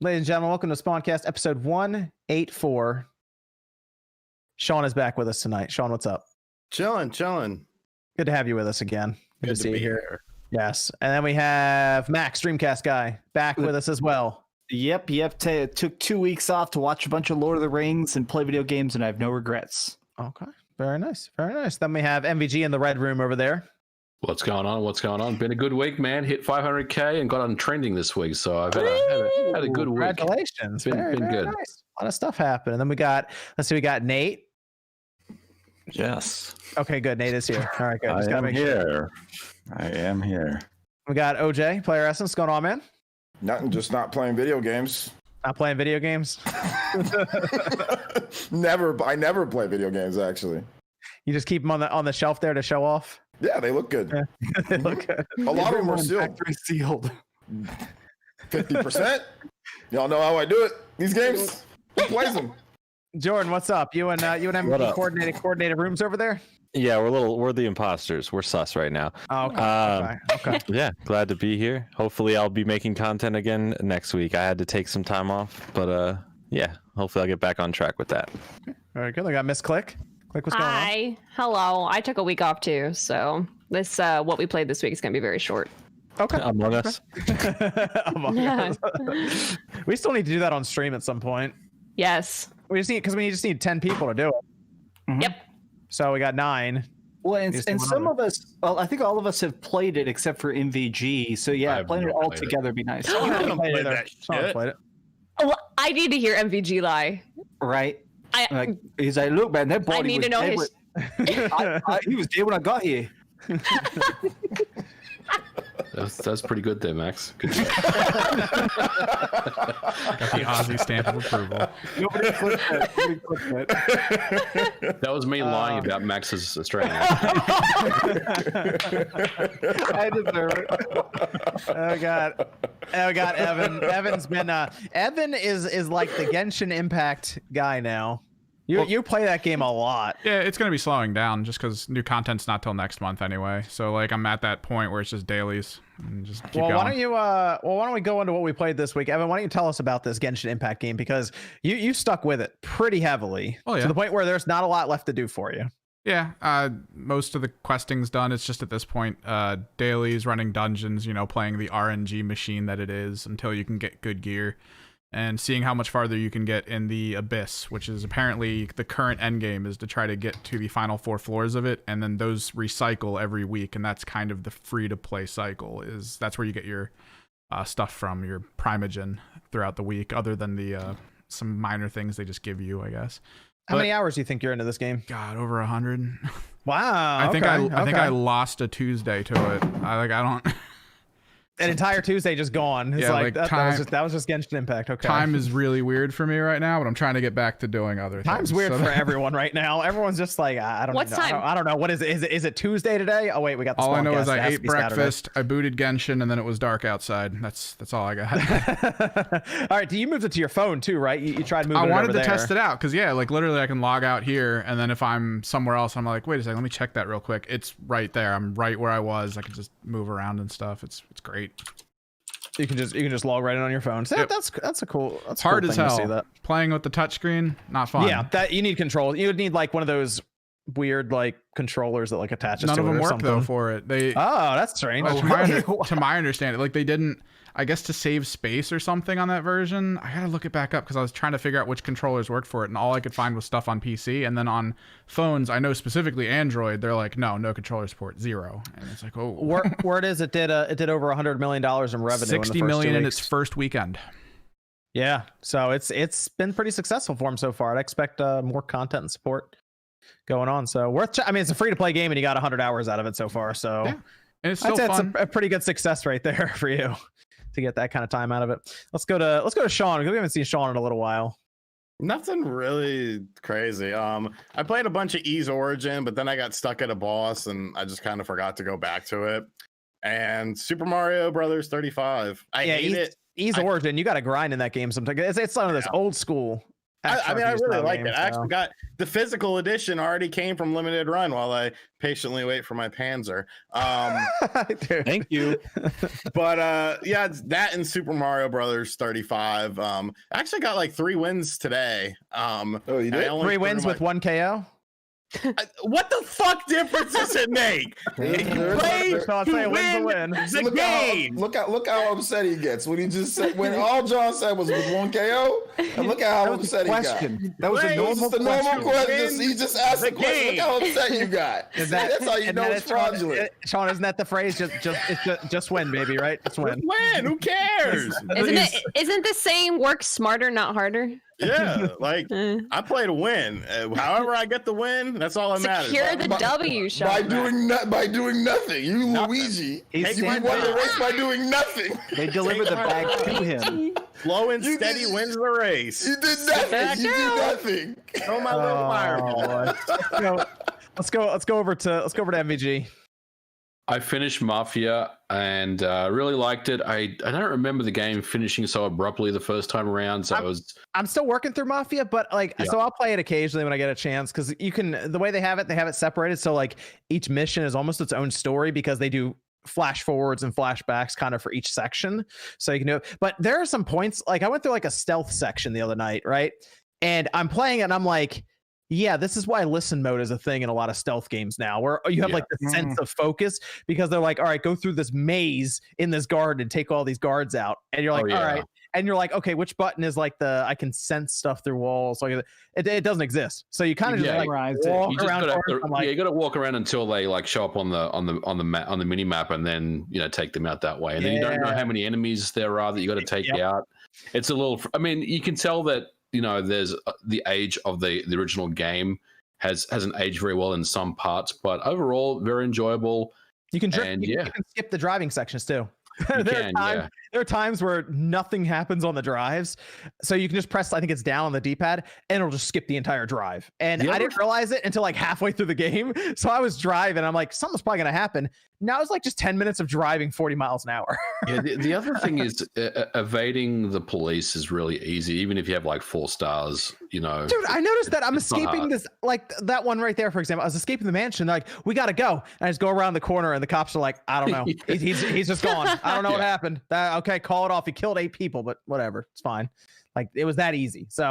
Ladies and gentlemen, welcome to Spawncast episode 184. Sean is back with us tonight. Sean, what's up? Chilling. Good to have you with us again. Good to see you here. Yes. And then we have Max, Dreamcast guy, back with us as well. Yep. Took 2 weeks off to watch a bunch of Lord of the Rings and play video games, and I have no regrets. Okay. Very nice. Then we have MVG in the red room over there. What's going on? Been a good week, man. Hit 500k and got on trending this week, so I've had a good week. Congratulations. Been good. Nice. A lot of stuff happened. And then we got Nate. Yes. Okay, good. Nate is here. All right, good. I am here. We got OJ, Player Essence. What's going on, man? Nothing, just not playing video games. Not playing video games? I never play video games, actually. You just keep them on the shelf there to show off? Yeah, they look good. Yeah, they look good. A lot of them are sealed. Factory sealed. 50%. Y'all know how I do it. These games, who plays them? Jordan, what's up? You and MVG coordinated rooms over there? Yeah, we're the imposters. We're sus right now. Oh, okay. Yeah, glad to be here. Hopefully I'll be making content again next week. I had to take some time off, but yeah, hopefully I'll get back on track with that. Very good. I got Miss Click. Click, what's going on? Hi. Hello. I took a week off too, so this what we played this week is gonna be very short. Okay. Among Us. Among Us. We still need to do that on stream at some point. Yes. We just need 10 people to do it. Mm-hmm. Yep. So we got 9. Well, and some of us, well, I think all of us have played it except for MVG. So yeah, playing it all together would be nice. You haven't played it. Well, I need to hear MVG lie. Right. He's like, look, man, that body I need to know his. He was dead when I got here. That's pretty good there, Max. Good job. Got the Aussie stamp of approval. Nobody clicked that. That was me lying about Max's Australian. I deserve it. Oh god, Evan. Evan's been Evan is like the Genshin Impact guy now. You play that game a lot. Yeah, it's gonna be slowing down just because new content's not till next month anyway. So like I'm at that point where it's just dailies and just keep going. Why don't we go into what we played this week? Evan, why don't you tell us about this Genshin Impact game, because you stuck with it pretty heavily to the point where there's not a lot left to do for you. Yeah, most of the questing's done. It's just at this point dailies, running dungeons, playing the RNG machine that it is until you can get good gear. And seeing how much farther you can get in the Abyss, which is apparently the current end game, is to try to get to the final 4 floors of it, and then those recycle every week, and that's kind of the free-to-play cycle. That's where you get your stuff from, your Primogen throughout the week, other than the some minor things they just give you, I guess. How many hours do you think you're into this game? God, over 100. Wow. I think I lost a Tuesday to it. I don't. An entire Tuesday just gone. It's that was just Genshin Impact. Okay. Time is really weird for me right now, but I'm trying to get back to doing other things. Time's weird for everyone right now. Everyone's just like, I don't know. Time? I don't know. What is it? Is it Tuesday today? Oh wait, we got the all I know is I ate Saturday. breakfast, I booted Genshin, and then it was dark outside. That's all I got. All right, you moved it to your phone too, right? You tried moving it over there. I wanted to test it out because like literally I can log out here, and then if I'm somewhere else, I'm like, wait a second, let me check that real quick. It's right there. I'm right where I was. I can just move around and stuff. It's great. You can just log right in on your phone. So that's a cool. That's hard cool as thing hell. to see that. Playing with the touchscreen, not fun. Yeah, that you need control. You would need like one of those weird like controllers that like attaches. None to of it them or work something. though for it. That's strange. To my understanding, like they didn't. I guess to save space or something on that version. I gotta look it back up because I was trying to figure out which controllers worked for it, and all I could find was stuff on PC. And then on phones, I know specifically Android, they're like, no controller support, 0. And it's like, oh. Word is it did over $100 million in revenue. 60 million in its first weekend. Yeah, so it's been pretty successful for them so far. I'd expect more content and support going on. So it's a free to play game, and you got 100 hours out of it so far. So yeah. And it's still I'd say fun. It's a pretty good success right there for you to get that kind of time out of it. Let's go to Sean, because we haven't seen Sean in a little while. Nothing really crazy. I played a bunch of Ease Origin, but then I got stuck at a boss and I just kind of forgot to go back to it. And Super Mario Brothers 35. I hate it. Ease Origin, you got to grind in that game sometimes. It's some of this old school I mean, I really like it. So. I actually got the physical edition already came from Limited Run while I patiently wait for my Panzer. Thank you. But yeah, it's that and Super Mario Brothers 35. I actually got like 3 wins today. Oh, you did? 3 wins with 1 KO. What the fuck difference does it make? You play to win the game. Look how upset he gets when he just said, when all John said was with 1 KO, and look at how upset he got. That was a normal question. He just asked the question. Look how upset you got. That's how you know it's fraudulent. Sean, isn't that the phrase? Just win, baby, right? Just win. Win. Who cares? Isn't the saying work smarter, not harder? Yeah, like I play to win. However, I get the win. That's all that matters. Secure the W, Sean. By doing nothing. You Luigi. You won the race by doing nothing. They deliver the bag to him. Slow and steady wins the race. You did nothing. You did nothing. Throw my little fireball. Let's go over to MVG. I finished Mafia and really liked it. I don't remember the game finishing so abruptly the first time around. So I'm still working through Mafia, but so I'll play it occasionally when I get a chance, because you can, the way they have it separated. So like each mission is almost its own story, because they do flash forwards and flashbacks kind of for each section. So you can do it. But there are some points, like I went through like a stealth section the other night, right? And I'm playing it and I'm like, yeah, this is why listen mode is a thing in a lot of stealth games now, where you have like the sense of focus, because they're like, all right, go through this maze in this garden and take all these guards out. And you're like, all right. And you're like, okay, which button is like I can sense stuff through walls. So it doesn't exist. So you kind of just like walk around. You got to walk around until they like show up on the mini map, and then take them out that way. And then you don't know how many enemies there are that you got to take out. It's a little. I mean, you can tell that. There's the age of the original game hasn't aged very well in some parts, but overall very enjoyable. You can you can skip the driving sections too. There are times where nothing happens on the drives, so you can just press, I think it's down on the D-pad, and it'll just skip the entire drive. And I didn't realize it until like halfway through the game. So I was driving, I'm like, something's probably gonna happen. Now it's like just 10 minutes of driving 40 miles an hour. The other thing is evading the police is really easy, even if you have like 4 stars. Dude, I noticed that I'm escaping this, like that one right there, for example. I was escaping the mansion. They're like, we gotta go. And I just go around the corner, and the cops are like, I don't know. He's just gone. I don't know what happened. Okay, call it off. He killed 8 people, but whatever, it's fine. Like it was that easy. So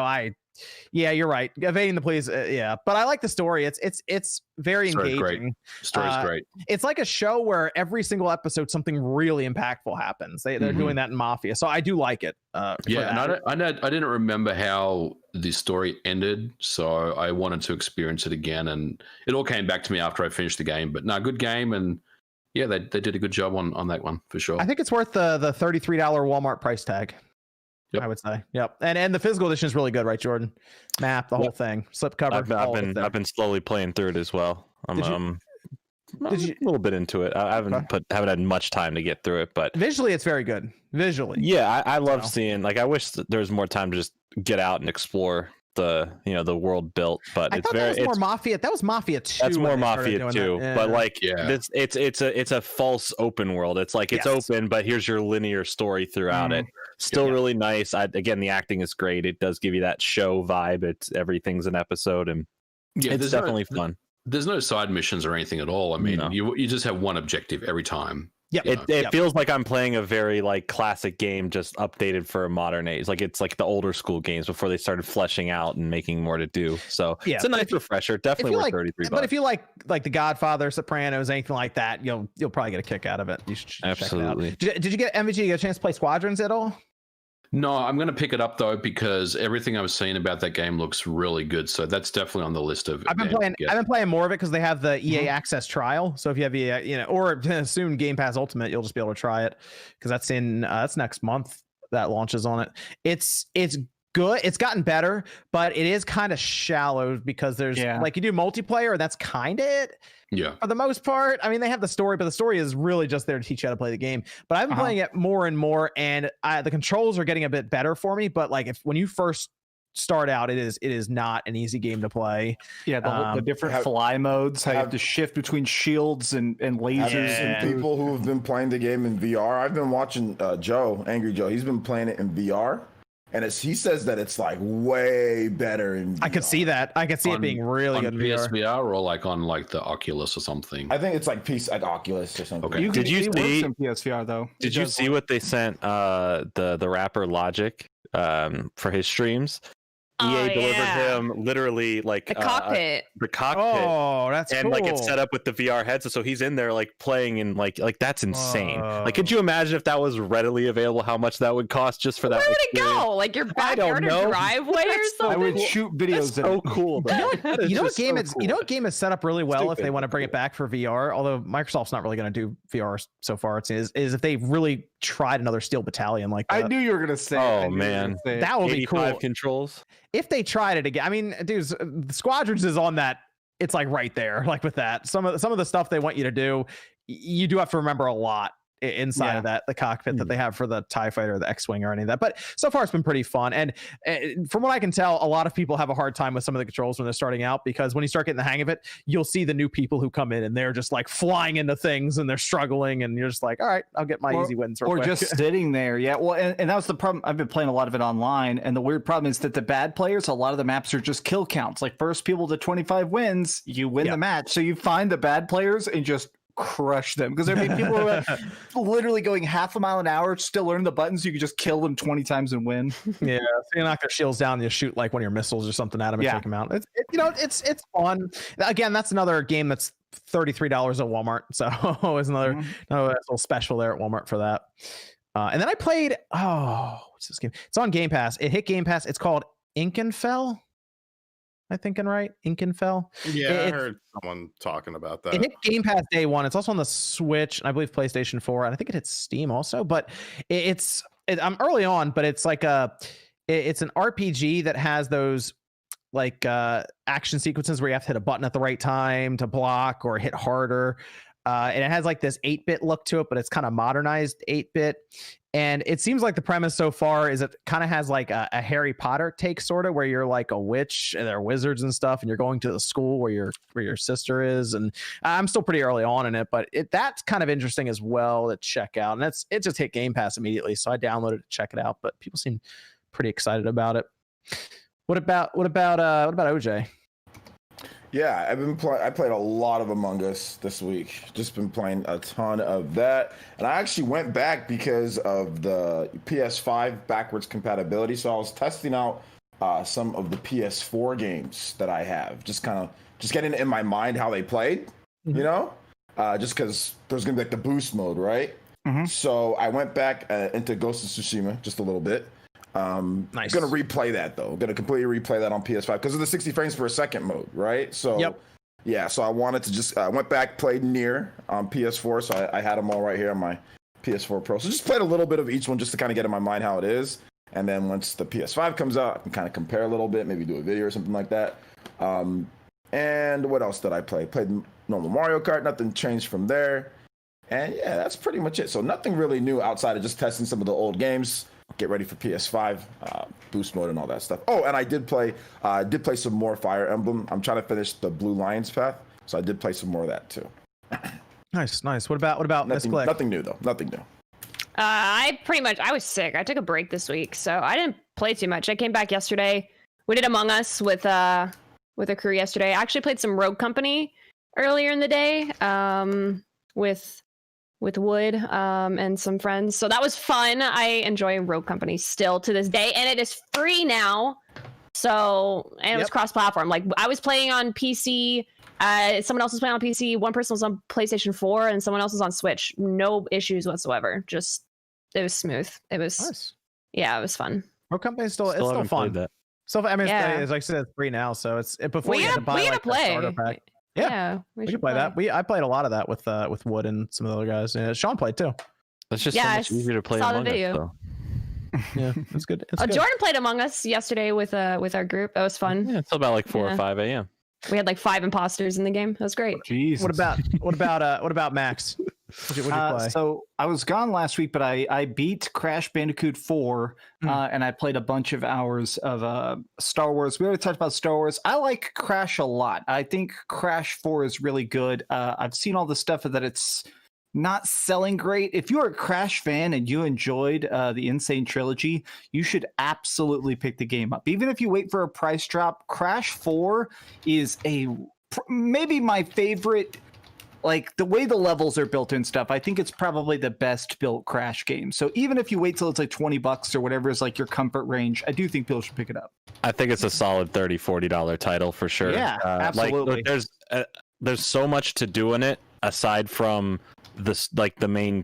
you're right. Evading the police, but I like the story. It's very engaging. Story's great. It's like a show where every single episode something really impactful happens. They're doing that in Mafia, so I do like it. And I didn't remember how the story ended, so I wanted to experience it again, and it all came back to me after I finished the game. But good game, and they did a good job on that one for sure. I think it's worth the $33 Walmart price tag. Yep. I would say. Yep. And the physical edition is really good, right, Jordan? Map, the whole thing, slip cover. I've been slowly playing through it as well. I'm a little bit into it. I haven't had much time to get through it, but visually it's very good. Visually. Yeah, I love seeing, like, I wish there was more time to just get out and explore the world built, but I thought that was more Mafia. That was Mafia 2. That's more Mafia 2, but like it's a false open world. It's like it's open, but here's your linear story throughout it. Still really nice. Again, the acting is great. It does give you that show vibe. It's everything's an episode, and it's definitely fun. There's no side missions or anything at all. I mean, you just have one objective every time. Yeah, it feels like I'm playing a very like classic game, just updated for a modern age. Like it's like the older school games before they started fleshing out and making more to do. So it's a nice refresher. Definitely worth $33. But if you like The Godfather, Sopranos, anything like that, you'll probably get a kick out of it. You should absolutely. Check it out. Did you get MVG? You get a chance to play Squadrons at all? No, I'm going to pick it up though, because everything I've seen about that game looks really good. So that's definitely on the list of. I've been playing more of it because they have the EA Access trial. So if you have or soon Game Pass Ultimate, you'll just be able to try it, because that's next month that launches on it. It's good. It's gotten better, but it is kind of shallow because there's like you do multiplayer, and that's kind of it. Yeah. For the most part, I mean, they have the story, but the story is really just there to teach you how to play the game. But I've been playing it more and more, and the controls are getting a bit better for me. But like when you first start out, it is not an easy game to play. Yeah, the different fly modes, how you have to shift between shields and lasers. And people who have been playing the game in VR. I've been watching Angry Joe. He's been playing it in VR. and he says that it's like way better. I could see that. I could see it being really good in VR. PSVR or like on like the Oculus or something. I think it's like Oculus or something. Okay. Did you see some PSVR though? Did you see what they sent the rapper Logic for his streams? EA delivered him literally like the cockpit. The cockpit. Oh, that's and cool. like it's set up with the VR headset, so he's in there like playing and like that's insane. Like, could you imagine if that was readily available? How much that would cost just for that? Where would it go? Like your backyard or driveway or something? I would shoot videos. So cool. You know what game is set up really well if they want to bring it back for VR. Although Microsoft's not really going to do VR so far, is if they really tried another Steel Battalion like that. I knew you were gonna say. Oh man, that would be cool. Controls. If they tried it again, I mean, dude, Squadrons is on that. It's like right there, like with that. Some of the stuff they want you to do, you do have to remember a lot inside of that, the cockpit that they have for the TIE fighter or the X-Wing or any of that. But so far it's been pretty fun. And from what I can tell, a lot of people have a hard time with some of the controls when they're starting out, because when you start getting the hang of it, you'll see the new people who come in and they're just like flying into things and they're struggling, and you're just like, all right, I'll get my easy wins. Or just sitting there. Yeah. Well, and that was the problem. I've been playing a lot of it online, and the weird problem is that the bad players, a lot of the maps are just kill counts. Like first people to 25 wins, you win the match. So you find the bad players and just crush them, because I mean people are literally going half a mile an hour, still learn the buttons. You can just kill them 20 times and win. Yeah, so you knock their shields down, you shoot like one of your missiles or something at them and take them out. It's fun. Again, that's another game that's $33 at Walmart, so it's another little special there at Walmart for that. And then I played what's this game? It's on Game Pass. It hit Game Pass. It's called Incanfell. I thinking right? Incanfell. Yeah, I heard someone talking about that. It hit Game Pass day one. It's also on the Switch, and I believe PlayStation 4, and I think it hits Steam also. But I'm early on, but it's like it's an RPG that has those like action sequences where you have to hit a button at the right time to block or hit harder. And it has like this 8-bit look to it, but it's kind of modernized 8-bit. And it seems like the premise so far is it kind of has like a Harry Potter take, sort of, where you're like a witch and there are wizards and stuff, and you're going to the school where your sister is. And I'm still pretty early on in it, but that's kind of interesting as well to check out. And it just hit Game Pass immediately, so I downloaded it to check it out. But people seem pretty excited about it. What about OJ? Yeah, I played a lot of Among Us this week. Just been playing a ton of that. And I actually went back because of the PS5 backwards compatibility. So I was testing out some of the PS4 games that I have. Just getting it in my mind how they played, you know? Just because there's going to be like the boost mode, right? Mm-hmm. So I went back into Ghost of Tsushima just a little bit. Nice. Gonna replay that though. Gonna completely replay that on PS5 because of the 60 frames per second mode, right? So yeah, so I wanted to just went back, played Nier on PS4, so I had them all right here on my PS4 Pro. So just played a little bit of each one just to kind of get in my mind how it is, and then once the PS5 comes out, I can kind of compare a little bit, maybe do a video or something like that. And what else did I play? Played normal Mario Kart. Nothing changed from there, and yeah, that's pretty much it. So nothing really new outside of just testing some of the old games. Get ready for PS5 boost mode and all that stuff. Oh, and I did play some more Fire Emblem. I'm trying to finish the Blue Lions path, so I did play some more of that too. Nice. What about Miss Click? Nothing new though. Nothing new. I was sick. I took a break this week, so I didn't play too much. I came back yesterday. We did Among Us with a crew yesterday. I actually played some Rogue Company earlier in the day with Wood and some friends. So that was fun. I enjoy Rogue Company still to this day, and it is free now. So, and it was cross-platform. Like I was playing on PC, someone else was playing on PC, one person was on PlayStation 4, and someone else was on Switch. No issues whatsoever. Just, it was smooth. It was, nice. Yeah, it was fun. Rogue Company is still fun. That. So I mean, it's like I said, it's free now. So it's before you had to buy like the starter pack. Yeah, we should play that. I played a lot of that with Wood and some of the other guys. And Sean played too. That's just so much easier to play Among Us, though. Yeah, it's good. Jordan played Among Us yesterday with our group. That was fun. Yeah, until about like 4 or 5 a.m. We had like 5 imposters in the game. That was great. Jeez. What about Max? What'd you play? So I was gone last week, but I beat Crash Bandicoot 4, and I played a bunch of hours of Star Wars. We already talked about Star Wars. I like Crash a lot. I think Crash 4 is really good. I've seen all the stuff that it's not selling great. If you're a Crash fan and you enjoyed the Insane Trilogy, you should absolutely pick the game up. Even if you wait for a price drop, Crash 4 is maybe my favorite. Like, the way the levels are built and stuff, I think it's probably the best built Crash game. So even if you wait till it's like $20 or whatever is like your comfort range, I do think people should pick it up. I think it's a solid $30-$40 title for sure. Yeah, absolutely. Like, there's so much to do in it aside from this, like the main,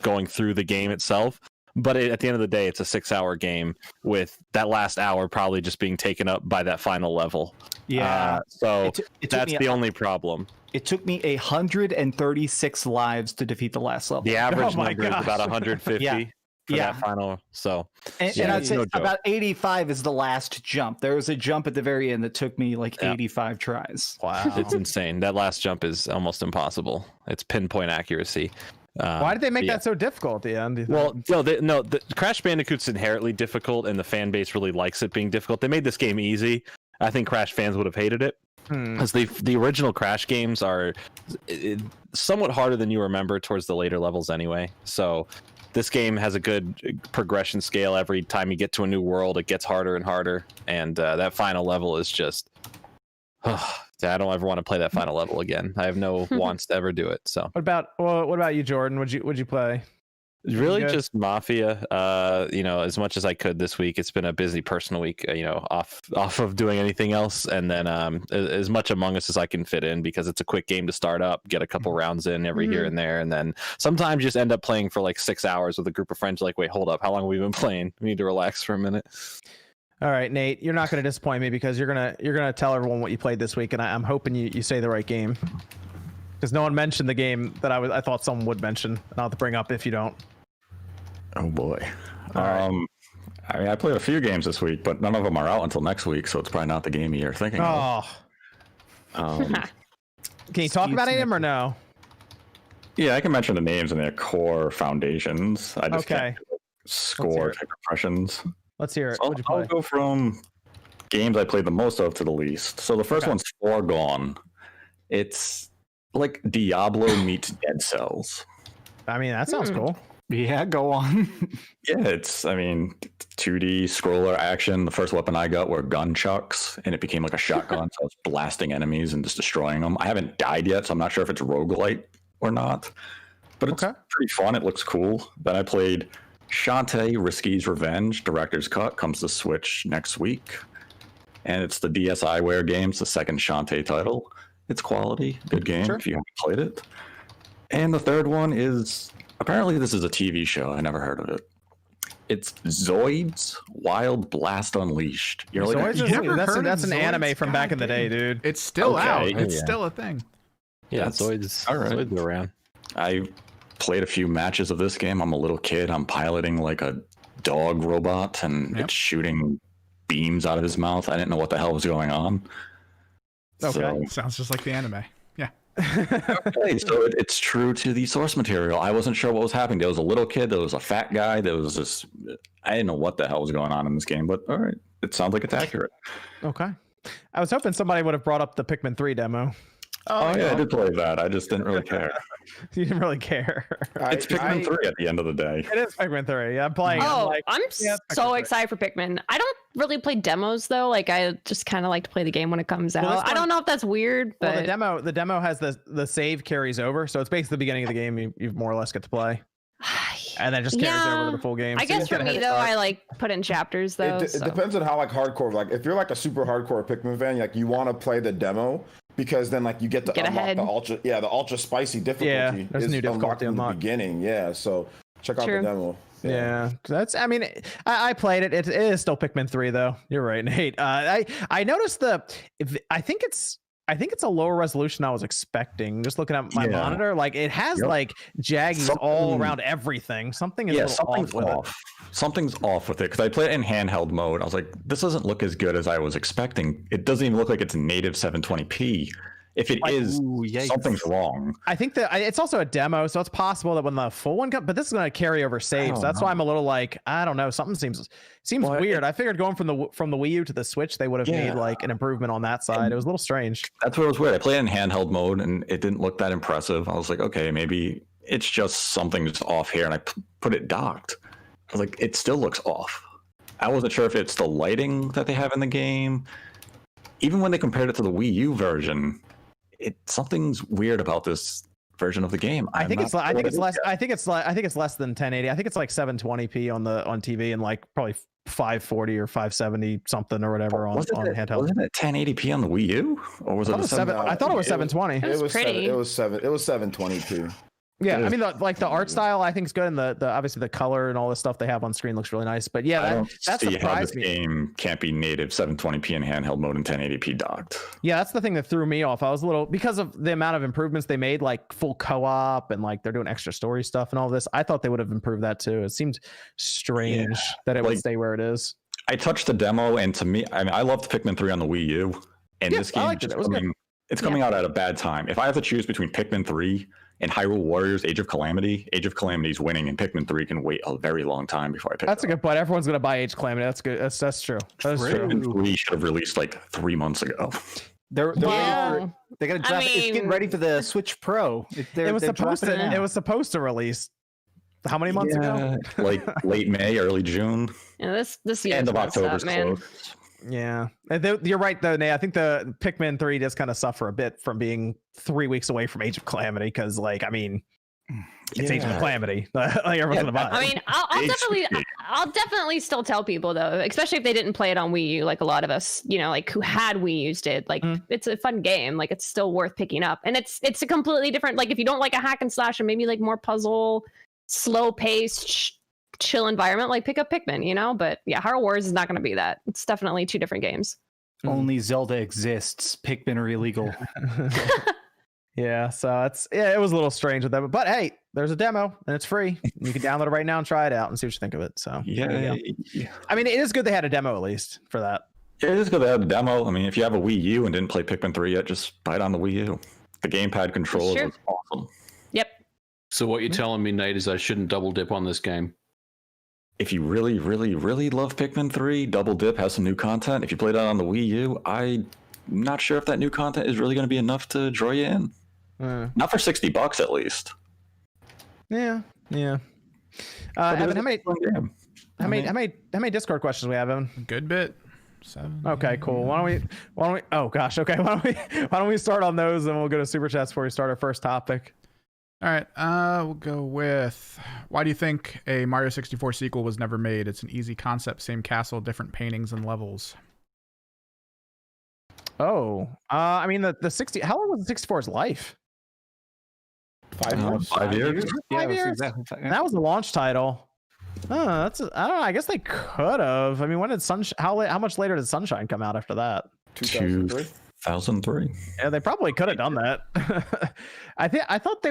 going through the game itself. But at the end of the day, it's a 6-hour game with that last hour probably just being taken up by that final level. Yeah. So that's the only problem. It took me 136 lives to defeat the last level. The average number is about 150 for that final. So, and I'd say about 85 is the last jump. There was a jump at the very end that took me like 85 tries. Wow, it's insane. That last jump is almost impossible. It's pinpoint accuracy. Why did they make that so difficult at the end? Well, the Crash Bandicoot's inherently difficult, and the fan base really likes it being difficult. They made this game easy. I think Crash fans would have hated it. Because the original Crash games are somewhat harder than you remember towards the later levels anyway. So this game has a good progression scale. Every time you get to a new world, it gets harder and harder. And that final level is just... I don't ever want to play that final level again. I have no wants to ever do it. So what about you, Jordan? Would you play? Really just Mafia, as much as I could this week. It's been a busy personal week, off of doing anything else. And then as much Among Us as I can fit in, because it's a quick game to start up, get a couple rounds in every here and there. And then sometimes you just end up playing for like 6 hours with a group of friends. Like, wait, hold up. How long have we been playing? We need to relax for a minute. All right, Nate, you're not going to disappoint me because you're gonna tell everyone what you played this week. And I'm hoping you say the right game, because no one mentioned the game that I thought someone would mention, and I'll have to bring up if you don't. Oh boy. Right. I mean, I played a few games this week, but none of them are out until next week, so it's probably not the game you're thinking of. Can you talk about any of them or no? Yeah, I can mention the names and their core foundations. I just can't score type impressions. Let's hear it. So I'll go from games I played the most of to the least. So the first one's Foregone. It's like Diablo meets Dead Cells. I mean, that sounds cool. Yeah, go on. Yeah, it's 2D scroller action. The first weapon I got were gun chucks, and it became like a shotgun, so I was blasting enemies and just destroying them. I haven't died yet, so I'm not sure if it's roguelite or not. But it's pretty fun. It looks cool. Then I played Shantae Risky's Revenge. Director's Cut comes to Switch next week. And it's the DSiWare games, the second Shantae title. It's quality. Good game if you haven't played it. And the third one is... Apparently, this is a TV show. I never heard of it. It's Zoids Wild Blast Unleashed. You're like, that's an anime from back in the day, dude. It's still out. It's still a thing. Yeah, Zoids. All right. Zoids are around. I played a few matches of this game. I'm a little kid. I'm piloting like a dog robot, and it's shooting beams out of his mouth. I didn't know what the hell was going on. Okay, sounds just like the anime. Yeah. Okay, so it's true to the source material. I wasn't sure what was happening. There was a little kid, there was a fat guy, there was this... I didn't know what the hell was going on in this game, but all right, it sounds like it's accurate. Okay. I was hoping somebody would have brought up the Pikmin 3 demo. Oh yeah, I did play that. I just didn't really care. You didn't really care. It's Pikmin 3 at the end of the day. It is Pikmin 3. Yeah, I'm playing. I'm so excited for Pikmin. I don't really play demos though. Like, I just kind of like to play the game when it comes out. I don't know if that's weird, but the demo has the save carries over, so it's basically the beginning of the game. You more or less get to play. And then just carries over to the full game. I guess for me though, I like put in chapters though. It depends on how like hardcore. Like if you're like a super hardcore Pikmin fan, like you want to play the demo because then like you get to unlock the ultra spicy difficulty. Yeah, there's a new difficulty in the beginning. Yeah, so check out the demo. Yeah, that's. I mean, I played it. It is still Pikmin 3 though. You're right, Nate. I noticed I think it's a lower resolution than I was expecting. Just looking at my monitor, like it has like jaggies all around everything. Something is off. Something's off with it because I played it in handheld mode. I was like, this doesn't look as good as I was expecting. It doesn't even look like it's native 720p. If it is, something's wrong. I think that it's also a demo, so it's possible that when the full one comes, but this is going to carry over save. So that's why I'm a little like, I don't know. Something seems weird. I figured going from the Wii U to the Switch, they would have made like an improvement on that side. It was a little strange. That's what was weird. I played it in handheld mode, and it didn't look that impressive. I was like, okay, maybe it's just something's off here, and I put it docked. I was like, it still looks off. I wasn't sure if it's the lighting that they have in the game. Even when they compared it to the Wii U version, something's weird about this version of the game. I think it's less than 1080. I think it's like 720p on TV and like probably 540 or 570 something or whatever on handheld. Wasn't it 1080p on the Wii U, or was it? I thought it was 720. It was pretty. It was 720p. Yeah, I mean, the art style I think is good, and the obviously the color and all the stuff they have on screen looks really nice. But yeah, that surprised me. Game can't be native 720p in handheld mode and 1080p docked. Yeah, that's the thing that threw me off. I was a little, because of the amount of improvements they made, like full co-op and like they're doing extra story stuff and all this. I thought they would have improved that too. It seemed strange that it would stay where it is. I touched the demo, and to me, I mean, I loved Pikmin 3 on the Wii U, and this game it's coming out at a bad time. If I have to choose between Pikmin 3 and Hyrule Warriors Age of Calamity is winning, and Pikmin 3 can wait a very long time before I pick That's a good point. Everyone's going to buy Age of Calamity. That's good. That's true. That's true. Pikmin 3 should have released like 3 months ago. They're gonna drop it. It's getting ready for the Switch Pro. It was supposed to release how many months ago? Like late May, early June. Yeah, this year. End of October, man. Yeah, you're right though, Nate. I think the Pikmin 3 does kind of suffer a bit from being 3 weeks away from Age of Calamity, because, like, I mean, it's Age of Calamity. Like, everyone's gonna buy it. I mean, I'll definitely still tell people though, especially if they didn't play it on Wii U, like a lot of us, you know, like who had Wii U's did. Like, it's a fun game. Like, it's still worth picking up, and it's a completely different. Like, if you don't like a hack and slash and maybe like more puzzle, slow paced, chill environment, like pick up Pikmin, you know. But yeah, Hyrule Warriors is not going to be that. It's definitely two different games. Only Zelda exists. Pikmin are illegal. Yeah, so it was a little strange with that, but hey, there's a demo and it's free. You can download it right now and try it out and see what you think of it. So yeah. I mean, it is good they had a demo at least for that. Yeah, it is good they had a demo. I mean, if you have a Wii U and didn't play Pikmin 3 yet, just buy it on the Wii U. The gamepad controls is awesome. Yep. So what you're telling me, Nate, is I shouldn't double dip on this game? If you really, really, really love Pikmin 3, Double Dip has some new content. If you play that on the Wii U, I'm not sure if that new content is really going to be enough to draw you in. Not for $60 at least. Yeah. Evan, how many Discord questions we have, Evan? Good bit. 7. Okay, cool. Why don't we? Oh gosh. Okay. Why don't we start on those, and we'll go to super chats before we start our first topic. All right, we'll go with, why do you think a Mario 64 sequel was never made? It's an easy concept, same castle, different paintings and levels. Oh, I mean the 60. How long was the 64's life? 5 years. 5 years. Yeah, 5 years. Exactly 5 years. That was a launch title. I don't know. I guess they could have. I mean, when did how much later did Sunshine come out after that? 2003. 2003. Yeah, they probably could have done that. I thought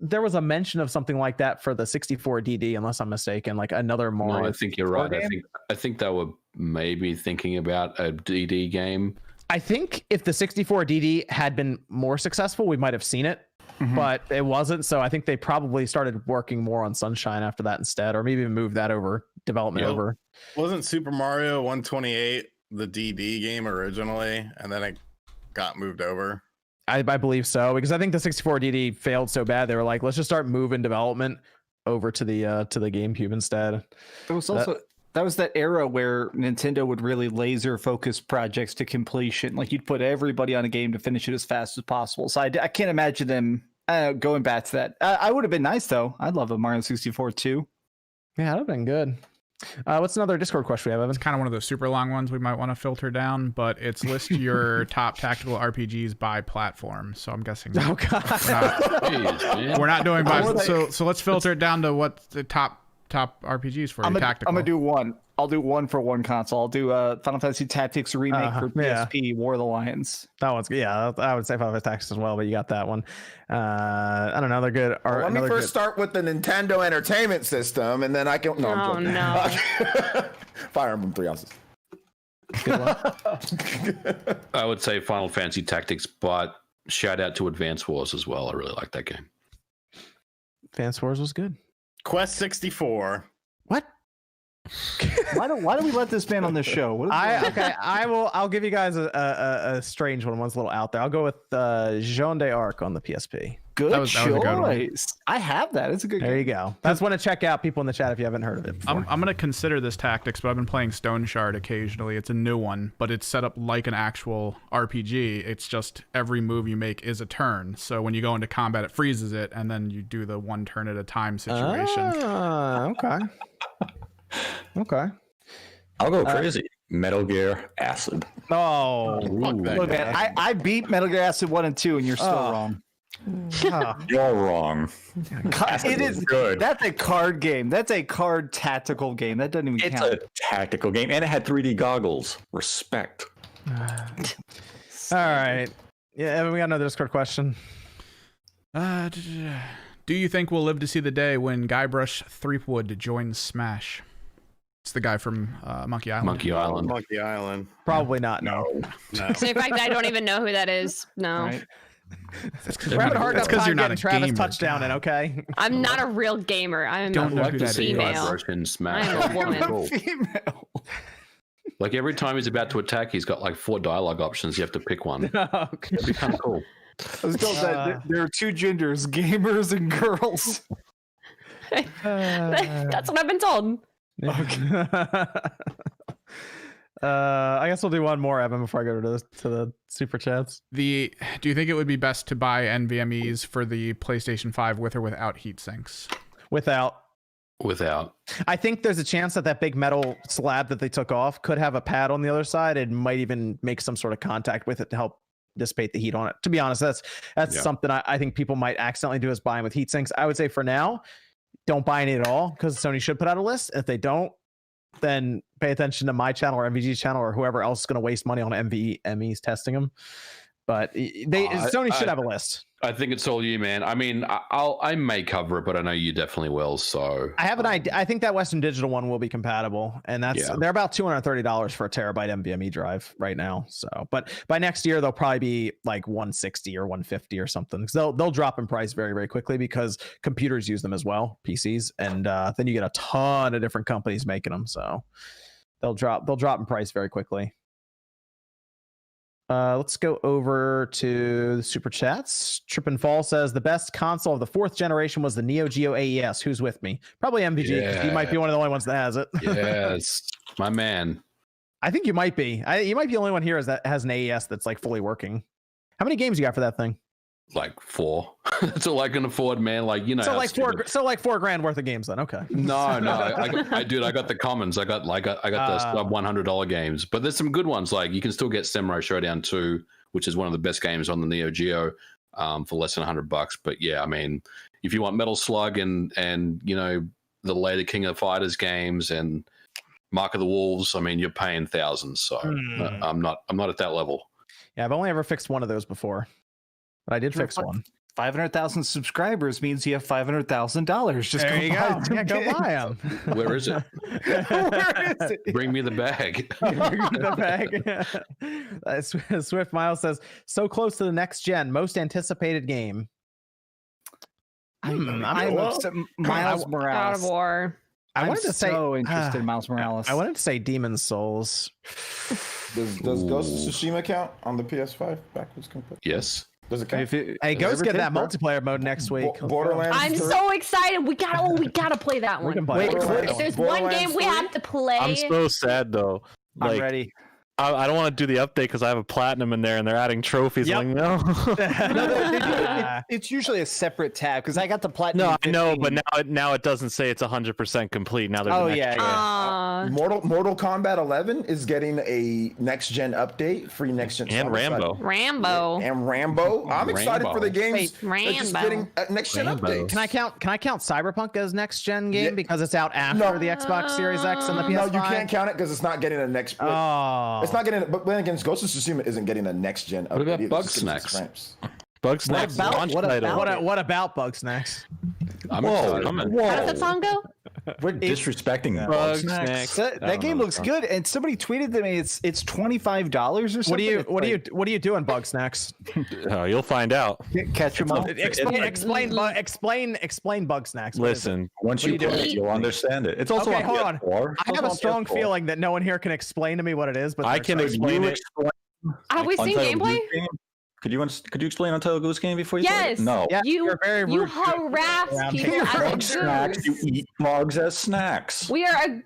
there was a mention of something like that for the 64 DD, unless I'm mistaken, like another Mario. No, I think you're right. I think they were maybe thinking about a DD game. I think if the 64 DD had been more successful, we might have seen it, but it wasn't. So I think they probably started working more on Sunshine after that instead, or maybe even move that development over. Wasn't Super Mario 128 the DD game originally, and then it got moved over? I believe so, because I think the 64 DD failed so bad they were like, let's just start moving development over to the GameCube instead. There was also that was that era where Nintendo would really laser focus projects to completion. Like, you'd put everybody on a game to finish it as fast as possible. So I can't imagine them going back to that. I would have been nice though. I'd love a Mario 64 too. Yeah, that'd have been good. What's another Discord question we have, Evan? It's kind of one of those super long ones we might want to filter down, but it's list your top tactical RPGs by platform. So I'm guessing we're not doing by. So let's filter it down to what the top RPGs for tactical. I'm gonna do one. I'll do one for one console. I'll do Final Fantasy Tactics Remake for PSP, War of the Lions. That one's good. Yeah, I would say Final Fantasy Tactics as well, but you got that one. I don't know. They're good. Let me first start with the Nintendo Entertainment System, and then I can. No, no. Fire Emblem 3 ounces. Good one. I would say Final Fantasy Tactics, but shout out to Advance Wars as well. I really like that game. Advance Wars was good. Quest 64. What? Why do we let this man on this show? I'll give you guys a strange one. One's a little out there. I'll go with Jean d'Arc on the PSP. Good choice. I have that. It's a good game. There you go. That's one to check out, people in the chat, if you haven't heard of it before. I'm going to consider this Tactics, but I've been playing Stone Shard occasionally. It's a new one, but it's set up like an actual RPG. It's just every move you make is a turn. So when you go into combat, it freezes it, and then you do the one turn at a time situation. Okay. Okay. I'll go crazy. Metal Gear Acid. Oh, look, man, I beat Metal Gear Acid 1 and 2, and you're still wrong. You're wrong. It is good. That's a card game. That's a card tactical game. That doesn't even count. It's a tactical game, and it had 3D goggles. Respect. All right. Yeah, Evan, we got another Discord question. Do you think we'll live to see the day when Guybrush Threepwood joins Smash? It's the guy from Monkey Island. Monkey Island. Probably not. No. So in fact, I don't even know who that is. No. Right? We're having a hard enough time you're not getting a Travis gamer, touchdown in, okay? I'm not a real gamer. I'm Don't know a who that is. female. Smash. I'm a woman. Cool. Female. Like every time he's about to attack, he's got like 4 dialogue options. You have to pick one. It'd be kind of cool. I was told that there are 2 genders, gamers and girls. That's what I've been told. I guess we'll do one more, Evan, before I go to the super chats. Do you think it would be best to buy NVMEs for the PlayStation 5 with or without heat sinks? Without. I think there's a chance that big metal slab that they took off could have a pad on the other side. It might even make some sort of contact with it to help dissipate the heat on it. To be honest, that's something I think people might accidentally do, is buying with heat sinks. I would say for now, don't buy any at all, because Sony should put out a list. If they don't, then pay attention to my channel or MVG's channel or whoever else is going to waste money on MEs testing them. But Sony should have a list. I think it's all you, man. I mean, I may cover it, but I know you definitely will. So I have an idea. I think that Western Digital one will be compatible, and they're about $230 for a terabyte NVMe drive right now. So, but by next year they'll probably be like 160 or 150 or something. So they'll drop in price very, very quickly, because computers use them as well, PCs, and then you get a ton of different companies making them. So they'll drop in price very quickly. Let's go over to the super chats. Trip and Fall says the best console of the 4th generation was the Neo Geo AES. Who's with me? Probably MVG, because you might be one of the only ones that has it. Yes, my man. I think you might be. You might be the only one here that has an AES that's like fully working. How many games you got for that thing? Like 4. That's all I can afford, man. Like, you know. So like $4,000 worth of games then. Okay. No. I got the commons. I got the sub $100 games, but there's some good ones. Like you can still get Samurai Showdown 2, which is one of the best games on the Neo Geo, for less than $100. But yeah, I mean, if you want Metal Slug and you know the later King of Fighters games and Mark of the Wolves, I mean, you're paying thousands. So I'm not at that level. Yeah, I've only ever fixed one of those before. But I did fix one. 500,000 subscribers means you have $500,000. Just there you go. Yeah, go buy them. Where is it? Where is it? Bring me the bag. The bag. Swift Miles says, so close to the next gen, most anticipated game. I'm upset. Miles Morales. God of War. I wanted to say so interested in Miles Morales. I wanted to say Demon's Souls. Does Ghost of Tsushima count on the PS5 backwards compatibility? Yes. Does it count? Hey, Ghost get that multiplayer mode next week. Borderlands. I'm so excited. We gotta play that one. We can play If there's one game we have to play. I'm so sad though. I'm ready. I don't want to do the update because I have a platinum in there and they're adding trophies. Yep. I'm like, no. It's usually a separate tab because I got the platinum. No, I know, but now it doesn't say it's 100% complete. Now there's Mortal Kombat 11 is getting a next gen update, free next gen, and Rambo. I'm excited for the games. Just getting a next gen update. Can I count Cyberpunk as next gen game because it's out after the Xbox Series X and the PS5? No, you can't count it because it's not getting a next. It's not getting it, but then again, Ghost of Tsushima isn't getting a next gen. What about Bugsnax? What about Bugsnax? I'm excited. How does that song go? We're disrespecting Bugsnax. That game looks good, and somebody tweeted to me it's $25 or something. What are you doing, Bugsnax? You'll find out. Catch them up. Explain Bugsnax. Listen, once you play it, you'll understand it. It's also okay, on hold PS4. on. I have a strong feeling that no one here can explain to me what it is, but I can explain it. Have we seen gameplay? Could you explain on Telugu this game before you Yes. No. Yeah, You rude harass people You're as a Snacks, you goose. eat bugs as snacks. We are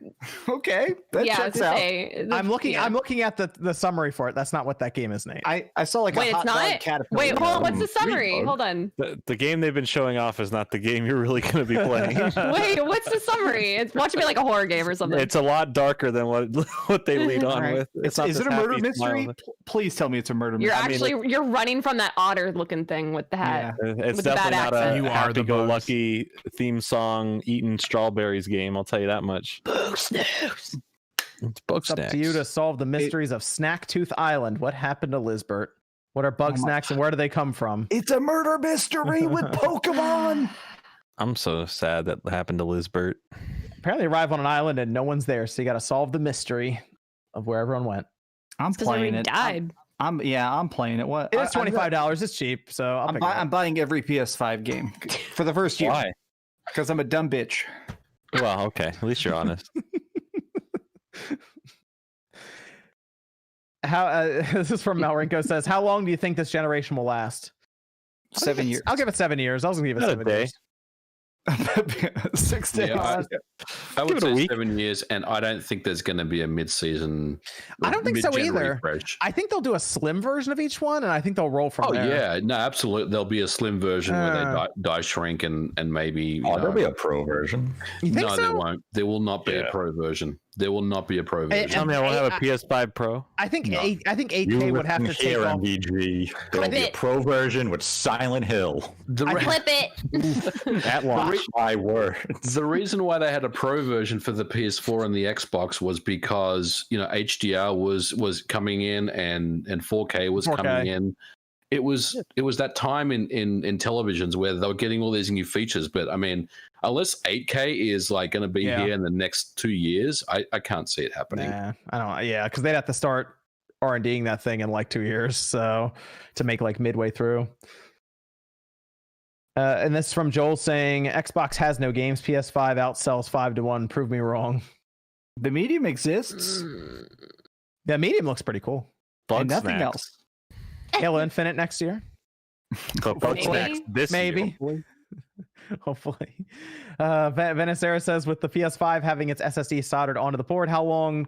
Okay, that yeah, checks to out. say, I'm looking. yeah. I'm looking at the summary for it. That's not what that game is, Nate. I saw like Wait, a hot it's dog not? caterpillar. Wait, hold on. What's the Green summary? bug. Hold on. The game they've been showing off is not the game you're really going to be playing. Wait, what's the summary? It's watch it be like a horror game or something. It's a lot darker than what they lead on Alright. with. It's not Is this it a murder happy mystery? smile. Please tell me it's a murder You're mystery. actually you're running from that otter looking thing with the hat. It's With the bad definitely not accent. a You are the happy-go-lucky theme song eating strawberries game. I'll tell you that much. It's bug It's up snacks. to you to solve the mysteries of Snacktooth Island. What happened to Lizbert? What are bug snacks and where do they come from? It's a murder mystery with Pokemon. I'm so sad that happened to Lizbert. Apparently, arrive on an island and no one's there, so you got to solve the mystery of where everyone went. I'm Because playing we it. died. I'm playing it. What? It's $25. It's cheap, so I'll pick it up. I'm buying every PS5 game for the first year. Why? Because I'm a dumb bitch. Well, okay. At least you're honest. How this is from Malrinko says, how long do you think this generation will last? 7 years. I'll give it 7 years. I was gonna give it Not a 7 day. years. 6 days. Yeah, I Give would it a say week. 7 years, and I don't think there's going to be a mid-season. I don't think so mid-gen either. refresh. I think they'll do a slim version of each one, and I think they'll roll from Oh there. yeah, no, absolutely. There'll be a slim version where they die shrink and maybe. You know, There'll be a pro version. You think no, so? there won't. There will not be a pro version. There will not be a pro version. Tell me I won't have a PS5 Pro. I think No. I think You 8K would have to listen take here, off. MVG. There'll be a it. pro version with Silent Hill. Flip it. At launch, my word. The reason why they had a pro version for the PS4 and the Xbox was because HDR was coming in and 4K was 4K. coming in. It was that time in televisions where they were getting all these new features. But I mean, unless 8K is like going to be here in the next 2 years, I can't see it happening. Nah, I don't. Yeah, because they'd have to start R&Ding that thing in like 2 years, so to make like midway through. And this is from Joel saying Xbox has no games. PS5 outsells 5-1. Prove me wrong. The medium exists. The medium looks pretty cool. Bug And nothing snacks. else. Halo Infinite next year, But bug Maybe. snacks this maybe. year. Hopefully. Venisera says with the PS5 having its SSD soldered onto the board, how will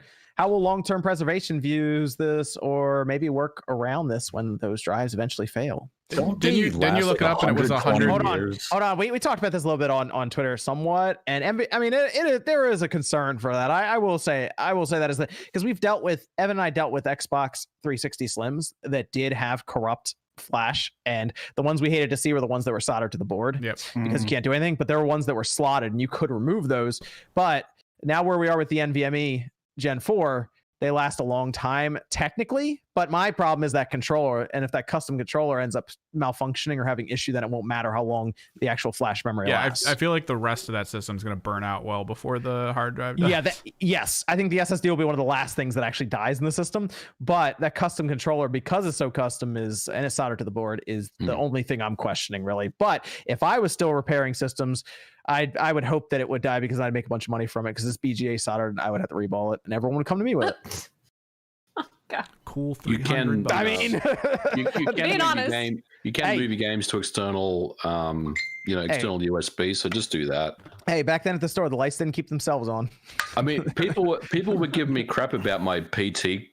long-term preservation views this, or maybe work around this when those drives eventually fail? Didn't you look it up and it was 100 Hold on. We talked about this a little bit on Twitter somewhat, and I mean, there is a concern for that. I will say that is that because Evan and I dealt with Xbox 360 Slims that did have corrupt flash, and the ones we hated to see were the ones that were soldered to the board. Yep. Because you can't do anything. But there were ones that were slotted, and you could remove those. But now where we are with the NVMe Gen 4, they last a long time technically, but my problem is that controller, and if that custom controller ends up malfunctioning or having issue, then it won't matter how long the actual flash memory lasts. I feel like the rest of that system is going to burn out well before the hard drive does. Yeah, yes, I think the SSD will be one of the last things that actually dies in the system, but that custom controller, because it's so custom and it's soldered to the board, is the only thing I'm questioning really. But if I was still repairing systems, I would hope that it would die because I'd make a bunch of money from it, because this BGA soldered, I would have to reball it and everyone would come to me with it. Cool. You can. $300. I mean, you can Being move honest. your game. You can move your games to external, external USB. So just do that. Hey, back then at the store, the lights didn't keep themselves on. I mean, people were giving me crap about my PT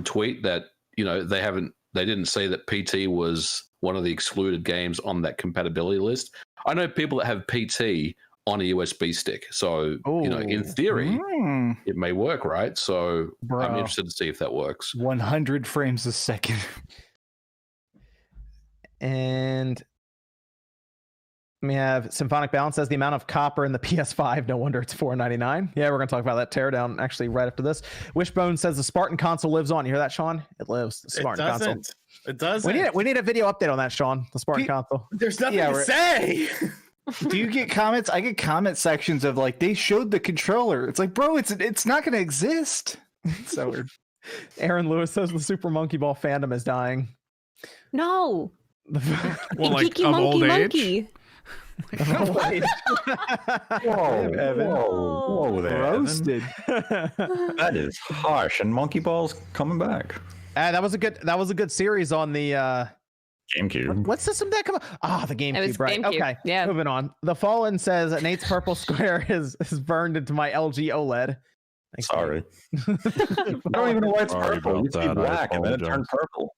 tweet that they didn't say that PT was one of the excluded games on that compatibility list. I know people that have PT on a USB stick, so in theory it may work, right? So I'm interested to see if that works. 100 frames a second. And we have Symphonic Balance says the amount of copper in the PS5, no wonder it's $499. Yeah, we're going to talk about that teardown actually right after this. Wishbone says the Spartan console lives on. You hear that, Sean? It lives. The Spartan console. It doesn't. We need a video update on that, Sean. The Spartan console. There's nothing to say. Do you get comments? I get comment sections of like, they showed the controller. It's like, bro, it's not going to exist. It's so weird. Aaron Lewis says the Super Monkey Ball fandom is dying. No. Well, like Geeky of monkey old age. monkey. Whoa there. Roasted. Evan. That is harsh. And Monkey Ball's coming back. That was a good series on the GameCube. What system did that come on? The GameCube, It was right? GameCube, Okay, yeah. moving on. The Fallen says Nate's purple square is burned into my LG OLED. Thanks, Sorry. I don't even know why it's Sorry purple. It about used to be that. I black, and then it turned apologize. purple.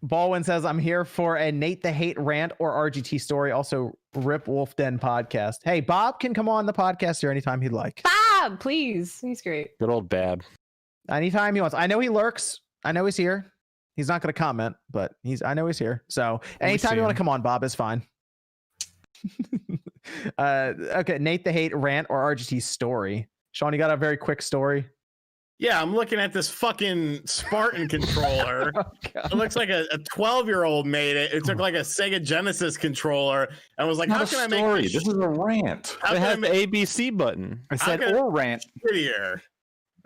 Baldwin says, I'm here for a Nate the Hate rant or RGT story. Also, Rip Wolf Den podcast. Hey, Bob can come on the podcast here anytime he'd like. Bob, please. He's great. Good old Bab. Anytime he wants. I know he lurks. I know he's here. He's not going to comment, but I know he's here. So anytime you want to come on, Bob, is fine. Okay, Nate the Hate rant or RGT story. Sean, you got a very quick story? Yeah, I'm looking at this fucking Spartan controller. It looks like a 12-year-old made it. It took like a Sega Genesis controller and was like, Not how a can I story. make This is a rant. how It can I has the make ABC button. I said Okay. or rant. it prettier?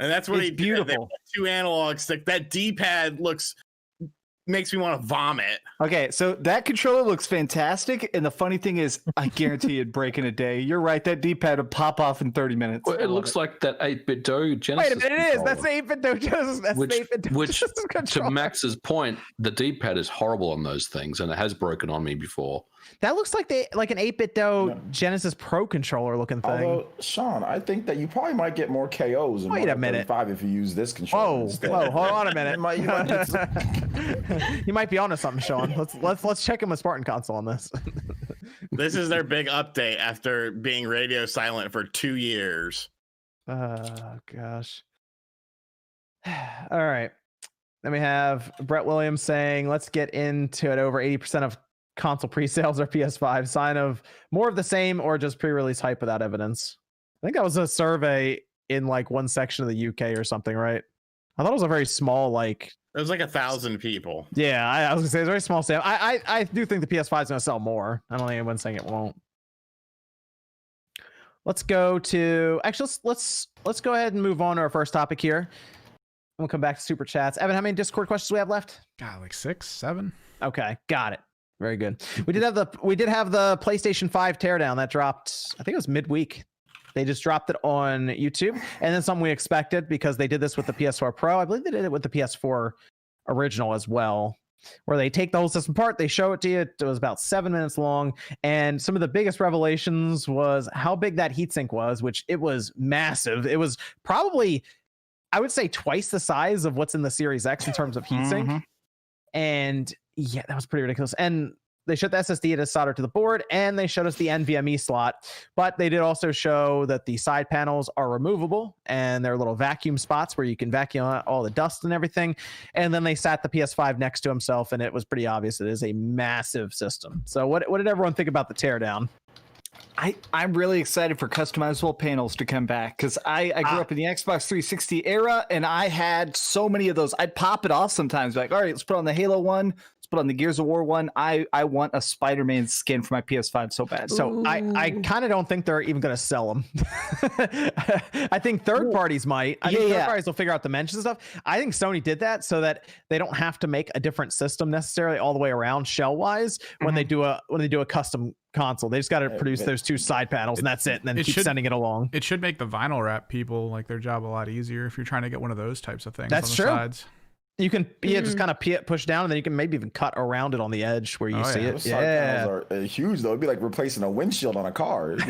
And that's what It's he did. They beautiful. put 2 analog stick. That D-pad makes me want to vomit. Okay, so that controller looks fantastic, and the funny thing is, I guarantee it'd break in a day. You're right, that D-pad would pop off in 30 minutes. Well, it looks like that 8-bit Do Genesis. Wait a minute, it is. controller, That's the 8-bit Do Genesis. That's Which- the 8-bit Do which, Genesis to controller. Max's point, the D-pad is horrible on those things, and it has broken on me before. That looks like an 8-bit Do Yeah. Genesis Pro controller looking thing. Although, Sean, I think that you probably might get more KOs in Wait a Mario minute. 35 if you use this controller. Whoa, instead. whoa, hold on a minute. You might get some- You might be onto something, Sean. Let's check in with Spartan console on this. This is their big update after being radio silent for 2 years. Oh gosh. All right. Then we have Brett Williams saying, let's get into it. Over 80% of console pre-sales are PS5. Sign of more of the same or just pre-release hype without evidence. I think that was a survey in like one section of the UK or something, right? I thought it was a very small, like, It was like 1,000 people. yeah, I was gonna say it's a very small sample. I do think the PS5 is gonna sell more. I don't think anyone's saying it won't. Let's go to actually let's go ahead and move on to our first topic here. We'll come back to super chats. Evan, how many Discord questions do we have left? God, like 6, 7. Okay, got it. Very good. We did have the PlayStation 5 teardown that dropped. I think it was midweek. They just dropped it on YouTube, and then something we expected because they did this with the PS4 Pro. I believe they did it with the PS4 original as well, where they take the whole system apart, they show it to you. It was about 7 minutes long, and some of the biggest revelations was how big that heatsink was, which it was massive. It was probably, I would say, twice the size of what's in the Series X in terms of heatsink. Mhm. And yeah, that was pretty ridiculous. And they showed the SSD to solder to the board, and they showed us the NVMe slot. But they did also show that the side panels are removable, and they're little vacuum spots where you can vacuum out all the dust and everything. And then they sat the PS5 next to himself, and it was pretty obvious it is a massive system. So what did everyone think about the teardown? I'm really excited for customizable panels to come back because I grew up in the Xbox 360 era, and I had so many of those. I'd pop it off sometimes, like, all right, let's put on the Halo one, let's put on the Gears of War one. I want a Spider-Man skin for my PS5 so bad. So I kind of don't think they're even going to sell them. I think third parties might. I think third parties will figure out dimensions and stuff. I think Sony did that so that they don't have to make a different system necessarily all the way around shell wise when they do a custom console. They just got to produce those 2 side panels and that's it, and then keep sending it along. It should make the vinyl wrap people like their job a lot easier if you're trying to get one of those types of things. That's on the true. Sides. You can just kind of push down, and then you can maybe even cut around it on the edge where you see it. Those side panels are huge, though. It'd be like replacing a windshield on a car. It'd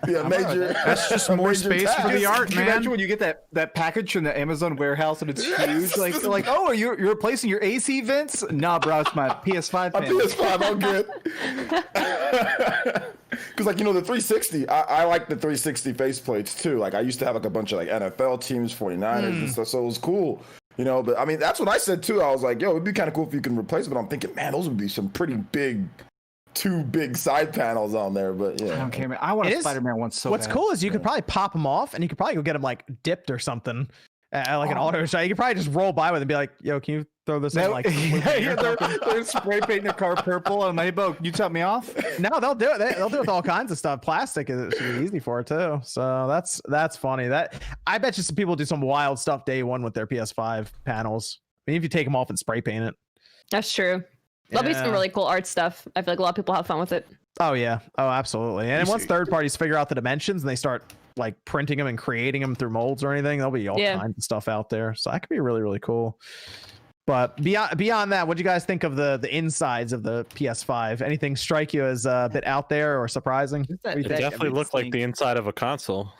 be a major. That's just more space for the art, Can you man. imagine when you get that package from the Amazon warehouse and it's huge? Like, oh, you're replacing your AC vents? Nah, bro, it's my PS5 My panel. PS5, I'm good. Because, like, the 360, I like the 360 faceplates, too. Like, I used to have, like, a bunch of, like, NFL teams, 49ers and stuff, so it was cool. But, I mean, that's what I said, too. I was like, yo, it'd be kind of cool if you can replace it. But I'm thinking, man, those would be some pretty big, 2 big side panels on there. But, yeah. I don't care, man. I want a Spider-Man one so What's bad. cool is you could probably pop them off, and you could probably go get them, like, dipped or something. Like an auto shot. You could probably just roll by with it and be like, yo, can you throw this in? Like, they're spray painting their car purple. And hey, Bo, you top me off? No, they'll do it. They'll do it with all kinds of stuff. Plastic should be easy for it too. So that's funny. I bet you some people do some wild stuff day one with their PS5 panels. I mean, if you take them off and spray paint it. That's true. There'll be some really cool art stuff. I feel like a lot of people have fun with it. Oh yeah. Oh, absolutely. And once third parties figure out the dimensions and they start like printing them and creating them through molds or anything, there'll be all kinds of stuff out there. So that could be really, really cool. But beyond that, what do you guys think of the insides of the PS5? Anything strike you as a bit out there or surprising? It definitely looked like the inside of a console.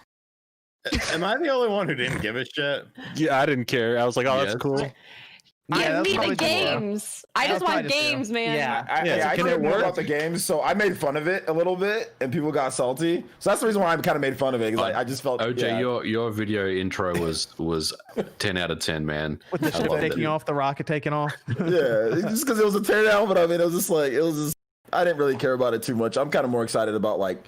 Am I the only one who didn't give a shit? Yeah, I didn't care. I was like, oh, that's cool. Give me the games. I just want games, man. Yeah, I didn't know about the games, so I made fun of it a little bit, and people got salty. So that's the reason why I kind of made fun of it, because I just felt. OJ, your video intro was 10 out of 10, man. With the ship taking off, the rocket taking off. Yeah, just because it was a teardown, but I mean, it was just I didn't really care about it too much. I'm kind of more excited about like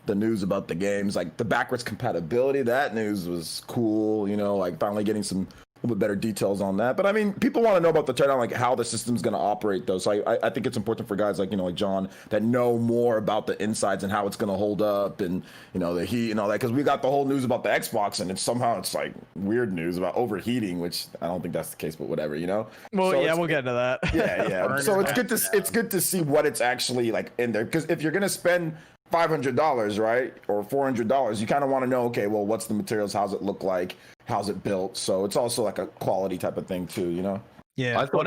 the news about the games, like the backwards compatibility. That news was cool, like finally getting some a little bit better details on that. But I mean, people want to know about the teardown, like how the system's going to operate, though. So I think it's important for guys like like John that know more about the insides and how it's going to hold up, and the heat and all that. Because we got the whole news about the Xbox, and it's like weird news about overheating, which I don't think that's the case, but whatever, Well, so yeah, we'll get into that. Yeah. So it's good to see what it's actually like in there, because if you're going to spend $500, right, or $400, you kind of want to know, okay, well, what's the materials? How's it look like? How's it built? So it's also like a quality type of thing too, Yeah, I thought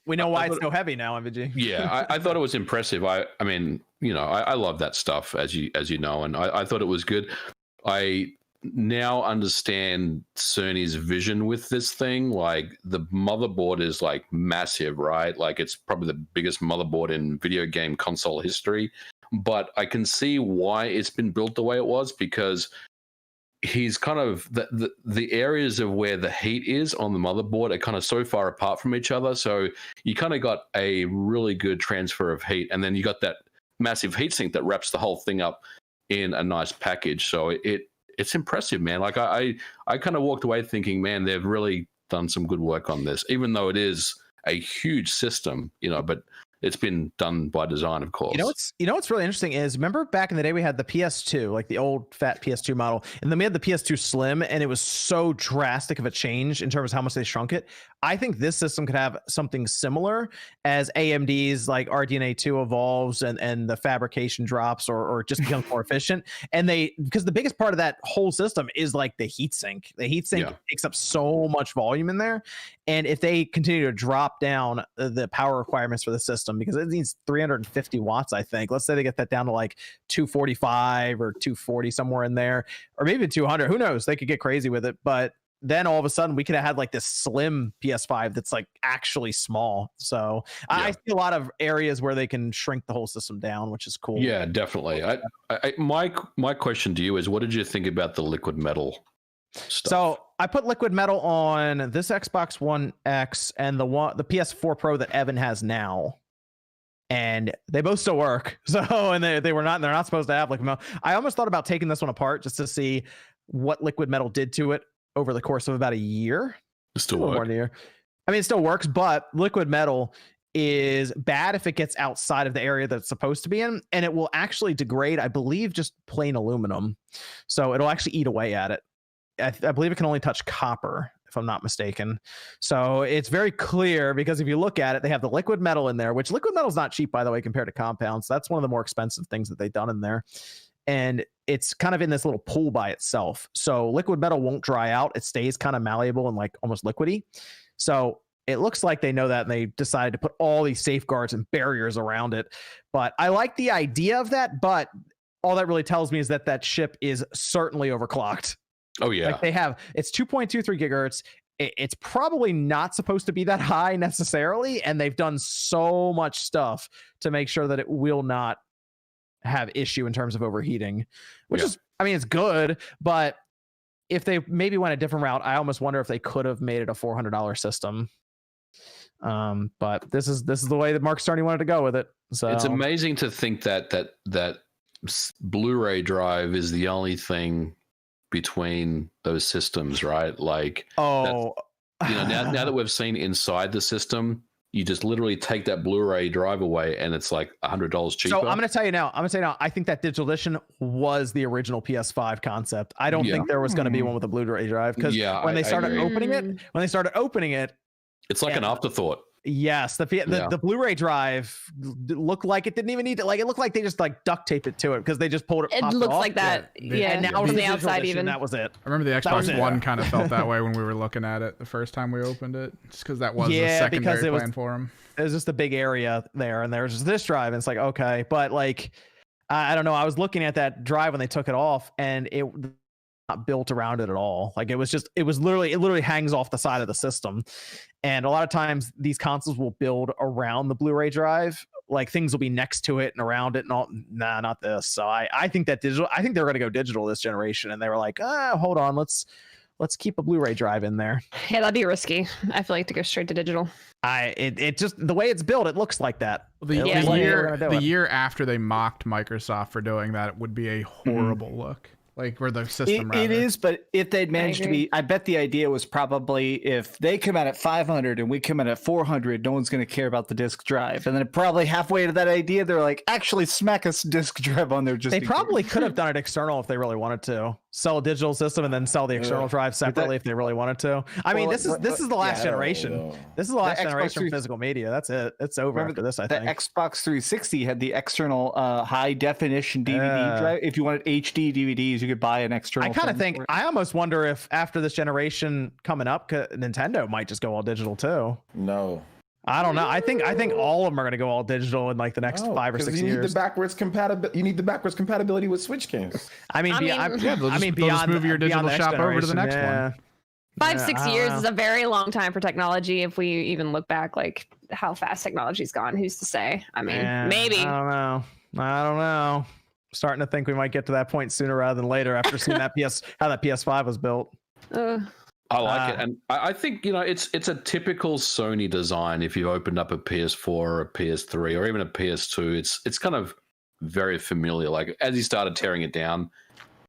we know why it's so heavy now, MVG. Yeah, I thought it was impressive. I mean, I love that stuff, as you know, and I thought it was good. I now understand Cerny's vision with this thing. Like, the motherboard is like massive, right? Like, it's probably the biggest motherboard in video game console history. But I can see why it's been built the way it was, because he's kind of the areas of where the heat is on the motherboard are kind of so far apart from each other. So you kind of got a really good transfer of heat, and then you got that massive heatsink that wraps the whole thing up in a nice package. So it's impressive, man. Like I kind of walked away thinking, man, they've really done some good work on this, even though it is a huge system, but it's been done by design, of course. What's really interesting is, remember back in the day we had the PS2, like the old fat PS2 model, and then we had the PS2 Slim, and it was so drastic of a change in terms of how much they shrunk it. I think this system could have something similar as AMD's like RDNA 2 evolves and the fabrication drops or just becomes more efficient. And because the biggest part of that whole system is like the heatsink. The heatsink takes up so much volume in there. And if they continue to drop down the power requirements for the system, because it needs 350 watts, I think. Let's say they get that down to like 245 or 240, somewhere in there, or maybe 200. Who knows? They could get crazy with it. But then all of a sudden we could have had like this slim PS5 that's like actually small. So I see a lot of areas where they can shrink the whole system down, which is cool. Yeah, definitely. My question to you is, what did you think about the liquid metal stuff? So I put liquid metal on this Xbox One X and the PS4 Pro that Evan has now, and they both still work. So, and they're not supposed to have liquid metal. I almost thought about taking this one apart just to see what liquid metal did to it over the course of about a year. It still works. More than a year. I mean, it still works, but liquid metal is bad if it gets outside of the area that it's supposed to be in, and it will actually degrade, I believe, just plain aluminum. So it'll actually eat away at it. I believe it can only touch copper, if I'm not mistaken. So it's very clear, because if you look at it, they have the liquid metal in there, which liquid metal is not cheap, by the way, compared to compounds. That's one of the more expensive things that they've done in there. And it's kind of in this little pool by itself. So liquid metal won't dry out. It stays kind of malleable and like almost liquidy. So it looks like they know that, and they decided to put all these safeguards and barriers around it. But I like the idea of that, but all that really tells me is that chip is certainly overclocked. Oh yeah. Like it's 2.23 gigahertz. It's probably not supposed to be that high necessarily. And they've done so much stuff to make sure that it will not have issue in terms of overheating, which is, I mean, it's good, but if they maybe went a different route, I almost wonder if they could have made it a $400 system. But this is the way that Mark Cerny wanted to go with it. So it's amazing to think that Blu-ray drive is the only thing between those systems, right? Like, now that we've seen inside the system, you just literally take that Blu-ray drive away, and it's like $100 cheaper. So I'm going to tell you now. I think that digital edition was the original PS5 concept. I don't think there was going to be one with a Blu-ray drive, because when they started opening it, it's like an afterthought. Yes, the Blu-ray drive looked like it didn't even need to. Like it looked like they just like duct taped it to it because they just pulled it. It looks like that. Yeah, and now from the outside even. That was it. I remember the Xbox One kind of felt that way when we were looking at it the first time we opened it, just because that was the secondary plan for them. It was just a big area there, and there was just this drive, and it's like okay, but like I don't know. I was looking at that drive when they took it off, and it not built around it at all. Like it was literally hangs off the side of the system. And a lot of times these consoles will build around the Blu-ray drive. Like things will be next to it and around it and all. Nah, not this. So I think that digital, I think they're going to go digital this generation. And they were like, hold on, let's keep a Blu-ray drive in there. Yeah, that'd be risky. I feel like to go straight to digital. It just the way it's built, it looks like that. The year after they mocked Microsoft for doing that, it would be a horrible look. Like where the system it is, but if they'd managed to be, I bet the idea was probably if they come out at 500 and we come out at 400, no one's going to care about the disk drive. And then probably halfway to that idea, they're like, actually smack us disk drive on there. Just they probably could have done it external if they really wanted to sell a digital system and then sell the external drive separately if they really wanted to. I mean, this is the last generation. This is the last generation of physical media. That's it. It's over after this. I think the Xbox 360 had the external high definition DVD drive. If you wanted HD DVDs, you could buy an external. I kind of think I almost wonder if after this generation coming up, Nintendo might just go all digital too. No, I don't know. I think all of them are going to go all digital in like the next 5 or 6 years. You need the backwards compatibility. You need the backwards compatibility with Switch games. Beyond just move your digital shop over to the next one. 5-6 years is a very long time for technology. If we even look back, like how fast technology's gone, who's to say? I mean, maybe. I don't know. Starting to think we might get to that point sooner rather than later after seeing that how that PS5 was built. I like it, and I think it's a typical Sony design. If you opened up a PS4 or a PS3 or even a PS2, it's kind of very familiar. Like as he started tearing it down,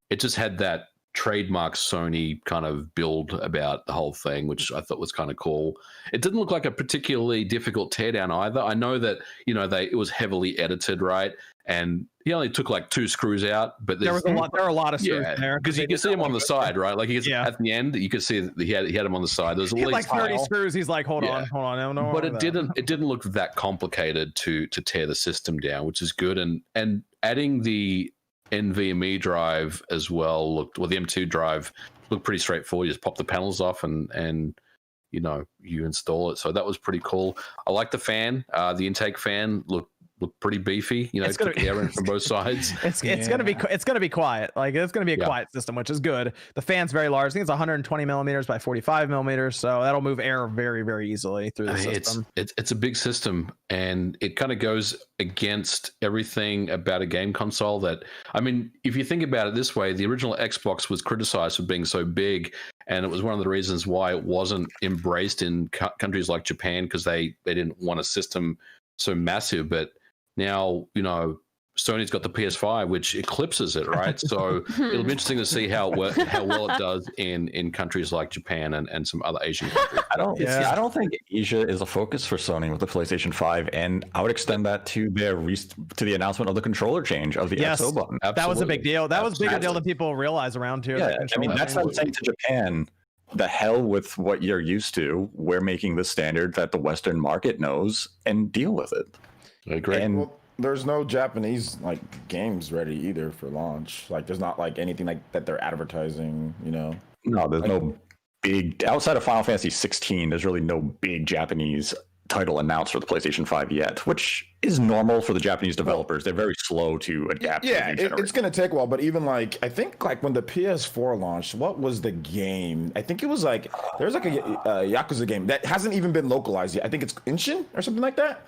it just had that trademark Sony kind of build about the whole thing, which I thought was kind of cool. It didn't look like a particularly difficult teardown either. I know that it was heavily edited, right? And he only took like 2 screws out, but there are a lot of screws there because you can see him on the side, right? Like at the end, you could see that he had him on the side. There's at least like 30 screws. He's like, hold on, no. But it didn't look that complicated to tear the system down, which is good. And adding the NVMe drive as well the M2 drive looked pretty straightforward. You just pop the panels off and you install it. So that was pretty cool. I like the fan. The intake fan looked pretty beefy. It's gonna be air in from both sides. It's gonna be quiet. Like it's gonna be a quiet system, which is good. The fan's very large. I think it's 120 millimeters by 45 millimeters, so that'll move air very, very easily through the system. It's a big system, and it kind of goes against everything about a game console. That if you think about it this way, the original Xbox was criticized for being so big, and it was one of the reasons why it wasn't embraced in countries like Japan because they didn't want a system so massive, but now, Sony's got the PS5, which eclipses it, right? So it'll be interesting to see how well it does in countries like Japan and some other Asian countries. I don't think Asia is a focus for Sony with the PlayStation 5, and I would extend that to the announcement of the controller change of the XO button. Absolutely. That was a big deal. That was a bigger deal than people realize around here. Yeah, that's not saying to Japan, the hell with what you're used to. We're making the standard that the Western market knows and deal with it. I agree. And there's no Japanese games ready either for launch. Like there's not anything like that they're advertising. No, there's no big outside of Final Fantasy 16. There's really no big Japanese title announced for the PlayStation 5 yet, which is normal for the Japanese developers. They're very slow to adapt. Yeah, it's going to take a while. But even I think when the PS4 launched, what was the game? I think it was there's a Yakuza game that hasn't even been localized yet. I think it's Inshin or something like that.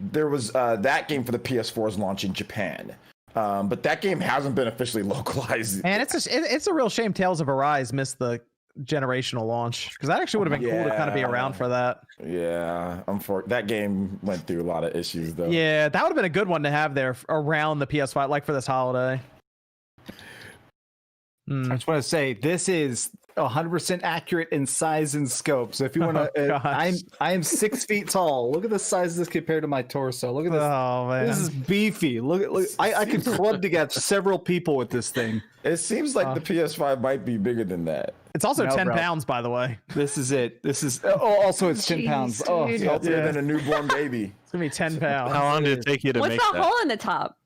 There was that game for the PS4's launch in Japan, but that game hasn't been officially localized. And it's a real shame Tales of Arise missed the generational launch because that actually would have been cool to kind of be around for that. Yeah, that game went through a lot of issues though. Yeah, that would have been a good one to have there around the PS5, like for this holiday. I just want to say this is 100% accurate in size and scope. So if you want to, I am 6 feet tall. Look at the size of this compared to my torso. Look at this. Oh man, this is beefy. Look. I could club together several people with this thing. It seems like the PS5 might be bigger than that. It's also 10 pounds, by the way. This is it. This is also it's 10 pounds. Oh, it's healthier than a newborn baby. It's gonna be 10 pounds. How long did it take you to What's make the that? hole in the top?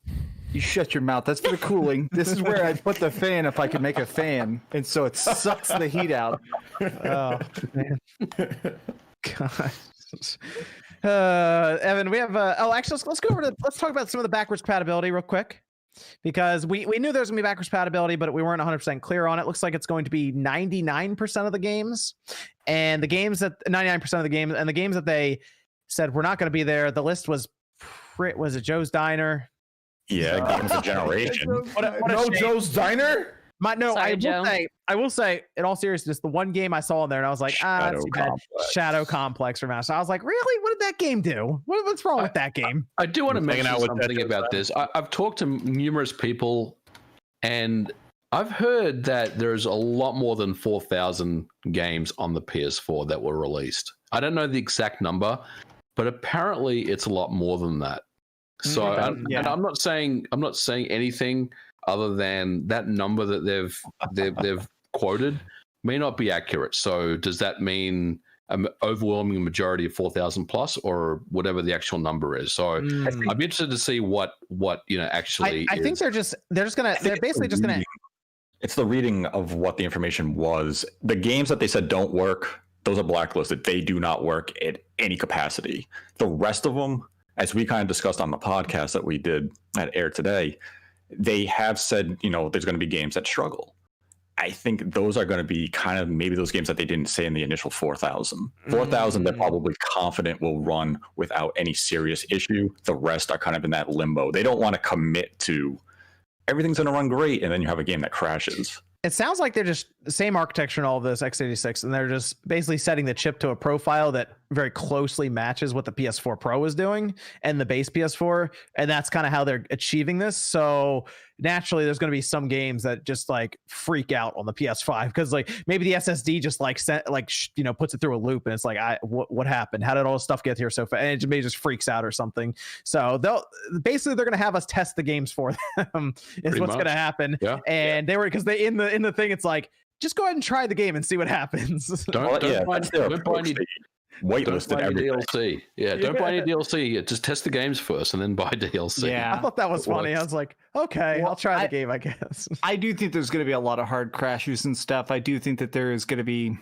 You shut your mouth. That's for the cooling. This is where I'd put the fan if I could make a fan, and so it sucks the heat out. Oh man. Gosh. Evan, we have actually let's go over to let's talk about some of the backwards compatibility real quick, because we knew there was gonna be backwards compatibility, but we weren't 100% clear on it. Looks like it's going to be 99% of the games, and the games that 99% of the games, and the games that they said were not going to be there. The list was it Joe's Diner? Yeah, games of generation. No Joe's Diner? Sorry, I will say, in all seriousness, the one game I saw in there, and I was like, Shadow Complex remaster. I was like, really? What did that game do? What's wrong with that game? I do want to mention something about this. I've talked to numerous people, and I've heard that there's a lot more than 4,000 games on the PS4 that were released. I don't know the exact number, but apparently it's a lot more than that. So, and I'm not saying anything other than that number that they've quoted may not be accurate. So, does that mean an overwhelming majority of 4,000 plus, or whatever the actual number is? So, I'd be interested to see what actually. I think they're basically just gonna. It's the reading of what the information was. The games that they said don't work, those are blacklisted. They do not work at any capacity. The rest of them, as we kind of discussed on the podcast that we did at Air today, they have said, there's going to be games that struggle. I think those are going to be kind of maybe those games that they didn't say in the initial 4,000. 4,000 they're probably confident will run without any serious issue. The rest are kind of in that limbo. They don't want to commit to everything's going to run great, and then you have a game that crashes. It sounds like they're just the same architecture and all of this x86, and they're just basically setting the chip to a profile that very closely matches what the PS4 Pro is doing and the base PS4, and that's kind of how they're achieving this. So naturally, there's going to be some games that just like freak out on the PS5 because like maybe the SSD just puts it through a loop, and it's like, what happened? How did all this stuff get here so fast? And it maybe just freaks out or something. So they're going to have us test the games for them. Is what's going to happen. Yeah. And they were because they in the thing, it's like, just go ahead and try the game and see what happens. Don't buy any DLC. Yeah, don't buy any DLC. Just test the games first and then buy DLC. Yeah, I thought that was funny. I was like, okay, I'll try the game, I guess. I do think there's going to be a lot of hard crashes and stuff. I do think that there is going to be,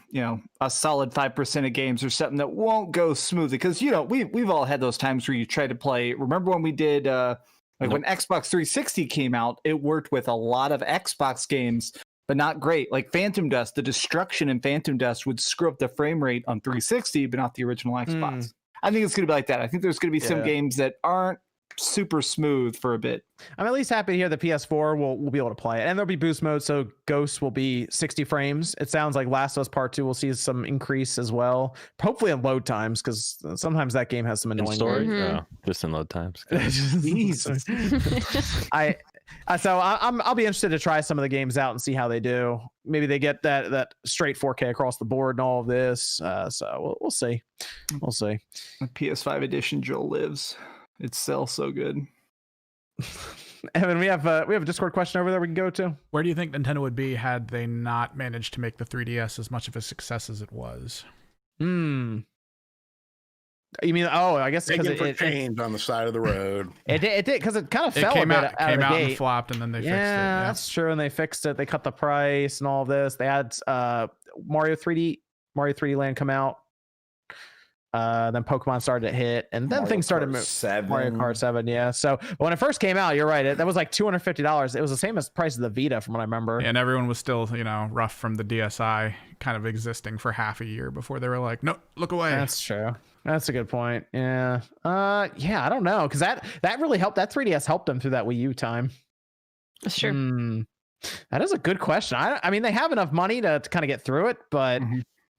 a solid 5% of games or something that won't go smoothly because, we've all had those times where you try to play. Remember when we did, when Xbox 360 came out, it worked with a lot of Xbox games, but not great. Like Phantom Dust, the destruction in Phantom Dust would screw up the frame rate on 360, but not the original Xbox. I think it's going to be like that. I think there's going to be some games that aren't super smooth for a bit. I'm at least happy to hear the PS4 will be able to play it, and there'll be boost mode, so Ghosts will be 60 frames. It sounds like Last of Us Part 2 will see some increase as well, hopefully in load times, because sometimes that game has some annoying story. Just in load times. Jesus. I'll be interested to try some of the games out and see how they do. Maybe they get that straight 4K across the board and all of this. So we'll see. We'll see. The PS5 edition Joel lives. It sells so good. Evan, we have a Discord question over there we can go to. Where do you think Nintendo would be had they not managed to make the 3DS as much of a success as it was? You mean, I guess because it changed on the side of the road. It did because it kind of fell came out and flopped, and then they fixed it. Yeah, that's true. And they fixed it. They cut the price and all of this. They had Mario 3D Land come out. Then Pokemon started to hit, and then things started moving. Mario Kart 7, yeah. So when it first came out, you're right. That was like $250. It was the same as the price of the Vita, from what I remember. And everyone was still, rough from the DSi kind of existing for half a year before they were like, no, look away. That's true. That's a good point. Yeah. I don't know, because that really helped. That 3DS helped them through that Wii U time. That's true. That is a good question. I mean, they have enough money to kind of get through it, but.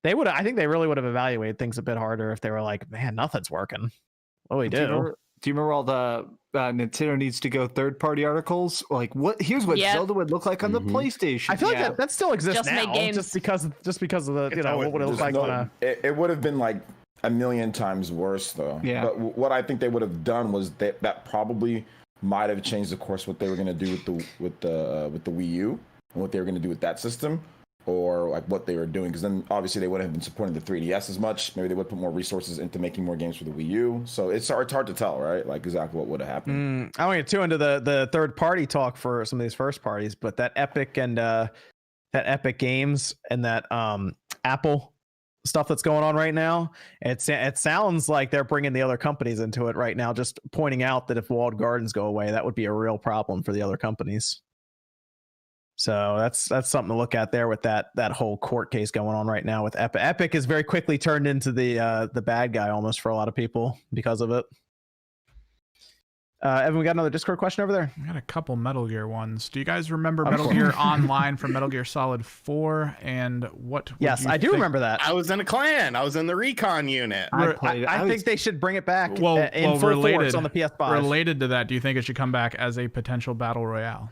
They would. I think they really would have evaluated things a bit harder if they were like, "Man, nothing's working. What do we do?" Do you remember all the Nintendo needs to go third-party articles? Like, what? Here's what Zelda would look like on the PlayStation. I feel like that still exists now, just because of the what would it look like? It would have been like a million times worse, though. Yeah. But what I think they would have done was that probably might have changed the course what they were going to do with the Wii U and what they were going to do with that system. or like what they were doing, because then obviously they wouldn't have been supporting the 3DS as much. Maybe they would put more resources into making more games for the Wii U. So it's hard to tell, right? Like exactly what would have happened. I won't get too into the third party talk for some of these first parties, but that Epic and that Epic Games and that Apple stuff that's going on right now, it sounds like they're bringing the other companies into it right now, just pointing out that if walled gardens go away, that would be a real problem for the other companies. So that's something to look at there with that whole court case going on right now with Epic. Epic is very quickly turned into the bad guy almost for a lot of people because of it. Evan, we got another Discord question over there. I got a couple Metal Gear ones. Do you guys remember Metal Gear Online from Metal Gear Solid 4? And what? Yes, I do remember that. I was in a clan. I was in the recon unit. I think they should bring it back in full force on the PS5. Related to that, do you think it should come back as a potential battle royale?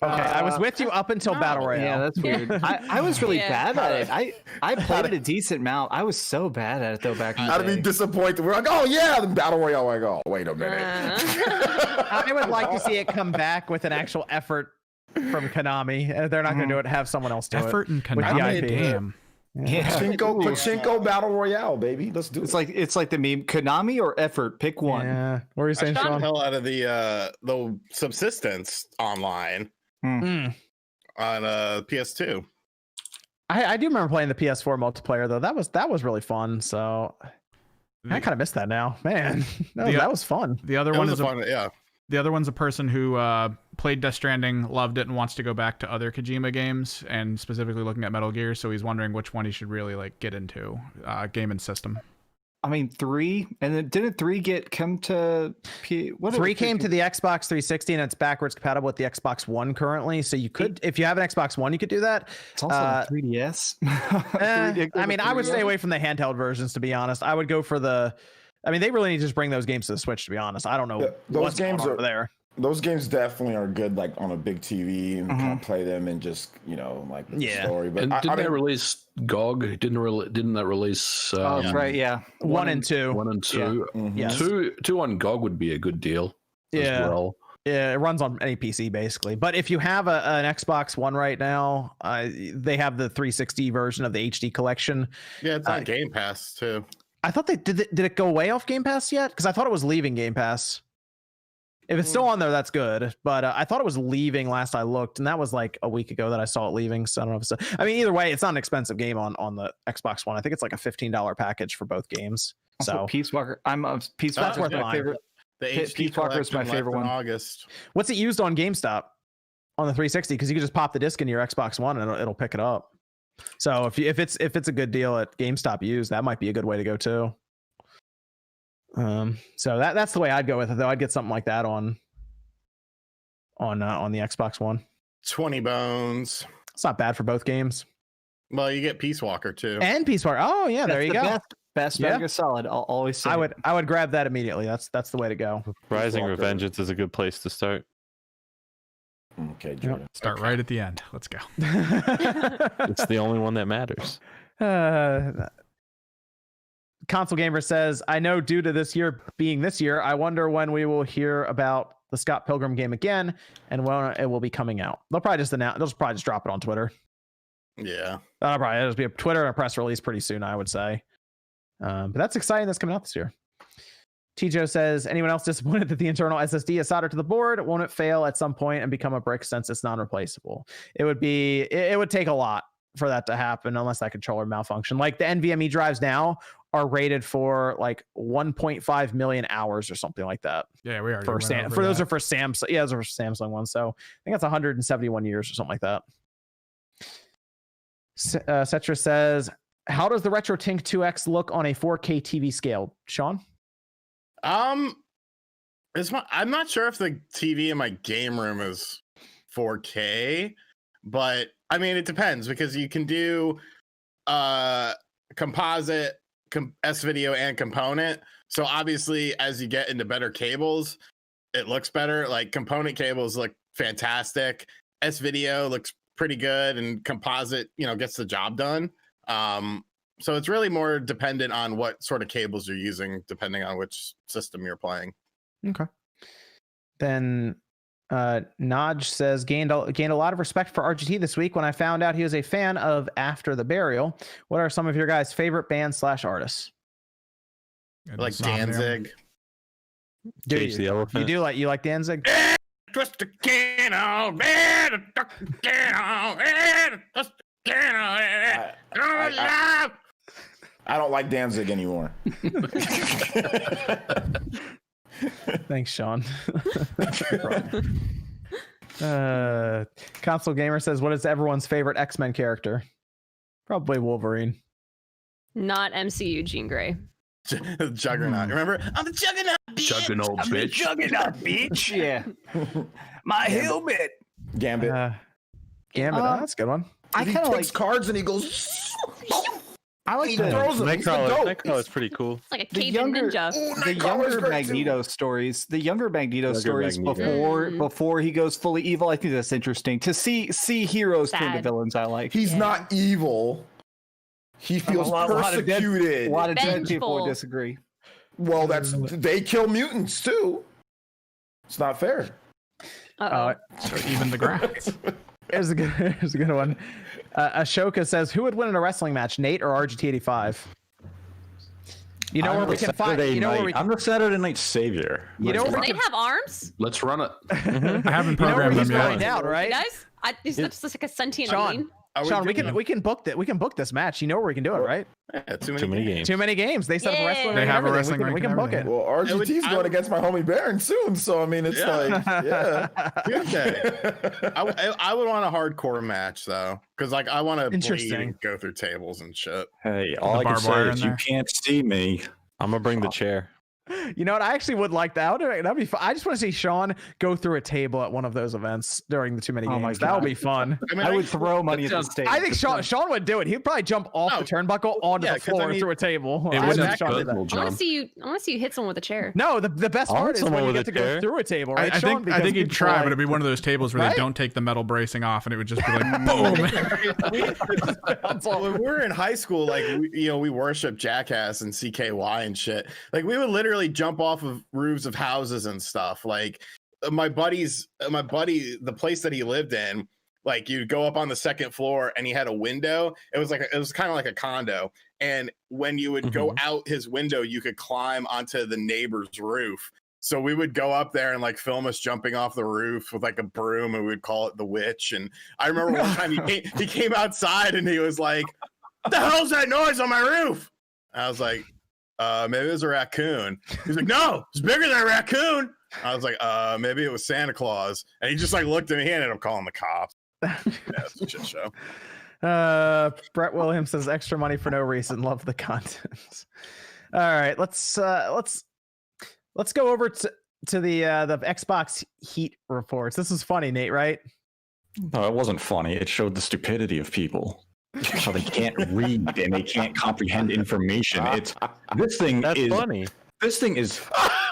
Okay, I was with you up until Battle Royale. Yeah, that's weird. I was really bad at it. I played it a decent amount. I was so bad at it though back in the day. I'd be disappointed. We're like, oh yeah, the Battle Royale. Like, oh wait a minute. I would like to see it come back with an actual effort from Konami. They're not going to do it. Have someone else do it. Effort and Konami. Damn. Yeah. Pachinko Battle Royale, baby. Let's do it. It's like the meme. Konami or effort? Pick one. Yeah. What were you saying, I shot Sean? the hell out of the Subsistence Online. On PS2. I do remember playing the PS4 multiplayer though. That was really fun. So I kind of miss that now, man. That was fun. The other one is the other one's a person who played Death Stranding, loved it, and wants to go back to other Kojima games, and specifically looking at Metal Gear. So he's wondering which one he should really get into, game and system. I mean, 3, and then didn't 3 come to 3 came to the Xbox 360, and it's backwards compatible with the Xbox One currently. So you could, if you have an Xbox One, you could do that. It's also a 3DS. I mean, I would stay away from the handheld versions, to be honest. I would go for they really need to just bring those games to the Switch, to be honest. I don't know those games are there. Those games definitely are good, like on a big TV, and kind of play them and just the story. But didn't they release GOG? Didn't that release? That's right. Yeah, 1 and 2. 1 and 2. Yeah. Yes. 2 on GOG would be a good deal. Yeah. As well. Yeah, it runs on any PC basically. But if you have an Xbox One right now, they have the 360 version of the HD collection. Yeah, it's on Game Pass too. I thought did it go away off Game Pass yet? Because I thought it was leaving Game Pass. If it's still on there, that's good. But I thought it was leaving last I looked, and that was like a week ago that I saw it leaving. So I don't know if it's. Either way, it's not an expensive game on the Xbox One. I think it's like a $15 package for both games. So Peace Walker, Peace Walker is my favorite. The HD Peace Walker is my favorite one. August. What's it used on GameStop on the 360? Because you can just pop the disc into your Xbox One and it'll pick it up. So if it's a good deal at GameStop used, that might be a good way to go too. So that's the way I'd go with it though. I'd get something like that on the Xbox One. 20 bones. It's not bad for both games. Well, you get Peace Walker too. And Peace Walker. Oh yeah, there you go. Best Metal Gear Solid. I'll always say. I would grab that immediately. That's the way to go. Rising Revengeance is a good place to start. Okay, Jordan. Start right at the end. Let's go. It's the only one that matters. Console Gamer says, I know due to this year being this year, I wonder when we will hear about the Scott Pilgrim game again and when it will be coming out. They'll probably just drop it on Twitter. Yeah. That'll probably just be a Twitter and a press release pretty soon, I would say. But that's exciting. That's coming out this year. Tijo says, anyone else disappointed that the internal SSD is soldered to the board? Won't it fail at some point and become a brick since it's non-replaceable? It would take a lot for that to happen unless that controller malfunction. Like the NVMe drives now are rated for like 1.5 million hours or something like that. Yeah, we are. Those are for Samsung. Yeah, those are for Samsung ones. So I think that's 171 years or something like that. Cetra says, how does the RetroTink 2X look on a 4K TV scale, Sean? I'm not sure if the TV in my game room is 4K, but I mean it depends because you can do composite, S-video, and component. So obviously, as you get into better cables, it looks better. Like component cables look fantastic. S-video looks pretty good, and composite, gets the job done. So it's really more dependent on what sort of cables you're using, depending on which system you're playing. Okay. Then Naj says gained a lot of respect for RGT this week when I found out he was a fan of After the Burial. What are some of your guys' favorite bands / artists? Like Danzig. Cage the Elephant. You like Danzig? Twist the can on, I don't like Danzig anymore. Thanks, Sean. Console Gamer says, what is everyone's favorite X-Men character? Probably Wolverine. Not MCU Jean Grey. Juggernaut. Remember? I'm the Juggernaut, bitch. Juggernaut, bitch. Juggernaut, bitch. Yeah. My helmet. Gambit. Gambit. That's a good one. I kind of like cards and he goes. I like the Nightcrawler. It's pretty cool. It's like a Cajun ninja. The younger Magneto stories. The younger Magneto stories before he goes fully evil. I think that's interesting to see heroes turn to villains. I like. He's not evil. He feels persecuted. A lot of dead people disagree. Well, they kill mutants too. It's not fair. So even the grass. Here's a good one. Ashoka says, who would win in a wrestling match, Nate or RGT85? You know where we can find. You know where we can, I'm the Saturday Night Savior. You know where they have arms? Let's run it. I haven't programmed them yet. Find out, right? Guys, that's like a sentient being. Sean, we can book this match. You know where we can do it, right? Yeah, too many games. Too many games. They set up a wrestling. They have a wrestling ring. We can book it. Well, RGT's going against my homie Baron soon, so I mean, it's I would want a hardcore match though, because like I want to bleed and go through tables and shit. Hey, all I can say is you can't see me. I'm gonna bring the chair. You know what? I actually would like that. That'd be fun. I just want to see Sean go through a table at one of those events during the too many games. That would be fun. I would throw money at the stage. I think Sean would do it. He'd probably jump off the turnbuckle onto the floor through a table. It I want to see you hit someone with a chair. No, the best part is when you get to go through a table, right? I think he'd try, but it'd be one of those tables where they don't take the metal bracing off, and it would just be like boom. When we were in high school, like we worship Jackass and CKY and shit. Like we would literally jump off of roofs of houses and stuff. Like my buddy, the place that he lived in, like you'd go up on the second floor and he had a window. It was kind of like a condo, and when you would go out his window, you could climb onto the neighbor's roof. So we would go up there and like film us jumping off the roof with like a broom, and we would call it the witch. And I remember one time he came outside and he was like, "What the hell's that noise on my roof?" I was like, maybe it was a raccoon. He's like, "No, it's bigger than a raccoon." I was like, maybe it was Santa Claus. And he just like looked at me and ended up calling the cops. Yeah, it's a shit show. Brett Williams says, extra money for no reason. Love the content. All right, let's go over to the Xbox Heat reports. This is funny, Nate, right? No, it wasn't funny. It showed the stupidity of people. How they can't read and they can't comprehend information. This thing is funny. This thing is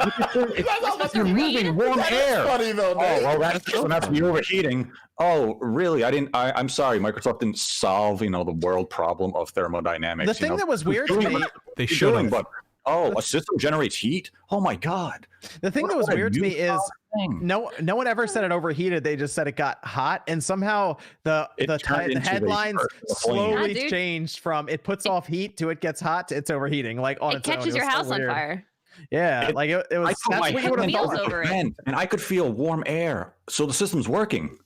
it's removing warm air. Funny though, oh, well, that's the overheating. Oh, really? I'm sorry. Microsoft didn't solve, the world problem of thermodynamics. The thing that was weird to me, they should have. But a system generates heat. Oh my god. The thing that was weird to me is no one ever said it overheated. They just said it got hot, and somehow the headlines slowly changed from it puts off heat to it gets hot to it's overheating. Like on it catches your house on fire. Yeah, like it was. That's what you would have felt over it. And I could feel warm air, so the system's working.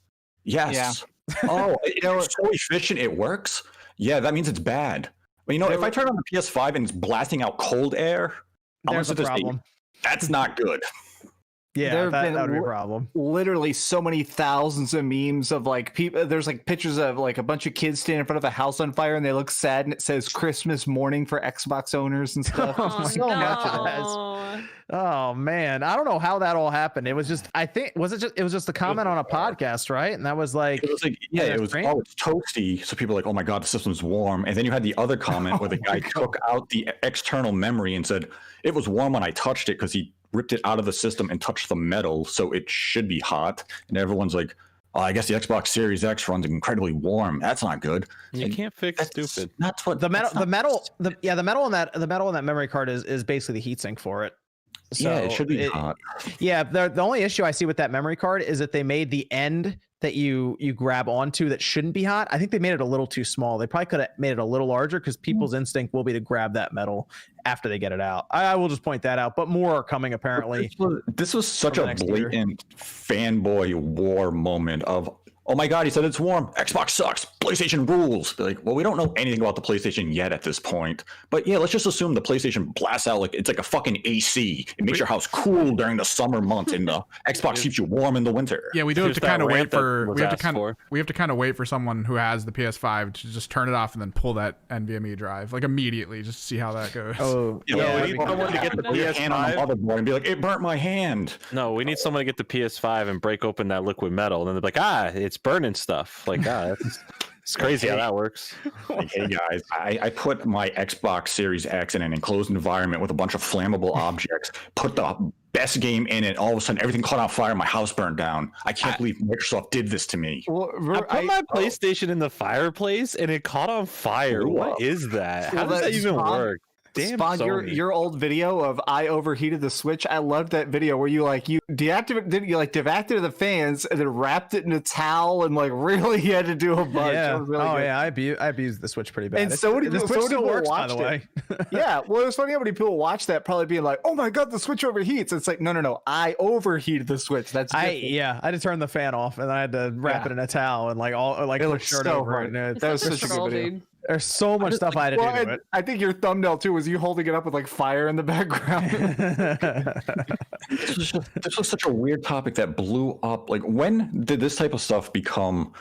Yes. Yeah. Oh, it's so efficient. It works. Yeah, that means it's bad. But if I turn on the PS5 and it's blasting out cold air, there's a problem. That's not good. Yeah, that would be a problem. Literally so many thousands of memes of like people. There's like pictures of like a bunch of kids standing in front of a house on fire and they look sad, and it says Christmas morning for Xbox owners and stuff. Much of that. Oh man, I don't know how that all happened. It was just, it was just a comment on a podcast, right? And that was like, it was oh, it's toasty. So people are like, oh my god, the system's warm. And then you had the other comment where the guy took out the external memory and said it was warm when I touched it because he ripped it out of the system and touched the metal, so it should be hot. And everyone's like, oh, I guess the Xbox Series X runs incredibly warm. That's not good. You can't fix stupid. That's what the metal in that memory card is basically the heatsink for it. So yeah, it should be hot. Yeah, the only issue I see with that memory card is that they made the end that you grab onto that shouldn't be hot. I think they made it a little too small. They probably could have made it a little larger because people's instinct will be to grab that metal after they get it out. I will just point that out, but more are coming apparently. This was such a blatant fanboy war moment of, oh my God, he said it's warm. Xbox sucks. PlayStation rules. They're like, well, we don't know anything about the PlayStation yet at this point. But yeah, let's just assume the PlayStation blasts out like it's like a fucking AC. It makes your house cool during the summer months, and the Xbox keeps you warm in the winter. Yeah, we do have to kind of wait for we have to kind of wait for someone who has the PS5 to just turn it off and then pull that NVMe drive like immediately, just to see how that goes. Oh, yeah, we need someone to get the PS5 on the motherboard and be like, it burnt my hand. No, we need someone to get the PS5 and break open that liquid metal, and then they're like, it's burning stuff. Like, it's crazy how that works. Like, hey guys, I put my Xbox Series X in an enclosed environment with a bunch of flammable objects, put the best game in it, all of a sudden everything caught on fire, my house burned down. I can't believe Microsoft did this to me. Well, I put my PlayStation in the fireplace and it caught on fire. What is that? How does that even work? Damn, Spawn, your old video of I overheated the Switch. I loved that video where you deactivated the fans and then wrapped it in a towel and like really had to do a bunch. Yeah. Really good. Yeah, I abused the Switch pretty bad. And so many people works, watched by the way. Yeah, well, it was funny how many people watched that probably being like, "Oh my God, the Switch overheats." It's like, no, I overheated the Switch. That's I had to turn the fan off and I had to wrap it in a towel and put a shirt over it. That was such a good video. Dude. There's so much stuff I had to do to it. I think your thumbnail too was you holding it up with like fire in the background. This was such a weird topic that blew up. Like, when did this type of stuff become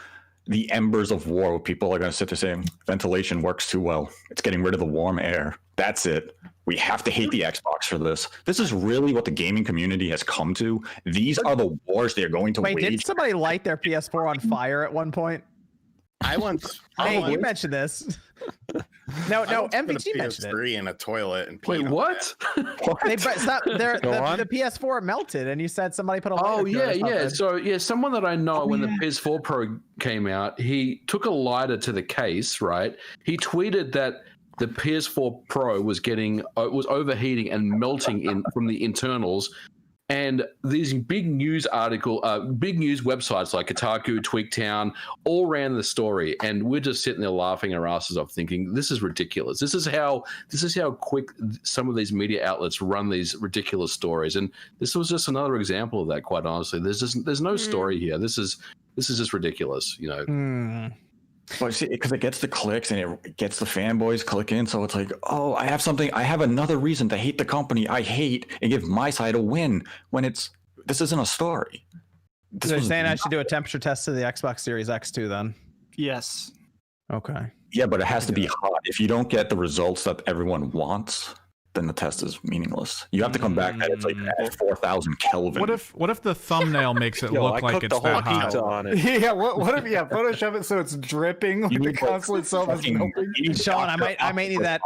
the embers of war where people are going to sit there saying ventilation works too well? It's getting rid of the warm air. That's it. We have to hate the Xbox for this. This is really what the gaming community has come to. These are the wars they're going to wage. Wait, did somebody light their PS4 on fire at one point? You mentioned this. No, MVG mentioned it. In a toilet and wait, what? The PS4 melted, and you said somebody put a lighter. Oh yeah. So someone that I know when the PS4 Pro came out, he took a lighter to the case. Right, he tweeted that the PS4 Pro was overheating and melting from the internals. And these big news websites like Kotaku, Tweaktown all ran the story, and we're just sitting there laughing our asses off, thinking this is ridiculous. This is how quick some of these media outlets run these ridiculous stories, and this was just another example of that. Quite honestly, there's no story here. This is just ridiculous, you know. Well, see, because it gets the clicks and it gets the fanboys clicking, so it's like, oh, I have another reason to hate the company I hate and give my side a win when this isn't a story. So they're saying I should do a temperature test to the Xbox Series X too, then? Yes. Okay. Yeah, but it has to be hot. If you don't get the results that everyone wants, then the test is meaningless. You have to come back at it's like at 4,000 Kelvin. What if the thumbnail makes it look like it's that hot? On it. Yeah, what if Photoshop it so it's dripping with the console itself is melting? Sean, I might need that.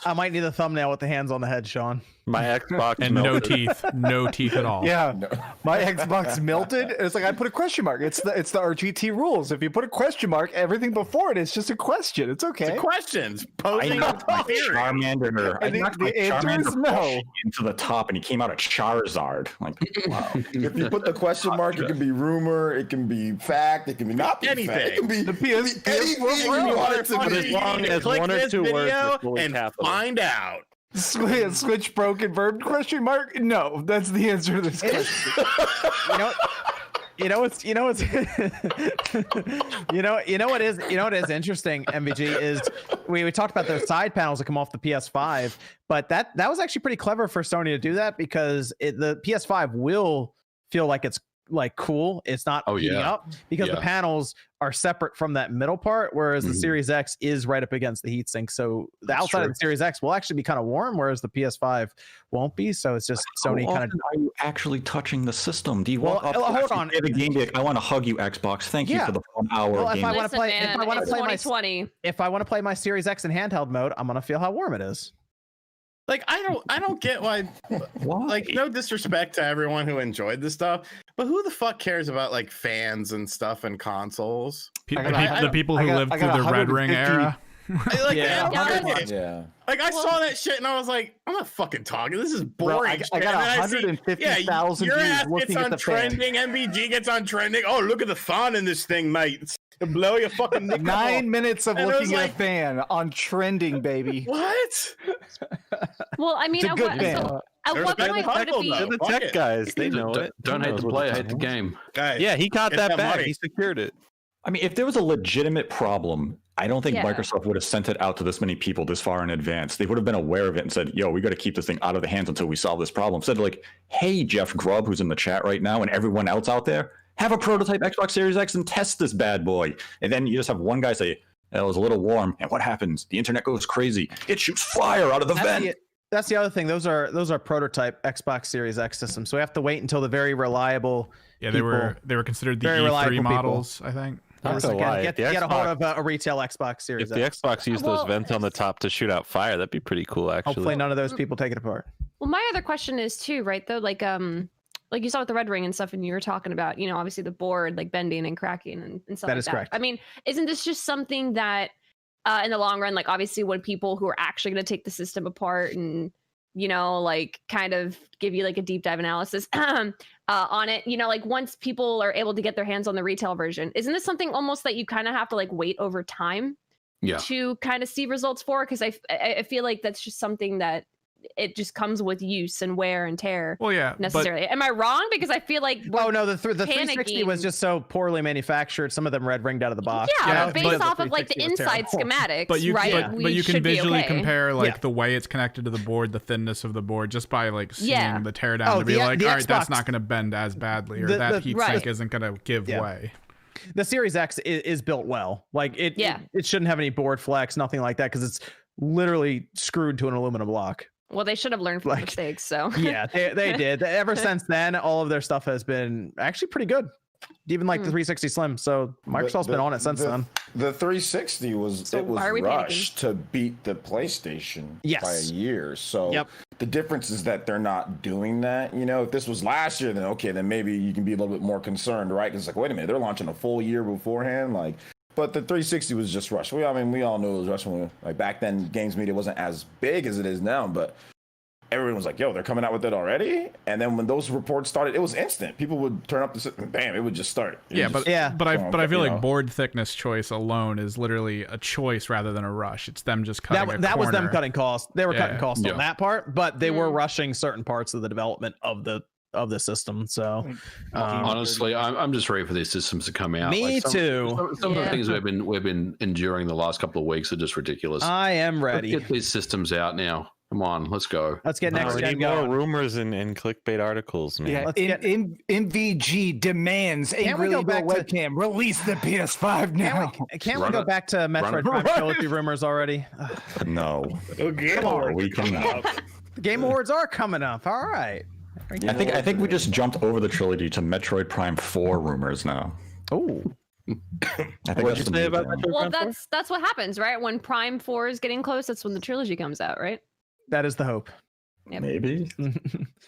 I might need the thumbnail with the hands on the head, Sean. My Xbox and melted. no teeth at all. Yeah, my Xbox melted. It's like I put a question mark. It's the RGT rules. If you put a question mark, everything before it is just a question. It's okay. It's questions. Posing Charmander. And the answer is no. Into the top, and he came out a Charizard. Like, wow. If you put the question mark, it can be rumor, it can be fact, it can be not be anything. Fact. It can be the PS4 anything you want it to be. As long as click one or this two words video are fully and capital. find out. Switch broken verb question mark? No, that's the answer to this question. What is interesting, MVG, is we talked about those side panels that come off the PS5, but that was actually pretty clever for Sony to do that, because the PS5 will feel like it's like cool. It's not heating up because the panels are separate from that middle part, whereas the Series X is right up against the heatsink. So the outside of the Series X will actually be kind of warm, whereas the PS5 won't be. So it's just Sony kind of. Are you actually touching the system? Do you walk up? Hold on. The game be like, I want to hug you, Xbox. Thank you for the 1 hour. Well, game. if I want to play my Series X in handheld mode, I'm gonna feel how warm it is. Like, I don't get why. Like, no disrespect to everyone who enjoyed this stuff, but who the fuck cares about like fans and stuff and consoles? The people who lived through the Red Ring era. Like I saw that shit and I was like, I'm not fucking talking. This is boring. Bro, I got 150,000 your views ass looking gets at on the trending. MVG gets on trending. Oh, look at the font in this thing, mate. To blow your fucking 9 minutes of and looking at like, a fan on trending, baby. What? Well, I mean, at what point would it be? They're the tech guys. They know it. Don't hate the player, hate the game. Guys, Yeah, he got that back. money. He secured it. I mean, if there was a legitimate problem, I don't think Microsoft would have sent it out to this many people this far in advance. They would have been aware of it and said, yo, we got to keep this thing out of the hands until we solve this problem. Instead of like, hey, Jeff Grubb, who's in the chat right now, and everyone else out there, have a prototype Xbox Series X and test this bad boy. And then you just have one guy say, it was a little warm. And what happens? The internet goes crazy. It shoots fire out of the vent. That's the other thing. Those are prototype Xbox Series X systems. So we have to wait until the very reliable. Yeah, they were considered the E3 models, I think. Not gonna lie, Get a hold of a retail Xbox Series X. If the Xbox used those vents on the top to shoot out fire, that'd be pretty cool, actually. Hopefully none of those people take it apart. Well, my other question is too, right? Though, like you saw with the Red Ring and stuff, and you were talking about, obviously the board like bending and cracking and stuff. That is correct. I mean, isn't this just something that, in the long run, like obviously when people who are actually going to take the system apart and like kind of give you like a deep dive analysis on it, like once people are able to get their hands on the retail version, isn't this something almost that you kind of have to like wait over time to kind of see results for? Because I feel like that's just something that it just comes with use and wear and tear. Well, yeah. Necessarily. Am I wrong? Because I feel like the 360 was just so poorly manufactured. Some of them red ringed out of the box. Yeah, based off of like the inside schematics, but you, right? But you can visually compare like the way it's connected to the board, the thinness of the board, just by like seeing the teardown to be like, all right, that's not going to bend as badly, or that heatsink isn't going to give way. The Series X is built well. Like it shouldn't have any board flex, nothing like that, because it's literally screwed to an aluminum block. Well, they should have learned from mistakes. So yeah, they did. Ever since then, all of their stuff has been actually pretty good. Even like the 360 Slim. So Microsoft's been on it since then. The 360 was rushed to beat the PlayStation by a year. So the difference is that they're not doing that. If this was last year, then maybe you can be a little bit more concerned, right? Because it's like, wait a minute, they're launching a full year beforehand, like. But the 360 was just rushed. We all knew it was rushed when back then Games Media wasn't as big as it is now, but everyone was like, yo, they're coming out with it already? And then when those reports started, it was instant. People would turn up the system, bam, it would just start. But I feel like board thickness choice alone is literally a choice rather than a rush. It's them just cutting that was them cutting costs. They were cutting costs on that part, but they were rushing certain parts of the development of the system. So honestly, I'm just ready for these systems to come out. Me too. Some of the things we've been enduring the last couple of weeks are just ridiculous. I am ready. Let's get these systems out now. Come on, let's go. Let's get next gen more rumors and clickbait articles, man. MVG demands a really good webcam. Release the PS5 now. Can't we go back to Metroid Prime Trilogy rumors already? No. Okay. We cannot. The Game Awards are coming up. All right. I think we just jumped over the trilogy to Metroid Prime 4 rumors now. Oh. I think What'd you say about Metroid Well, Prime 4? that's what happens, right? When Prime 4 is getting close, that's when the trilogy comes out, right? That is the hope. Yep. Maybe.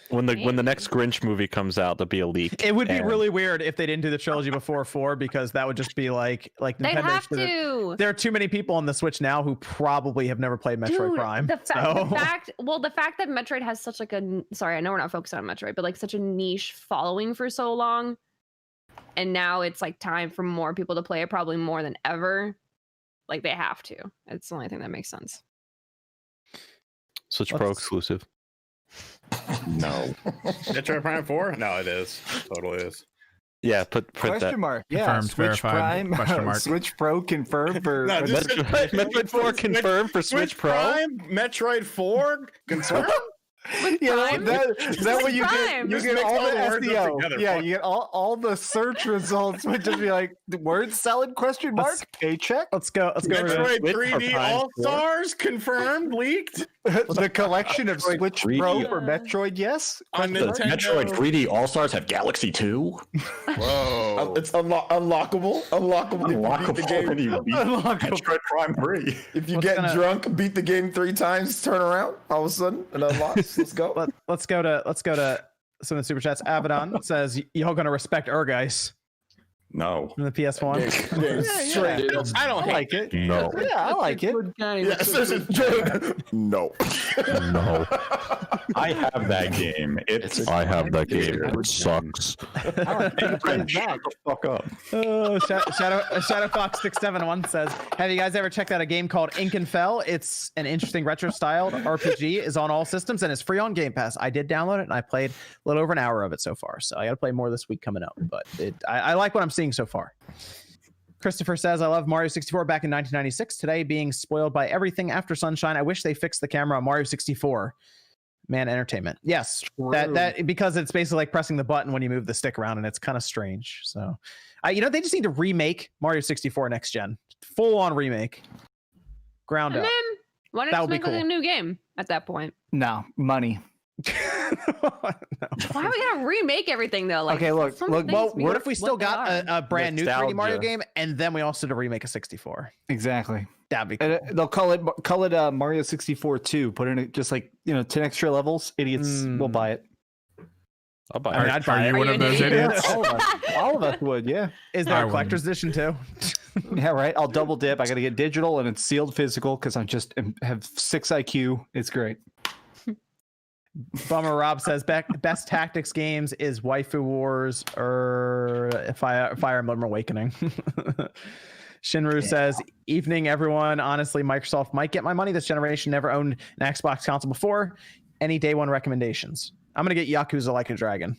When the next Grinch movie comes out, there'll be a leak. It would be really weird if they didn't do the trilogy before 4, because that would just be like They'd have to. There are too many people on the Switch now who probably have never played Metroid Prime. The fact that Metroid has such like a, sorry, I know we're not focused on Metroid, but like such a niche following for so long, and now it's like time for more people to play it, probably more than ever. Like they have to. It's the only thing that makes sense. Switch Pro exclusive. No. Metroid Prime 4? No, it is. Totally is. Yeah, put question that. mark. Yeah, Confirmed, Switch verified, Prime, question mark. Switch Pro confirmed for No, Metroid 4 confirmed for Switch Pro. Prime, Metroid 4 confirmed. Yeah, that way you Prime. get all the SEO. Yeah, you get all the search results would just be like the word salad question mark paycheck. Let's go. Metroid 3D All Stars confirmed, leaked. The collection of Switch Pro for Metroid, yes. On Does Metroid 3D All Stars have Galaxy 2? Whoa! It's unlockable. Unlockable. If you beat the game. Metroid Prime 3. If you get drunk, beat the game 3 times, turn around, all of a sudden it unlocks. Let's go. Let's go to some of the super chats. Abaddon says, y'all gonna respect Urgeist. No. In the PS1. I don't like it. No. Yeah, I like it. No. No. I have that game. I have that game. It sucks. Fuck up. Shadow Fox 671 says, "Have you guys ever checked out a game called Incanfell? It's an interesting retro-styled RPG. Is on all systems and is free on Game Pass. I did download it and I played a little over an hour of it so far. So I got to play more this week coming up. But I like what I'm seeing so far." Christopher says, "I love Mario 64 back in 1996. Today, being spoiled by everything after Sunshine. I wish they fixed the camera on Mario 64. Man, entertainment. Yes, that because it's basically like pressing the button when you move the stick around, and it's kind of strange. So, they just need to remake Mario 64 next gen, full on remake, ground up. Then why don't you just make a new game at that point? No money. Why are we gonna remake everything though? Like, okay, look. Well, what if we still got a brand new 3D Mario game, and then we also did a remake of 64? Exactly. That'd be cool. And they'll call it Mario 64 2. Put in it just like 10 extra levels. Idiots will buy it. I'll buy it. Are you one of those idiots? All of us would. Yeah. Is there a collector's edition too? Yeah, right. I'll double dip. I got to get digital and it's sealed physical because I just have 6 IQ. It's great. Bummer Rob says best tactics games is Waifu Wars or Fire Emblem Awakening. Shinru says, "Evening, everyone. Honestly, Microsoft might get my money this generation. Never owned an Xbox console before. Any day one recommendations? I'm gonna get Yakuza Like a Dragon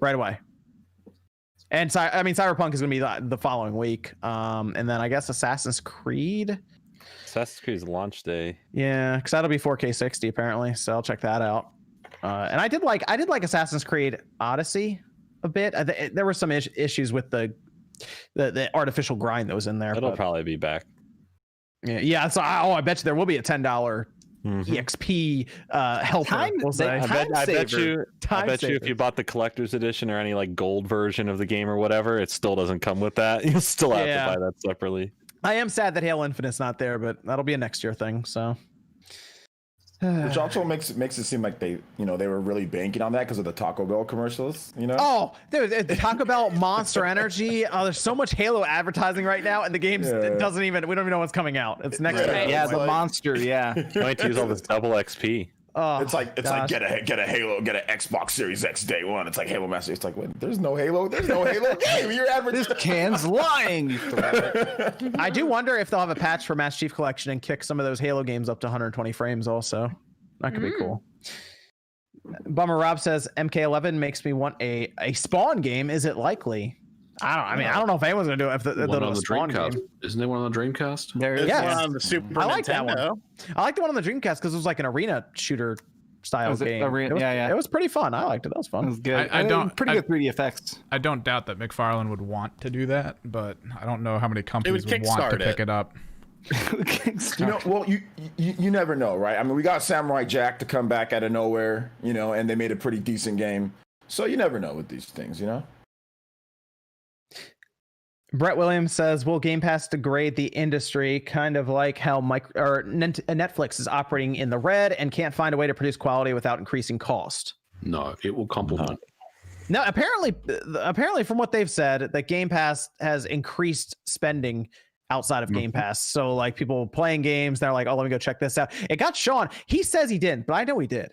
right away. And Cyberpunk is gonna be the following week. And then I guess Assassin's Creed. Assassin's Creed's launch day. Yeah, because that'll be 4K 60 apparently. So I'll check that out. And I did like Assassin's Creed Odyssey a bit. There were some issues with the artificial grind that was in there. It'll probably be back. Yeah. So I bet you there will be a $10 EXP helper. I bet you if you bought the collector's edition or any like gold version of the game or whatever, it still doesn't come with that. You'll still have to buy that separately. I am sad that Halo Infinite's not there, but that'll be a next year thing. So, which also makes it seem like they were really banking on that because of the Taco Bell commercials. Oh, dude, Taco Bell, Monster Energy. There's so much Halo advertising right now, and the games doesn't even. We don't even know what's coming out. It's next year. Yeah, the Monster. Yeah, you might use all this double XP. Oh, it's like get a Halo, get an Xbox Series X day one. It's like Halo Master. It's like, wait, there's no Halo game. You're advertising. This can's lying. I do wonder if they'll have a patch for Master Chief Collection and kick some of those Halo games up to 120 frames. Also, that could be cool. Bummer Rob says MK11 makes me want a Spawn game. Is it likely? I don't know if anyone's gonna do it. If they'll do a Spawn game. Isn't there one on the Dreamcast? There's one on the Super I like Nintendo. that one. I like the one on the Dreamcast because it was like an arena shooter style game. It was pretty fun. I liked it. That was fun. It was good. Pretty good 3D effects. I don't doubt that McFarlane would want to do that, but I don't know how many companies would want to pick it up. You never know, right? I mean, we got Samurai Jack to come back out of nowhere, and they made a pretty decent game. So you never know with these things, Brett Williams says, "Will Game Pass degrade the industry, kind of like how Netflix is operating in the red and can't find a way to produce quality without increasing cost?" No, it will complement. No, apparently, from what they've said, that Game Pass has increased spending outside of Game Pass. So like people playing games, they're like, "Oh, let me go check this out." It got Sean. He says he didn't, but I know he did.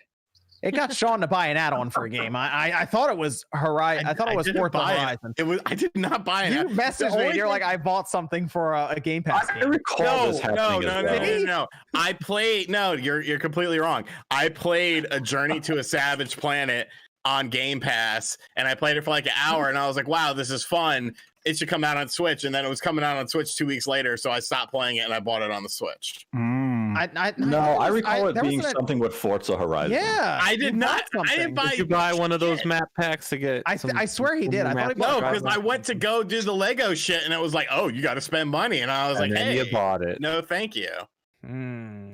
It got Sean to buy an add-on for a game. I thought it was Horizon. I thought it was Forza Horizon. I did not buy it. You messaged me. You're like, I bought something for a Game Pass game. I recall this happening No. I played. No, you're completely wrong. I played A Journey to a Savage Planet on Game Pass, and I played it for like an hour, and I was like, wow, this is fun. It should come out on Switch, and then it was coming out on Switch 2 weeks later, so I stopped playing it and I bought it on the Switch. I recall it being something with Forza Horizon. Yeah, I did not. I didn't buy. Did you buy one of those map packs to get? I swear he did. I thought he no, because I went to go do the Lego shit, and it was like, oh, you got to spend money, and I was like, hey, you bought it. No, thank you.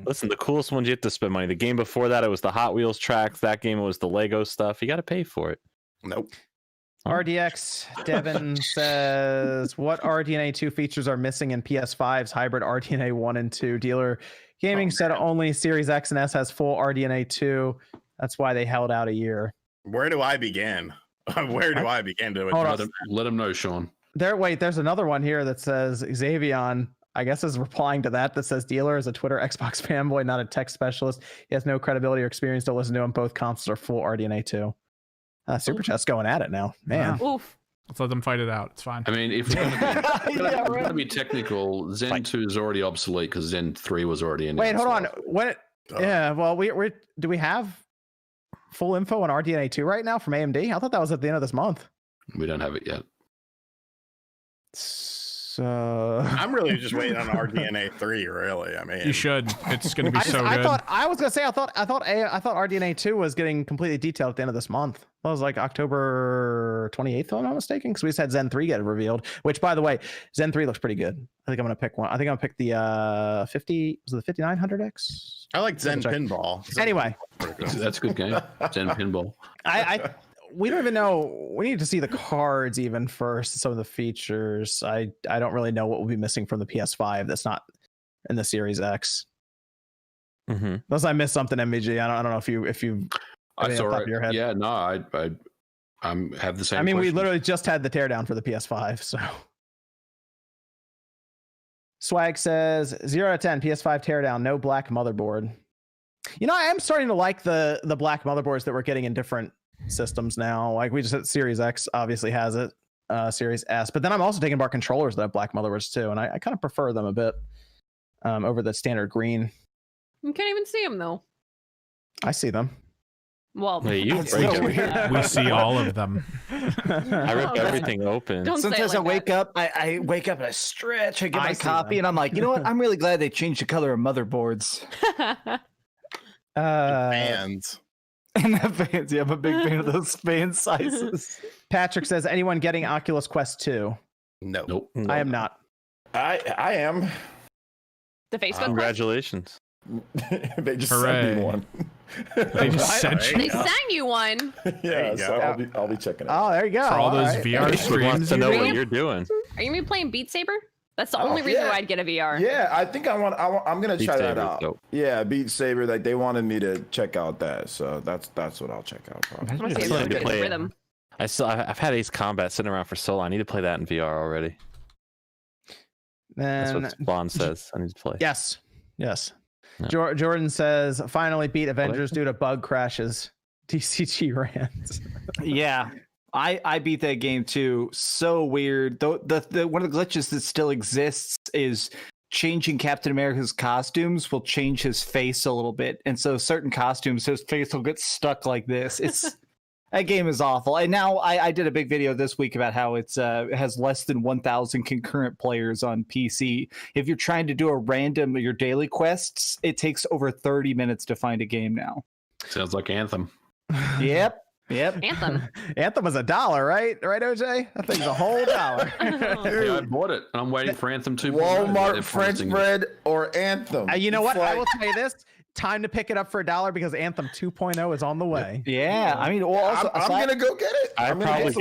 Listen, the coolest ones you have to spend money. The game before that, it was the Hot Wheels tracks. That game, it was the Lego stuff. You got to pay for it. Nope. RDX Devin says, "What RDNA 2 features are missing in PS5's hybrid RDNA 1 and 2? Dealer Gaming said only Series X and S has full RDNA 2. That's why they held out a year." Where do I begin? Where do I begin to let him know, Sean. There's another one here that says Xavion, I guess, is replying to that says dealer is a Twitter Xbox fanboy, not a tech specialist. He has no credibility or experience. Don't listen to him. Both consoles are full RDNA 2. Super Chat's going at it now, man. Yeah. Oof. Let's let them fight it out. It's fine. I mean, if we're going to be technical, Zen 2 is already obsolete because Zen 3 was already in. Wait, hold on. What? Yeah, well, we do we have full info on RDNA 2 right now from AMD? I thought that was at the end of this month. We don't have it yet. So I'm really just waiting on RDNA 3. Really, I mean, you should. It's going to be so good. I thought RDNA 2 was getting completely detailed at the end of this month. That was like October 28th, if I'm not mistaken, because we just had Zen 3 get revealed. Which, by the way, Zen 3 looks pretty good. I think I'm going to pick one. I think I'm going to pick the 50. Was it the 5900X? I like Zen Pinball. Anyway, that's a good game. Zen Pinball. We don't even know. We need to see the cards even first. Some of the features. I don't really know what will be missing from the PS5 that's not in the Series X. Unless I missed something, MVG. I don't know if you. I saw it. Your head. Yeah, no, I have the same. I mean, question. we literally just had the teardown for the PS5. So Swag says 0 out of 10 PS5 teardown. No black motherboard. You know, I am starting to like the black motherboards that we're getting in different systems now. Like we just had Series X obviously has it, Series S, but then I'm also taking apart controllers that have black motherboards too, and I kind of prefer them a bit over the standard green. You can't even see them though. I see them. Well, we see all of them. I rip everything open. Sometimes I wake up, I wake up and I stretch, I get my coffee, and I'm like, you know what? I'm really glad they changed the color of motherboards. Fans. And the fans, yeah, I'm a big fan of those fan sizes. Patrick says, anyone getting Oculus Quest 2? Nope. I am not. I am. The Facebook. Congratulations. They just sent me one. They just sent you. They sang you one. Yeah, so I'll be checking it out. Oh, there you go. For all those VR streams. Wants to know what you're doing. Are you gonna be playing Beat Saber? That's the only reason why I'd get a VR. Yeah, I think I'm gonna Beat try that Saber's out. dope. Yeah, Beat Saber. Like they wanted me to check out that, so that's what I'll check out. Probably. I still need to play rhythm. I've had Ace Combat sitting around for so long. I need to play that in VR already. That's what Spawn says. I need to play. Yes. Yeah. Jordan says, finally beat Avengers due to bug crashes. DCG rants. Yeah. I beat that game too. So weird. The one of the glitches that still exists is changing Captain America's costumes will change his face a little bit, and so certain costumes his face will get stuck like this. It's that game is awful. And now I did a big video this week about how it has less than 1,000 concurrent players on PC. If you're trying to do your daily quests, it takes over 30 minutes to find a game now. Sounds like Anthem. Yep. Anthem. Anthem was $1, right? Right, OJ? That thing's a whole $1. Yeah, I bought it. I'm waiting for Anthem 2. Walmart French bread or Anthem. You know what? I will tell you this. Time to pick it up for $1 because Anthem 2.0 is on the way. Yeah, I mean, well, also, I'm gonna go get it. I'd probably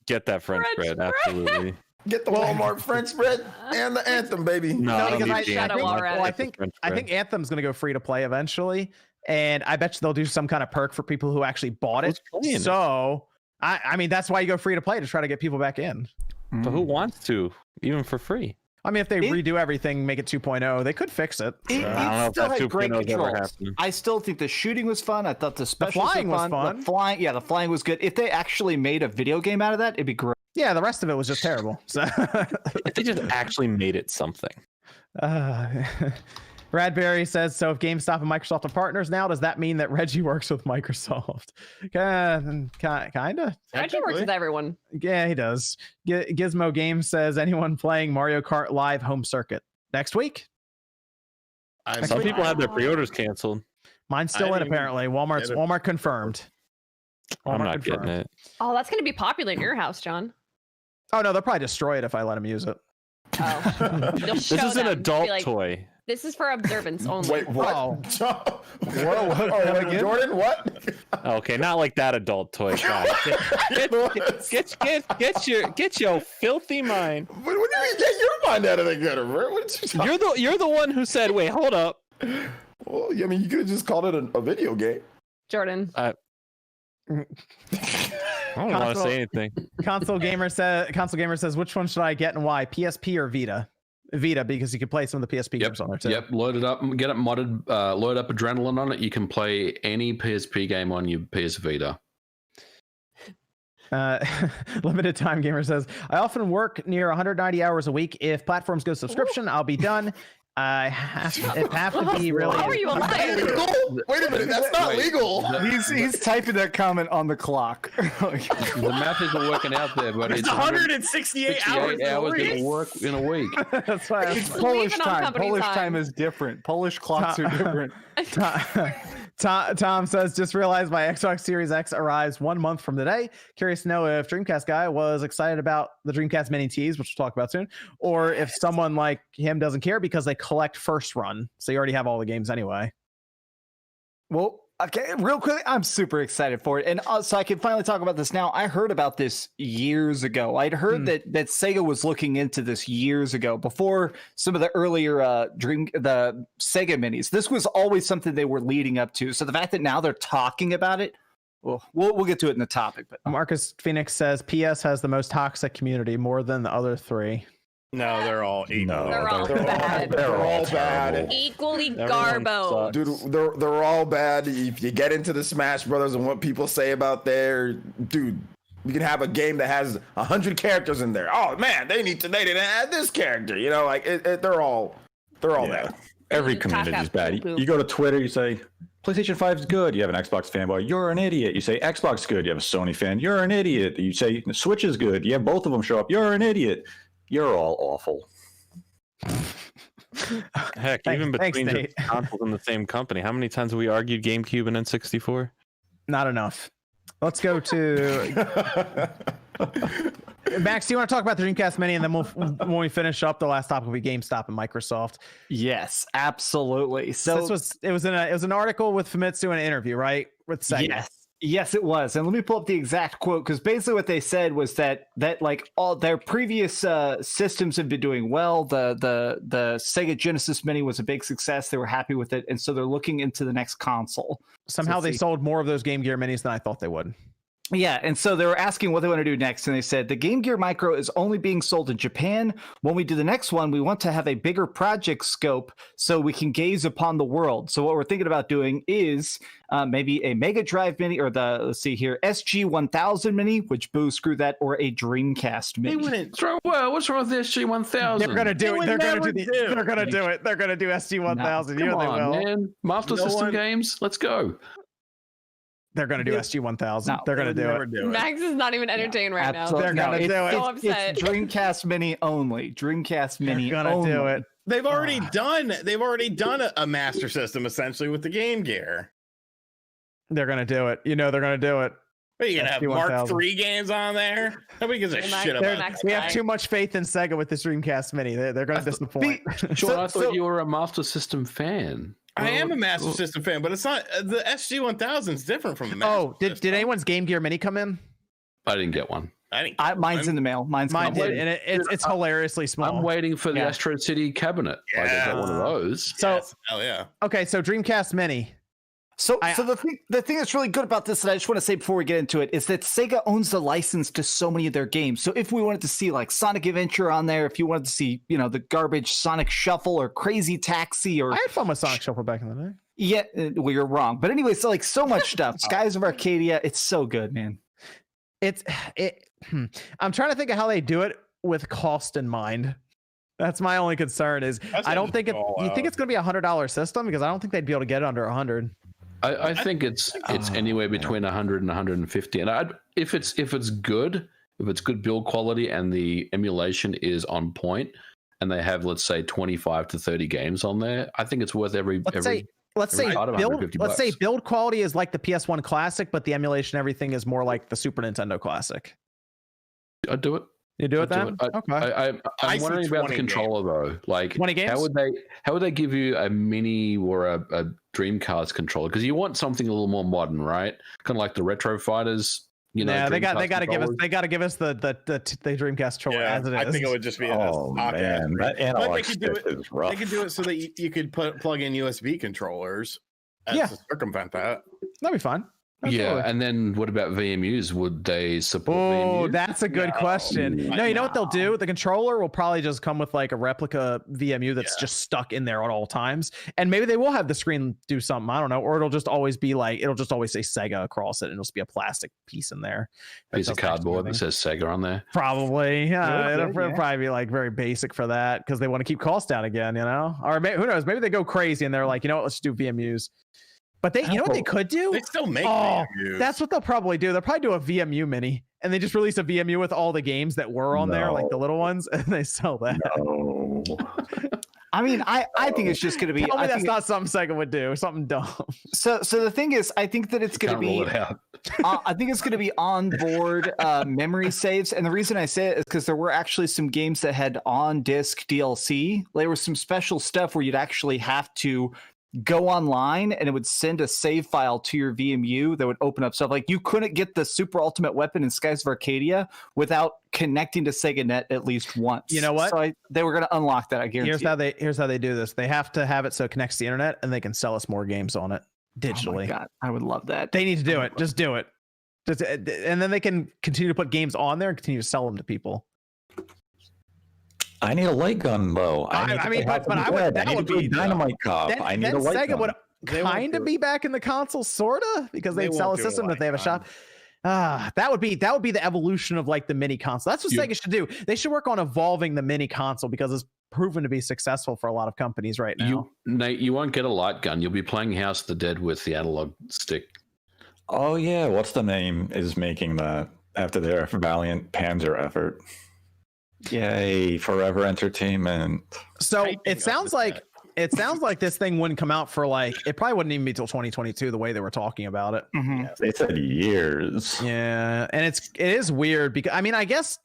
get that French bread. Absolutely. Get the Walmart French bread and the Anthem, baby. No, because I think Anthem's gonna go free to play eventually, and I bet you they'll do some kind of perk for people who actually bought it. So, I mean, that's why you go free to play, to try to get people back in. But who wants to, even for free? I mean, if they redo everything, make it 2.0, they could fix it. I don't know if that 2.0 ever happened. I still think the shooting was fun. I thought the specials was fun. The flying was good. If they actually made a video game out of that, it'd be great. Yeah, the rest of it was just terrible. So if they just actually made it something. Radberry says, so if GameStop and Microsoft are partners now, does that mean that Reggie works with Microsoft? Kind of. Reggie works with everyone. Yeah, he does. Gizmo Games says, anyone playing Mario Kart Live Home Circuit next week? Some people had their pre-orders canceled. Mine's still in, apparently. Walmart confirmed. I'm not getting it. Oh, that's going to be popular in your house, John. Oh, no, they'll probably destroy it if I let them use it. Oh. This is an adult toy. This is for observance only. Wait, what? Oh. Whoa, Jordan, what? Okay, not like that adult toy. Get your filthy mind. What do you mean, get your mind out of the gutter, bro? You're the one who said, wait, hold up. Well, I mean, you could have just called it a video game. Jordan. I don't want to say anything. Console Gamer says, which one should I get and why? PSP or Vita? Vita, because you can play some of the PSP games on there too. Yep, load it up, get it modded, load up Adrenaline on it. You can play any PSP game on your PS Vita. Limited Time Gamer says, I often work near 190 hours a week. If platforms go subscription, I'll be done. It have to be really. How are you alive? Wait a minute, that's not legal. He's typing that comment on the clock. The math isn't working out there, but it's 168 hours in work in a week. That's why It's Polish time. Polish time is different. Polish clocks are different. Tom says, just realized my Xbox Series X arrives 1 month from today. Curious to know if Dreamcast guy was excited about the Dreamcast Mini tease, which we'll talk about soon, or if someone like him doesn't care because they collect first run, so you already have all the games anyway. Well, okay, real quick, I'm super excited for it. And so I can finally talk about this now. I heard about this years ago. I'd heard that Sega was looking into this years ago, before some of the earlier the Sega Minis. This was always something they were leading up to. So the fact that now they're talking about it, well, we'll get to it in the topic. But Marcus Phoenix says PS has the most toxic community, more than the other three. No, they're all equal. No, They're all bad. They're all bad. Equally garbo. Dude, they're all bad. If you get into the Smash Brothers and what people say about there, dude, you can have a game that has 100 characters in there. Oh man, they didn't add this character. You know, like they're all bad. Every community is bad. You go to Twitter, you say PlayStation 5 is good. You have an Xbox fanboy, you're an idiot. You say Xbox is good. You have a Sony fan, you're an idiot. You say Switch is good. You have both of them show up, you're an idiot. You're all awful. Heck, even between the consoles in the same company, how many times have we argued GameCube and N64? Not enough. Let's go to Max. Do you want to talk about the Dreamcast Mini, and then when we finish up, the last topic will be GameStop and Microsoft. yes, absolutely. So it was an article with Famitsu and an interview, right, with Sega. Yes, it was. And let me pull up the exact quote, because basically what they said was that like all their previous systems have been doing well. The Sega Genesis Mini was a big success. They were happy with it, and so they're looking into the next console. Somehow they sold more of those Game Gear Minis than I thought they would. Yeah, and so they were asking what they want to do next, and they said the Game Gear Micro is only being sold in Japan. When we do the next one, we want to have a bigger project scope so we can gaze upon the world. So what we're thinking about doing is maybe a Mega Drive Mini, or let's see here, SG-1000 Mini, which boo, screw that, or a Dreamcast Mini. They wouldn't What's wrong with the SG-1000? They're gonna do it. They're gonna do it. They're gonna do SG-1000. Come on, man. Master System games. Let's go. They're going to do SG-1000. No, they're going to do it. Max is not even entertained right now. They're going to do it. So upset. It's Dreamcast Mini only. Dreamcast Mini They're going to do it. They've already done a Master System essentially with the Game Gear. They're going to do it. You know they're going to do it. What, are you going to have Mark III games on there? Nobody gives a shit about that. We have too much faith in Sega with this Dreamcast Mini. They're going to disappoint. Sean, I thought you were a Master System fan. I am a Master System fan, but it's not the SG-1000 is different from the Master System. Did anyone's Game Gear Mini come in? I didn't get one. Mine's in the mail. Mine did, and it's hilariously small. I'm waiting for the Astro City cabinet. Yeah. I got one of those. So, hell yeah. Okay, so Dreamcast Mini. So the thing that's really good about this, that I just want to say before we get into it, is that Sega owns the license to so many of their games. So if we wanted to see like Sonic Adventure on there, if you wanted to see, the garbage Sonic Shuffle or Crazy Taxi, or I had fun with Sonic Shuffle back in the day. Yeah, well, you're wrong. But anyway, so like so much stuff. Skies of Arcadia, it's so good, man. I'm trying to think of how they do it with cost in mind. That's my only concern. Is I don't think you think it's going to be $100 system, because I don't think they'd be able to get it under 100. I think it's anywhere between 100 and 150. And if it's good, if it's good build quality and the emulation is on point, and they have, let's say, 25 to 30 games on there, I think it's worth Let's say build quality is like the PS1 Classic, but the emulation, everything is more like the Super Nintendo Classic. I'd do it. You do it then? Okay. I'm wondering about the controller though. Like 20 games? How would they give you a mini or a Dreamcast controller? Because you want something a little more modern, right? Kind of like the Retro Fighters. Yeah, they got to give us the Dreamcast controller as it is. I think it would just be man, that analog stick is rough. They could do it so that you could plug in USB controllers to circumvent that. That'd be fun. Yeah, and then what about VMUs? Would they support Oh, VMUs? that's a good question. No, you know what they'll do? The controller will probably just come with like a replica VMU that's just stuck in there at all times. And maybe they will have the screen do something. I don't know. Or it'll just always be like, it'll just always say Sega across it and it'll just be a plastic piece in there. Piece of cardboard that says Sega on there. Probably. It'll probably be like very basic for that because they want to keep costs down again, you know? Or who knows? Maybe they go crazy and they're like, you know what? Let's do VMUs. But you know what they could do? They still make VMUs. That's what they'll probably do. They'll probably do a VMU mini, and they just release a VMU with all the games that were on there, like the little ones, and they sell that. No. I mean, I think it's just going to be. Tell me that's not something Sega would do. Something dumb. So the thing is, I think that it's going to be. I think it's going to be onboard memory saves, and the reason I say it is because there were actually some games that had on-disc DLC. There was some special stuff where you'd actually have to go online and it would send a save file to your VMU that would open up stuff. Like you couldn't get the Super Ultimate Weapon in Skies of Arcadia without connecting to SegaNet at least once. You know what? So they were going to unlock that. I guarantee. Here's how they do this. They have to have it so it connects to the internet, and they can sell us more games on it digitally. Oh my God, I would love that. They need to do it. Just do it. And then they can continue to put games on there and continue to sell them to people. I need a light gun though. I mean, but I would. That would be Dynamite Cop. I need a light gun. Sega would kind of be back in the console, sorta, because they'd sell a system that they have a shop. That would be the evolution of like the mini console. That's what Sega should do. They should work on evolving the mini console because it's proven to be successful for a lot of companies right now. Nate, you won't get a light gun. You'll be playing House of the Dead with the analog stick. Oh yeah, what's the name is making that after their valiant Panzer effort? Yay, Forever Entertainment. So it sounds like this thing wouldn't come out for like, it probably wouldn't even be till 2022 the way they were talking about it. Mm-hmm. They said years. Yeah, and it is weird because I mean, I guess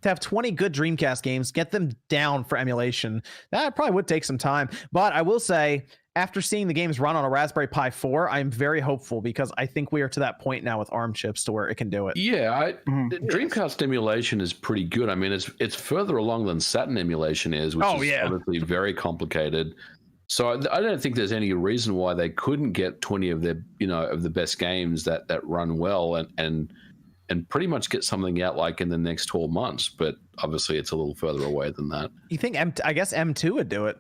to have 20 good Dreamcast games, get them down for emulation, that probably would take some time. But I will say, after seeing the games run on a Raspberry Pi 4, I'm very hopeful because I think we are to that point now with ARM chips to where it can do it. Yeah, Dreamcast emulation is pretty good. I mean, it's further along than Saturn emulation is, which is obviously very complicated. So I don't think there's any reason why they couldn't get 20 of their, of the best games that run well and pretty much get something out like in the next 12 months. But obviously, it's a little further away than that. You think I guess M2 would do it?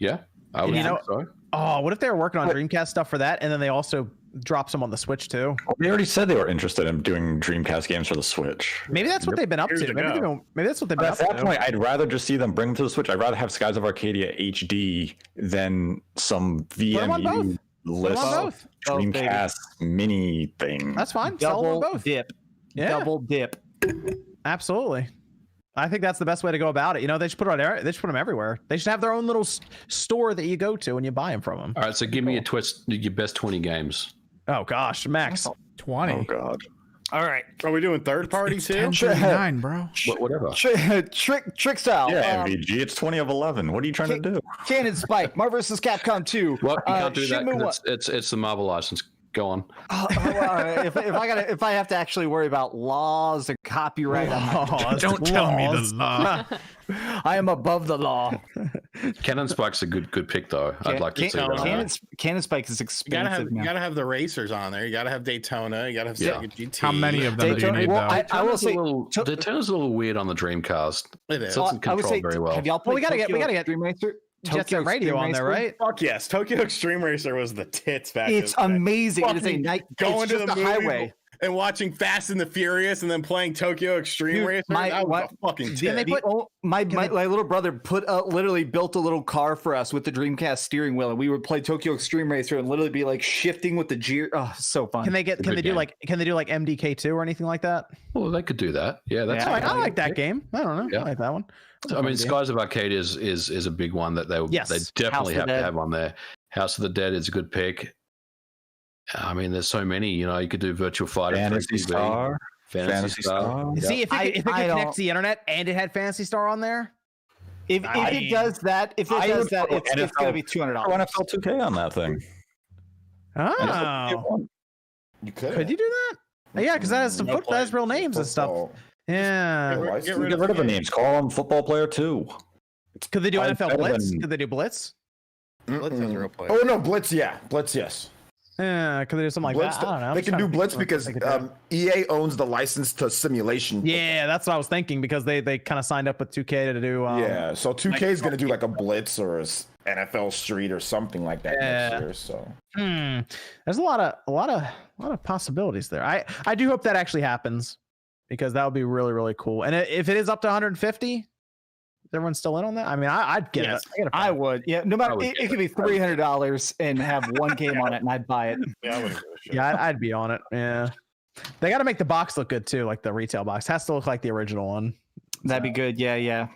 Yeah, I would think so. Oh, what if they were working on Dreamcast stuff for that, and then they also drop some on the Switch too? Well, they already said they were interested in doing Dreamcast games for the Switch. Maybe that's what they've been up to. Maybe that's what they've been up to. At that point, I'd rather just see them bring them to the Switch. I'd rather have Skies of Arcadia HD than some VMU list Dreamcast Mini thing. That's fine. Double dip. Yeah. Double dip. Absolutely. I think that's the best way to go about it. They should put them everywhere. They should have their own little store that you go to and you buy them from them. All right, so give me your best 20 games. Oh gosh, Max. 20. Oh god. All right. Are we doing third party too? 1039, bro. Whatever. Trick style. Yeah, MVG. It's 20 of11. What are you trying to do? Cannon Spike. Marvel vs. Capcom 2. Well, you can't do that because it's the Marvel license. Go on. If I have to actually worry about laws and copyright, don't tell me the law. I am above the law. Cannon Spike's a good pick, though. I'd like to see that. Cannon Spike is expensive. You gotta have the racers on there. You gotta have Daytona. You gotta have Sega GT. How many of them do you need, though? I will say Daytona's a little weird on the Dreamcast. It is. It doesn't control very well. Have y'all played? We gotta get Dream Racer. Jet Set Radio on there, right? Fuck yes, Tokyo Extreme Racer was the tits back. It's amazing. It is a night going to the highway and watching Fast and the Furious, and then playing Tokyo Extreme Racer. That was a fucking tit. My little brother literally built a little car for us with the Dreamcast steering wheel, and we would play Tokyo Extreme Racer and literally be like shifting with the gear. Oh, so fun. Can they do like MDK2 or anything like that? Well, they could do that. Yeah, that's. I like that game. I don't know. Yeah. I like that one. I mean, Skies of Arcadia is a big one that they definitely have to have on there. House of the Dead is a good pick. I mean, there's so many. You could do Virtual Fighter, Fantasy Star. See, if it connects the internet and it had Fantasy Star on there. If it does that, it's going to be $200. I want to NFL 2K on that thing. Oh, you could. Could you do that? Yeah, because that has that has real names and stuff. Yeah. Get rid of the names. Call them Football Player 2. Could they do NFL Blitz? Could they do Blitz? Blitz is a real player. Oh no, Blitz. Yeah, Blitz. Yes. Yeah, could they do something like Blitz, that? I don't know. They can do Blitz because EA owns the license to simulation. Yeah, that's what I was thinking because they kind of signed up with 2K to do. Yeah, so 2K is going to do like a Blitz or a NFL Street or something like that next year. So there's a lot of possibilities there. I do hope that actually happens because that would be really, really cool. And if it is up to 150, is everyone still in on that? I mean, I'd get it. I would. Yeah, no matter it could be $300 and have one game on it, and I'd buy it. Yeah, I'd be on it. Yeah, they got to make the box look good too, like the retail box has to look like the original one. That'd be good. Yeah.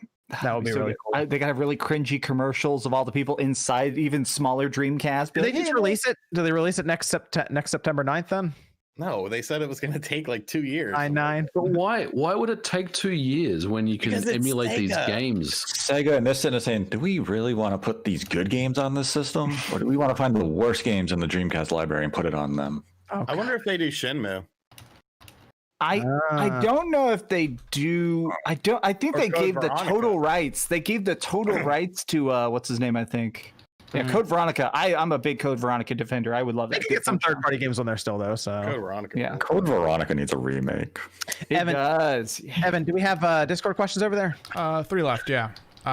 That would be really cool. They gotta have really cringy commercials of all the people inside, even smaller Dreamcast. Do they just release it? Do they release it next September 9th then? No, they said it was going to take like 2 years. 9. But why would it take 2 years when you can emulate these games? Sega and this is saying, do we really want to put these good games on this system, or do we want to find the worst games in the Dreamcast library and put it on them? I wonder if they do Shenmue. I don't know if they do. I think they gave the total rights. They gave the total rights to what's his name? I think. Yeah, Code Veronica. I'm a big Code Veronica defender. I would love that. They can get some third-party games on there still, though. So Code Veronica. Yeah, Code Veronica needs a remake. It does. Evan, do we have Discord questions over there? 3 left. Yeah.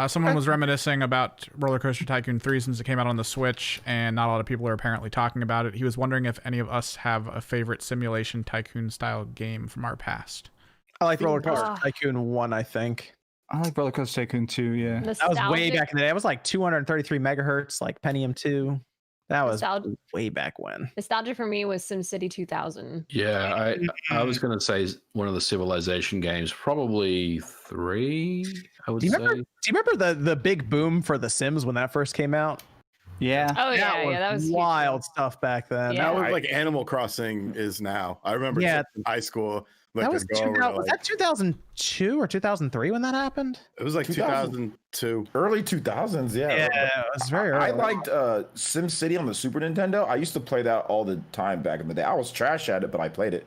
Someone was reminiscing about Roller Coaster Tycoon 3 since it came out on the Switch, and not a lot of people are apparently talking about it. He was wondering if any of us have a favorite simulation tycoon-style game from our past. I like Roller Coaster Tycoon 1, I think. I like Roller Coaster Tycoon 2, yeah. Nostalgic. That was way back in the day. It was like 233 megahertz, like Pentium 2. That was way back when. Nostalgia for me was SimCity 2000. Yeah, I was going to say one of the Civilization games, probably 3, I would say. Do you remember the big boom for The Sims when that first came out? Yeah. Oh, yeah, that was wild stuff back then. Yeah. That was like Animal Crossing is now. I remember in high school. Like, was that 2002 or 2003 when that happened? It was like 2002. Early 2000s, yeah. Yeah, it was very early. I liked SimCity on the Super Nintendo. I used to play that all the time back in the day. I was trash at it, but I played it.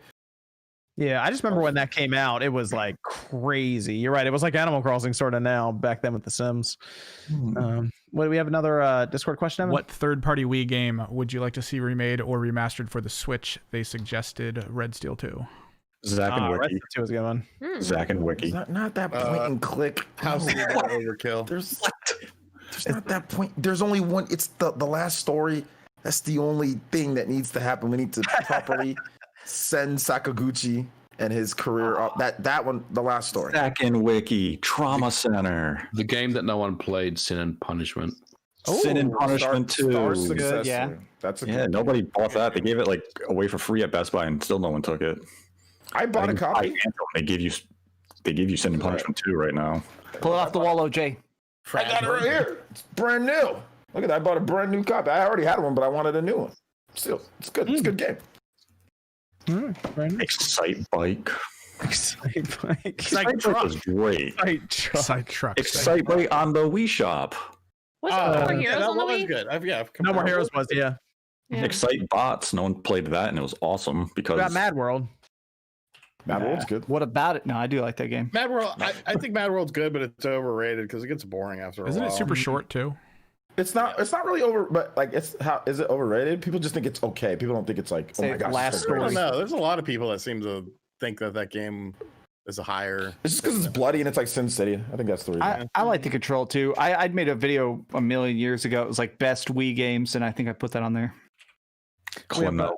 Yeah, I just remember when that came out, it was like crazy. You're right. It was like Animal Crossing sort of now back then with The Sims. What do we have another Discord question? Evan? What third-party Wii game would you like to see remade or remastered for the Switch? They suggested Red Steel 2. Zack and Wiki. Red Steel 2 was a good one. Zack and Wiki. Not that point and click. House of Overkill. There's not that point. There's only one. It's the last story. That's the only thing that needs to happen. We need to properly send Sakaguchi and his career up. That one, the last story. Zack and Wiki, Trauma Center. The game that no one played, Sin and Punishment. Sin and Punishment 2. Good, yeah. That's a good. Nobody bought that. They gave it like away for free at Best Buy, and still no one took it. I bought a copy. They give you Sin and Punishment 2 right now. Pull it off the wall, OJ. I got it right here. It's brand new. Look at that. I bought a brand new copy. I already had one, but I wanted a new one. Still, it's good. It's a good game. Excite Bike. Excite Bike. Excite Truck was great. Excite Truck. Excite Bike on the Wii Shop. Was it No More Heroes on the was Wii? good. No More Heroes was, yeah. Excite Bots. No one played that, and it was awesome because. What about Mad World? Mad World's good. What about it? No, I do like that game. Mad World. I think Mad World's good, but it's overrated because it gets boring after a while. Isn't it super short too? It's not really over, but like is it overrated? People just think it's okay. People don't think it's like, oh my gosh. Last story. I don't know. There's a lot of people that seem to think that game is a higher. It's just because it's bloody and it's like Sin City. I think that's the reason. I like the Control too. I'd made a video a million years ago. It was like best Wii games, and I think I put that on there. Klonoa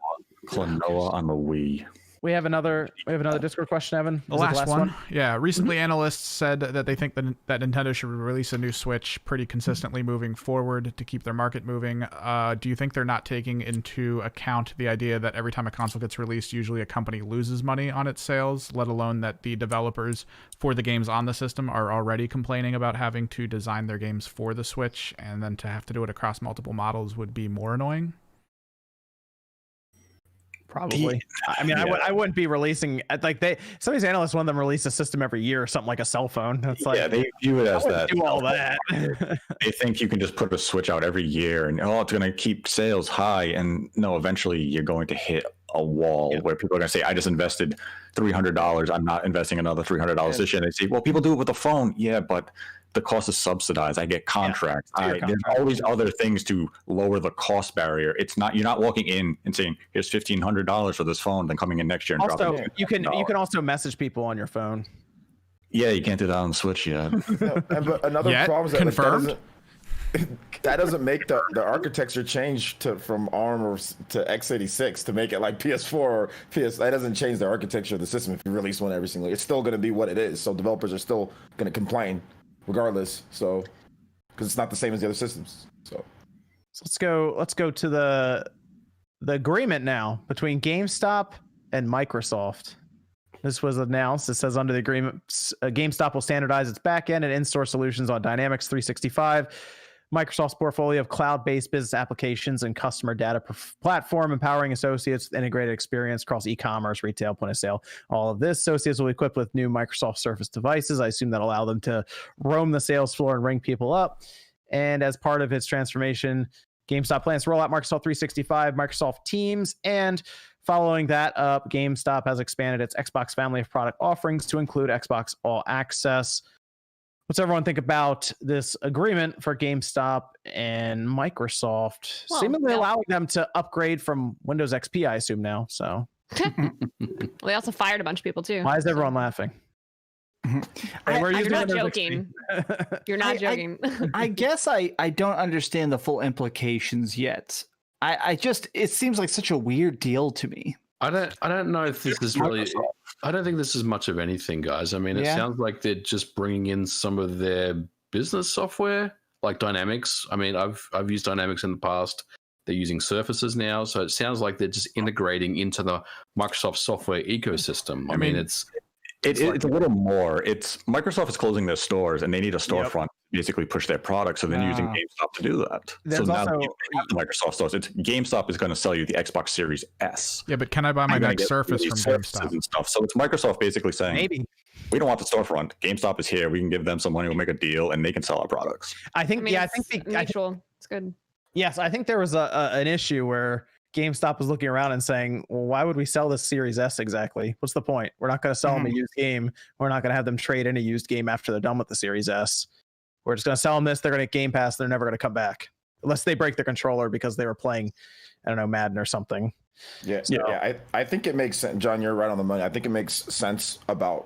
on the Wii. We have another Discord question, Evan. The last one. Yeah. Recently, analysts said that they think that Nintendo should release a new Switch pretty consistently moving forward to keep their market moving. Do you think they're not taking into account the idea that every time a console gets released, usually a company loses money on its sales, let alone that the developers for the games on the system are already complaining about having to design their games for the Switch, and then to have to do it across multiple models would be more annoying? Probably. I mean, I wouldn't be releasing like some of these analysts want them to release a system every year or something like a cell phone. That's like they view it as that. Do all that. They think you can just put a Switch out every year and it's going to keep sales high. And no, eventually you're going to hit a wall where people are going to say, I just invested $300. I'm not investing another $300 this year. And they say, well, people do it with a phone. Yeah, but the cost is subsidized. I get contracts. There's all these other things to lower the cost barrier. It's not, you're not walking in and saying, here's $1,500 for this phone, then coming in next year and also, dropping you can also message people on your phone. Yeah, you can't do that on the Switch yet. But another problem is that confirmed. That doesn't make the architecture change from ARM or to x86 to make it like PS4 or PS. That doesn't change the architecture of the system if you release one every single. It's still going to be what it is. So developers are still going to complain regardless. So because it's not the same as the other systems. So let's go to the agreement now between GameStop and Microsoft. This was announced. It says under the agreement, GameStop will standardize its backend and in-store solutions on Dynamics 365, Microsoft's portfolio of cloud-based business applications and customer data platform, empowering associates with integrated experience across e-commerce, retail, point of sale. All of this, associates will be equipped with new Microsoft Surface devices. I assume that allow them to roam the sales floor and ring people up. And as part of its transformation, GameStop plans to roll out Microsoft 365, Microsoft Teams, and following that up, GameStop has expanded its Xbox family of product offerings to include Xbox All Access. What's everyone think about this agreement for GameStop and Microsoft? Well, seemingly allowing them to upgrade from Windows XP, I assume now. So they also fired a bunch of people too. Why is everyone laughing? You're not joking. You're not joking. I guess I don't understand the full implications yet. I just, it seems like such a weird deal to me. I don't know if this is really. I don't think this is much of anything, guys. I mean, it sounds like they're just bringing in some of their business software, like Dynamics. I mean, I've used Dynamics in the past. They're using Surfaces now, so it sounds like they're just integrating into the Microsoft software ecosystem. I mean, it's a little more. It's Microsoft is closing their stores, and they need a storefront to basically push their products. So they're using GameStop to do that. There's so now also the Microsoft stores. It's GameStop is going to sell you the Xbox Series S. Yeah, but can I buy my next Surface from GameStop and stuff? So it's Microsoft basically saying, maybe we don't want the storefront. GameStop is here. We can give them some money. We'll make a deal, and they can sell our products. I think mutual. It's good. Yes, I think there was an issue where GameStop was looking around and saying, well, why would we sell this Series S exactly? What's the point? We're not going to sell them a used game. We're not going to have them trade in a used game after they're done with the Series S. We're just going to sell them this. They're going to get Game Pass. They're never going to come back unless they break the controller because they were playing, I don't know, Madden or something. I think it makes sense. John, you're right on the money. I think it makes sense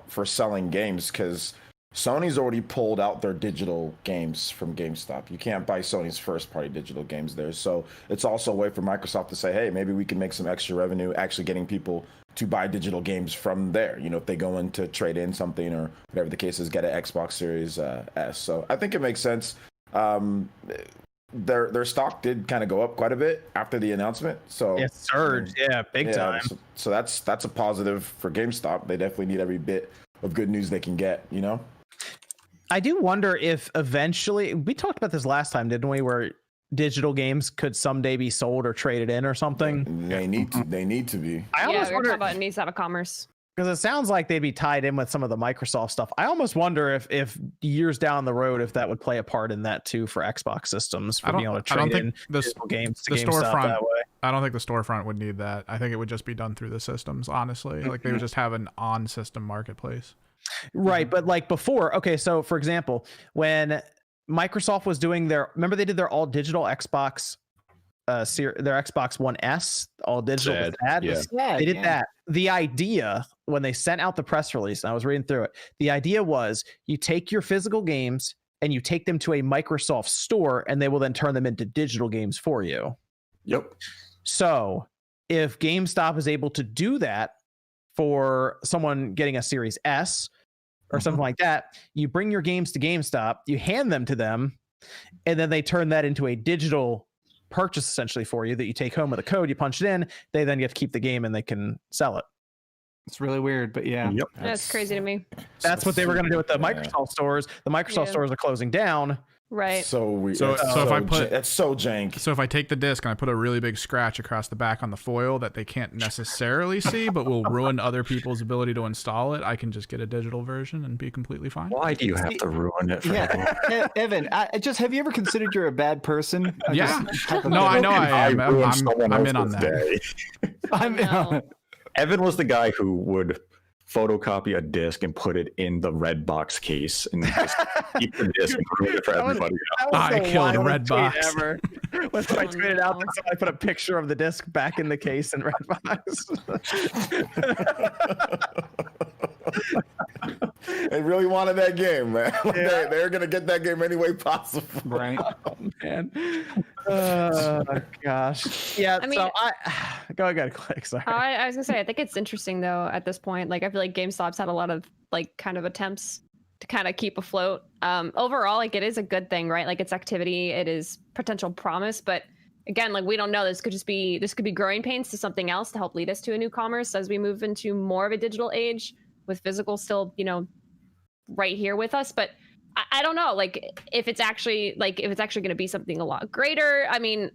for selling games because Sony's already pulled out their digital games from GameStop. You can't buy Sony's first-party digital games there. So it's also a way for Microsoft to say, hey, maybe we can make some extra revenue actually getting people to buy digital games from there. You know, if they go in to trade in something or whatever the case is, get an Xbox Series S. So I think it makes sense. Their stock did kind of go up quite a bit after the announcement. So it surged, big time. So that's a positive for GameStop. They definitely need every bit of good news they can get, you know? I do wonder if eventually, we talked about this last time, didn't we? Where digital games could someday be sold or traded in or something. They need to be. I almost wonder about it needs to have a commerce. Because it sounds like they'd be tied in with some of the Microsoft stuff. I almost wonder if years down the road, if that would play a part in that too for Xbox systems, for being able to trade in digital games to GameStop that way. I don't think the storefront would need that. I think it would just be done through the systems, honestly. Like they would just have an on-system marketplace. Right, but like before, okay, so for example, when Microsoft was doing remember they did their all digital Xbox, their Xbox One S, all digital. They did that. The idea when they sent out the press release, and I was reading through it, the idea was you take your physical games and you take them to a Microsoft store, and they will then turn them into digital games for you. Yep. So if GameStop is able to do that for someone getting a Series S or something like that, you bring your games to GameStop, you hand them to them, and then they turn that into a digital purchase essentially for you that you take home with a code, you punch it in, they then get to keep the game and they can sell it. It's really weird, but yeah. Yep. That's crazy to me. That's what they were going to do with the Microsoft stores. The Microsoft stores are closing down. Right. So if I put that's so jank. So if I take the disc and I put a really big scratch across the back on the foil that they can't necessarily see, but will ruin other people's ability to install it, I can just get a digital version and be completely fine. Why do you have to ruin it for everyone? Evan, have you ever considered you're a bad person? No, I know I am. I'm in on that. no. Evan was the guy who would photocopy a disc and put it in the red box case and just keep the disc and ruin it for everybody else. I killed Redbox. Ever. When I tweeted out that somebody put a picture of the disc back in the case in Redbox. They really wanted that game, man. Yeah. They're gonna get that game any way possible. Right. Oh man. Oh gosh. Yeah. I mean, so go ahead, click. Sorry. I was gonna say, I think it's interesting though at this point. Like, I feel like GameStop's had a lot of like kind of attempts to kind of keep afloat. Overall, like it is a good thing, right? Like it's activity, it is potential promise, but again, like we don't know. This could be growing pains to something else to help lead us to a new commerce as we move into more of a digital age with physical still, right here with us. But I don't know, like if it's actually going to be something a lot greater. I mean,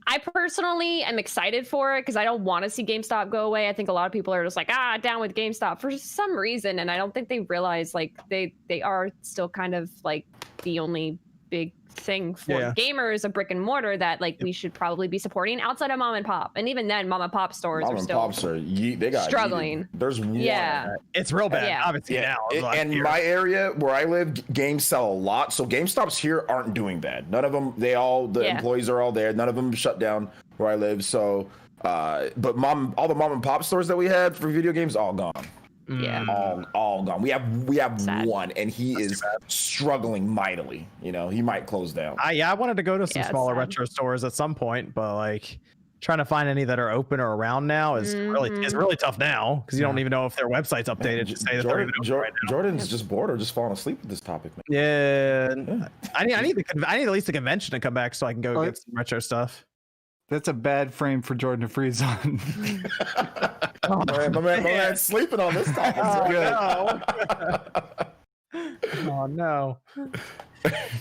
I personally am excited for it because I don't want to see GameStop go away. I think a lot of people are just like, down with GameStop for some reason. And I don't think they realize like they are still kind of like the only big thing for gamers, a brick and mortar that like we should probably be supporting outside of mom and pop. And even then, mom and pop stores are still they got struggling. There's one. Yeah, it's real bad. Obviously now. And my area where I live, games sell a lot. So GameStops here aren't doing bad. None of them. The employees are all there. None of them shut down where I live. So, but all the mom and pop stores that we had for video games all gone. Yeah, all gone. We have one, and he is struggling mightily. He might close down. I wanted to go to some smaller retro stores at some point, but like trying to find any that are open or around now is really tough now because you don't even know if their website's updated to say that they're even open right now. Jordan's just bored or just falling asleep with this topic, man. Yeah. I need at least a convention to come back so I can go get some retro stuff. That's a bad frame for Jordan to freeze on. My man's sleeping on this topic. Oh no.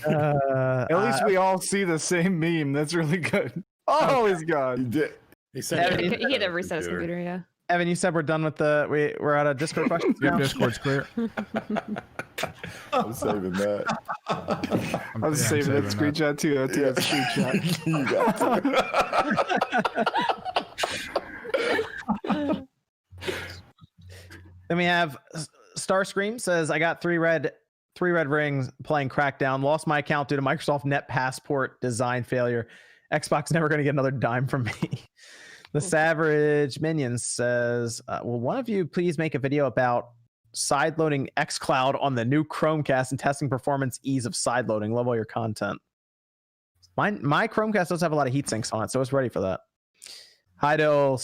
At least we all see the same meme. That's really good. Oh, he's gone. He did. He had to reset his computer. Yeah. Evan, you said we're done with we're out of Discord questions. Your Discord's clear. I'm saving that. I'm saving that screenshot too. I'll take a screenshot. You got to. Then we have Starscream says, I got three red rings playing Crackdown. Lost my account due to Microsoft Net Passport design failure. Xbox never going to get another dime from me. The Savage Minion says, will one of you please make a video about sideloading xCloud on the new Chromecast and testing performance ease of sideloading? Love all your content. My Chromecast does have a lot of heat sinks on it, so it's ready for that. Heido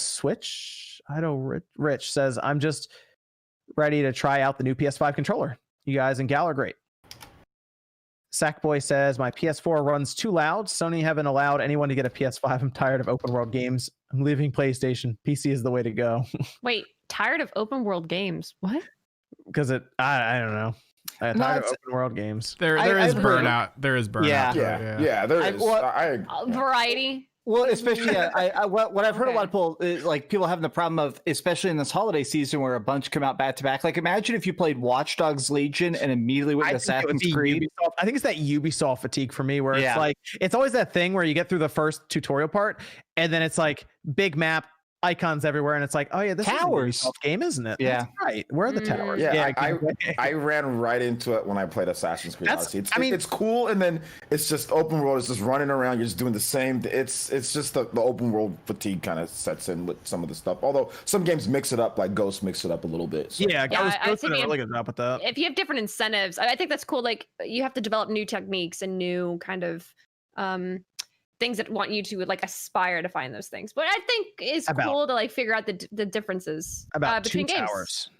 Rich says, I'm just ready to try out the new PS5 controller. You guys and Gal are great. Sackboy says, my PS4 runs too loud. Sony haven't allowed anyone to get a PS5. I'm tired of open world games. I'm leaving PlayStation. PC is the way to go. Wait, tired of open world games? What? Because I don't know. Tired of open world games. There is burnout. There is burnout. Yeah, there is. Variety. Well, especially what I've heard a lot of people like people having the problem of, especially in this holiday season where a bunch come out back to back. Like, imagine if you played Watch Dogs Legion and immediately went to Assassin's Creed. I think it's that Ubisoft fatigue for me, where it's like it's always that thing where you get through the first tutorial part, and then it's like big map, icons everywhere, and it's like, oh yeah, this towers. is a Ubisoft game, isn't it? Yeah, that's right. Where are the towers? Yeah, I ran right into it when I played Assassin's Creed Odyssey. It's cool, and then it's just open world. It's just running around. You're just doing the same. It's just the open world fatigue kind of sets in with some of the stuff. Although some games mix it up, like Ghost mix it up a little bit. So. Yeah, Ghost did a really good job with that. If you have different incentives, I think that's cool. Like you have to develop new techniques and new kind of things that want you to like aspire to find those things. But I think it's cool to like figure out the differences between games. Towers.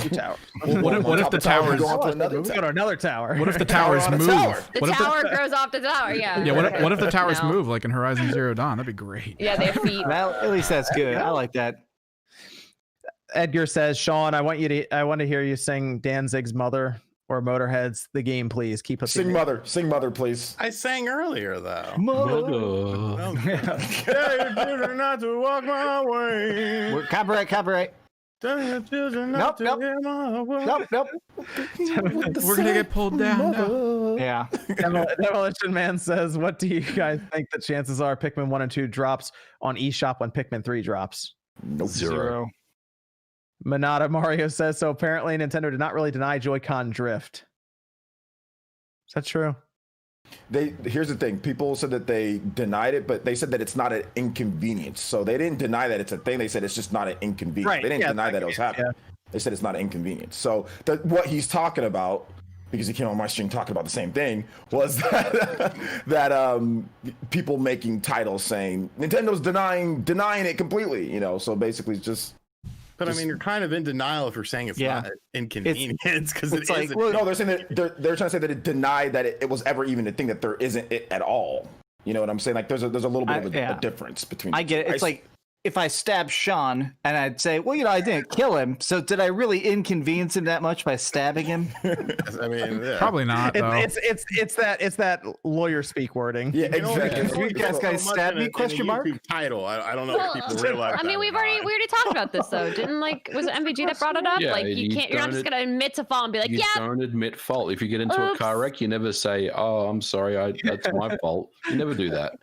2 towers. What if the towers go to another tower? What if the towers move? The tower grows off the tower. Yeah. Yeah. What if the towers move like in Horizon Zero Dawn? That'd be great. Yeah, they have feet. Well, at least that's good. I like that. Edgar says, Sean, I want to hear you sing Danzig's Mother or Motorhead's The Game, please. Keep us sing Mother, please. I sang earlier though. Mother. Not to walk my way. Copyright. Nope. We're gonna get pulled down now. Yeah. Demolition Man says, what do you guys think the chances are Pikmin 1 and 2 drops on eShop when Pikmin 3 drops? Nope. Zero. Manata Mario says, so apparently Nintendo did not really deny Joy-Con drift. Is that true? Here's the thing. People said that they denied it, but they said that it's not an inconvenience. So they didn't deny that it's a thing. They said it's just not an inconvenience. Right. They didn't deny that it was happening. Yeah. They said it's not an inconvenience. So what he's talking about, because he came on my stream talking about the same thing, was that people making titles saying Nintendo's denying it completely. You know, so basically it's just. But I mean, you're kind of in denial if you're saying it's not an inconvenience because it's like, no, they're saying that they're trying to say that it denied that it was ever even a thing, that there isn't it at all. You know what I'm saying? Like there's a little bit of a difference between. I get it. It's like if I stab Sean and I'd say, well, you know, I didn't kill him, so did I really inconvenience him that much by stabbing him? I mean, probably not. Though. It's that lawyer speak wording. Yeah, exactly. You guys stab me? Question mark. Title. I don't know if people realize. I mean, we already talked about this though. Didn't was it MVG that brought it up? Yeah, like you're not just gonna admit to fault and be like, you don't admit fault. If you get into a car wreck, you never say, "Oh, I'm sorry, that's my fault." You never do that.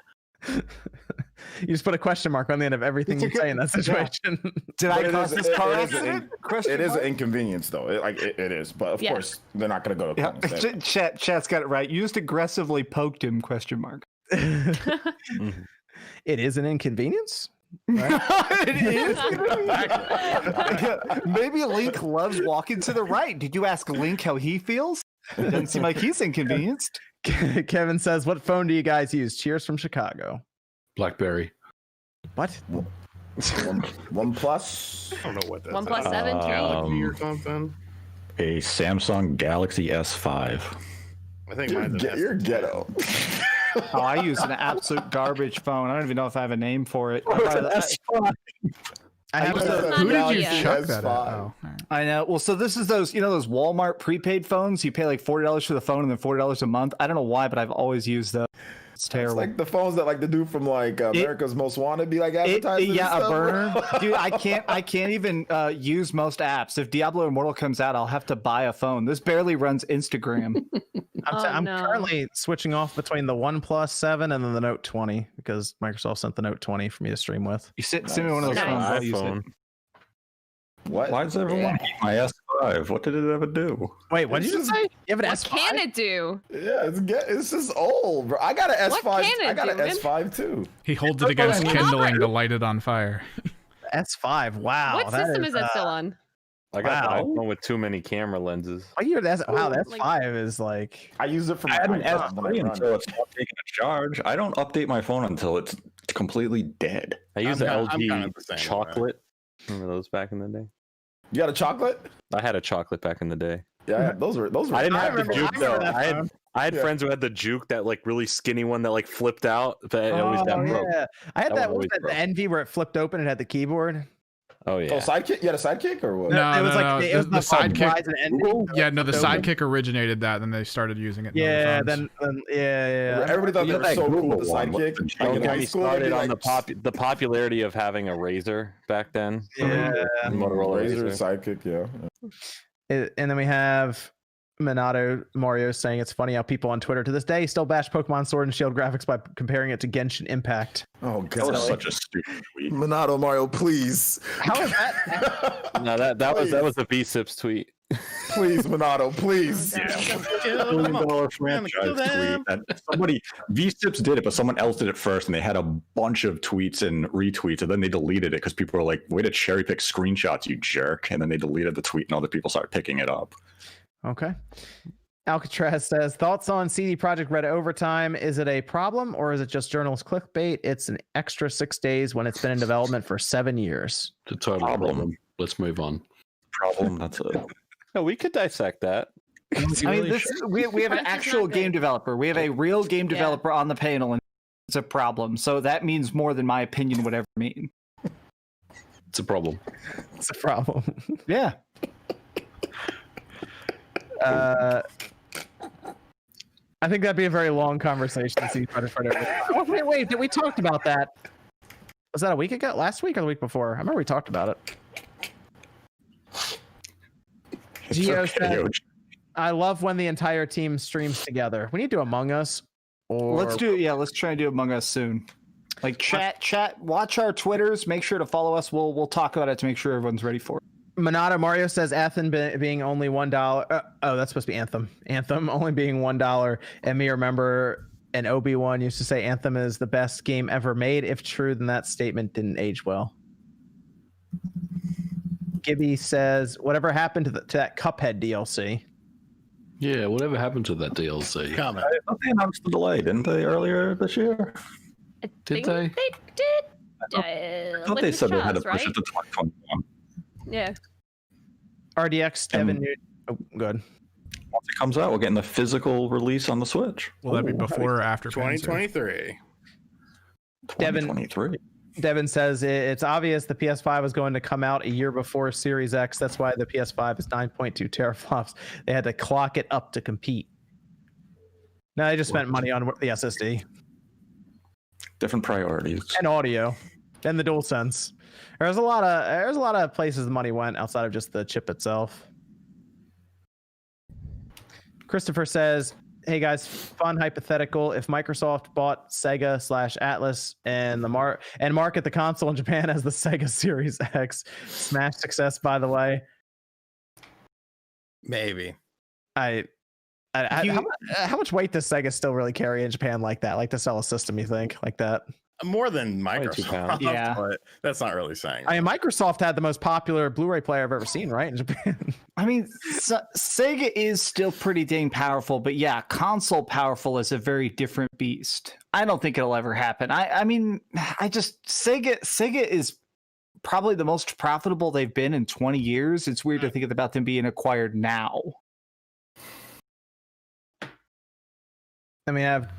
You just put a question mark on the end of everything you say in that situation. Did I cause this car accident? It is an inconvenience, though. It is, but of course they're not going to go to court and say it. Chat's got it right. You just aggressively poked him? Question mark. It is an inconvenience. Right? It is. Maybe Link loves walking to the right. Did you ask Link how he feels? It doesn't seem like he's inconvenienced. Kevin says, "What phone do you guys use?" Cheers from Chicago. BlackBerry. What? OnePlus. I don't know what that's. OnePlus 7 or something. A Samsung Galaxy S5. I think mine's an you're ghetto. Oh, I use an absolute garbage phone. I don't even know if I have a name for it. I have Who did you chuck that at? Oh, I know. Well, so this is those Walmart prepaid phones. You pay like $40 for the phone and then $40 a month. I don't know why, but I've always used those. It's terrible. It's like the phones that like the dude from like America's Most Wanted be like advertising. Yeah, a burner. Dude, I can't even use most apps. If Diablo Immortal comes out, I'll have to buy a phone. This barely runs Instagram. I'm currently switching off between the OnePlus 7 and then the Note 20 because Microsoft sent the Note 20 for me to stream with. You send me one of those phones. I'll use it. What? Why does everyone keep my S5? What did it ever do? Wait, what did you just say? You have an What S5? can it do? Yeah, it's just old, bro. I got an S5. What can it I got an do, S5 too. He holds it against kindling to light it on fire. S5. Wow. What system is that still on? I got the iPhone with too many camera lenses. Wow, the S5 is like. I use it for I my had an S3 until it stopped taking a charge. I don't update my phone until it's completely dead. I use the LG kind of the same, chocolate. Remember those back in the day? You got a chocolate? I had a chocolate back in the day. Yeah, those were. I didn't have the juke though. I had Yeah. friends who had the juke, that like really skinny one that like flipped out, but it always got broke. Yeah. I had That that. one Was always that the broke. Envy where it flipped open and had the keyboard? Oh yeah. Oh, sidekick? You had a sidekick or what? No, it was no, it was the sidekick. Ryzen Envy. Yeah, no, the Flipped open. sidekick originated that, then they started using it. In Yeah, other phones. yeah. Everybody thought they You were got so that cool Google with the one. sidekick. What's Like in Don't high get me school, they'd be started on like, the popularity of having a Razor back then. Yeah. Motorola Razor Razor. sidekick, yeah. And then we have Minato Mario saying it's funny how people on Twitter to this day still bash Pokemon Sword and Shield graphics by comparing it to Genshin Impact. Oh That god. was such a stupid tweet. Minato Mario, please. How is that? No, that was a V-Sips tweet. Please, Minato, please. $1 billion franchise tweet that somebody V-Sips did it, but someone else did it first, and they had a bunch of tweets and retweets, and then they deleted it because people were like, "Way to cherry pick screenshots, you jerk!" And then they deleted the tweet, and other people started picking it up. Okay. Alcatraz says, thoughts on CD Projekt Red overtime. Is it a problem or is it just journalist clickbait? It's an extra 6 days when it's been in development for 7 years. It's a total problem. Let's move on. Problem. That's a No, we could dissect that. I mean, we have an actual game developer. We have a real game developer on the panel, and it's a problem. So that means more than my opinion would ever mean. It's a problem. It's a problem. Yeah. I think that'd be a very long conversation to see CD Projekt Red. Oh, wait, we talked about that. Was that a week ago? Last week or the week before? I remember we talked about it. Geo okay, said, I love when the entire team streams together. We need to do Among Us. Or Let's try and do Among Us soon. Like chat, watch our Twitters, make sure to follow us. We'll talk about it to make sure everyone's ready for it. Monado Mario says Anthem being only $1. That's supposed to be Anthem. Anthem only being $1. And me remember an Obi-Wan used to say Anthem is the best game ever made. If true, then that statement didn't age well. Gibby says, whatever happened to that Cuphead DLC? Yeah, whatever happened to that DLC? Comment. They announced the delay, didn't they, earlier this year? Did they? They did. I thought they said they had to push it to 2021. Yeah. RDX, Devin. Good. Once it comes out, we're getting the physical release on the Switch. Will that be before or after Panzer? 2023. 2023. Devin says it's obvious the PS5 was going to come out a year before Series X. That's why the PS5 is 9.2 teraflops. They had to clock it up to compete. No, they just spent money on the SSD. Different priorities. And audio. And the DualSense. There's a lot of places the money went outside of just the chip itself. Christopher says, hey guys, fun hypothetical. If Microsoft bought Sega/Atlas and market the console in Japan as the Sega Series X, smash success, by the way. Maybe. How much weight does Sega still really carry in Japan like that? Like to sell a system, you think, like that? More than Microsoft. Yeah. But that's not really saying. I mean, Microsoft had the most popular Blu-ray player I've ever seen, right, in Japan. I mean, Sega is still pretty dang powerful, but yeah, console powerful is a very different beast. I don't think it'll ever happen. Sega is probably the most profitable they've been in 20 years. It's weird to think about them being acquired now. I mean, I have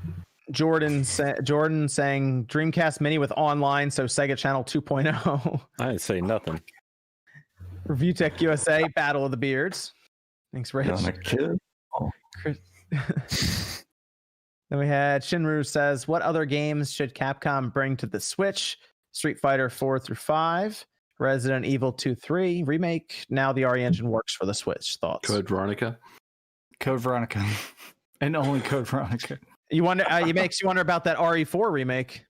Jordan saying Dreamcast Mini with online, so Sega Channel 2.0. I didn't say nothing. Review Tech USA, Battle of the Beards. Thanks, Rich. Kid. Oh. Then we had Shinru says, what other games should Capcom bring to the Switch? Street Fighter 4 through 5, Resident Evil 2-3 remake. Now the RE engine works for the Switch. Thoughts? Code Veronica. Code Veronica. And only Code Veronica. You wonder. It makes you wonder about that RE4 remake.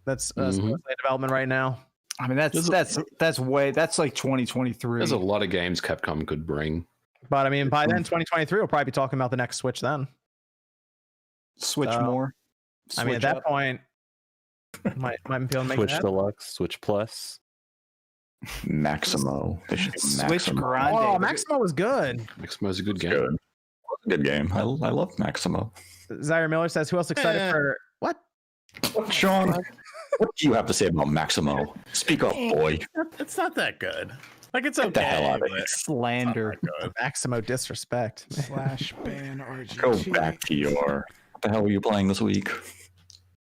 That's supposedly in development right now. I mean, that's like 2023. There's a lot of games Capcom could bring. But I mean, by then 2023, we'll probably be talking about the next Switch then. Switch more. I mean, at that point, might be able to make Switch that. Deluxe, Switch Plus, Maximo. Switch Grande. Oh, Maximo was good. Maximo's a good game. Good. Good game. I love Maximo. Zaire Miller says, who else excited for what? Sean, what do you have to say about Maximo? Speak up, boy. It's not that good. Like, it's okay. Get the hell out of here. Slander. Maximo disrespect. /ban RGT. Go back to your... What the hell were you playing this week?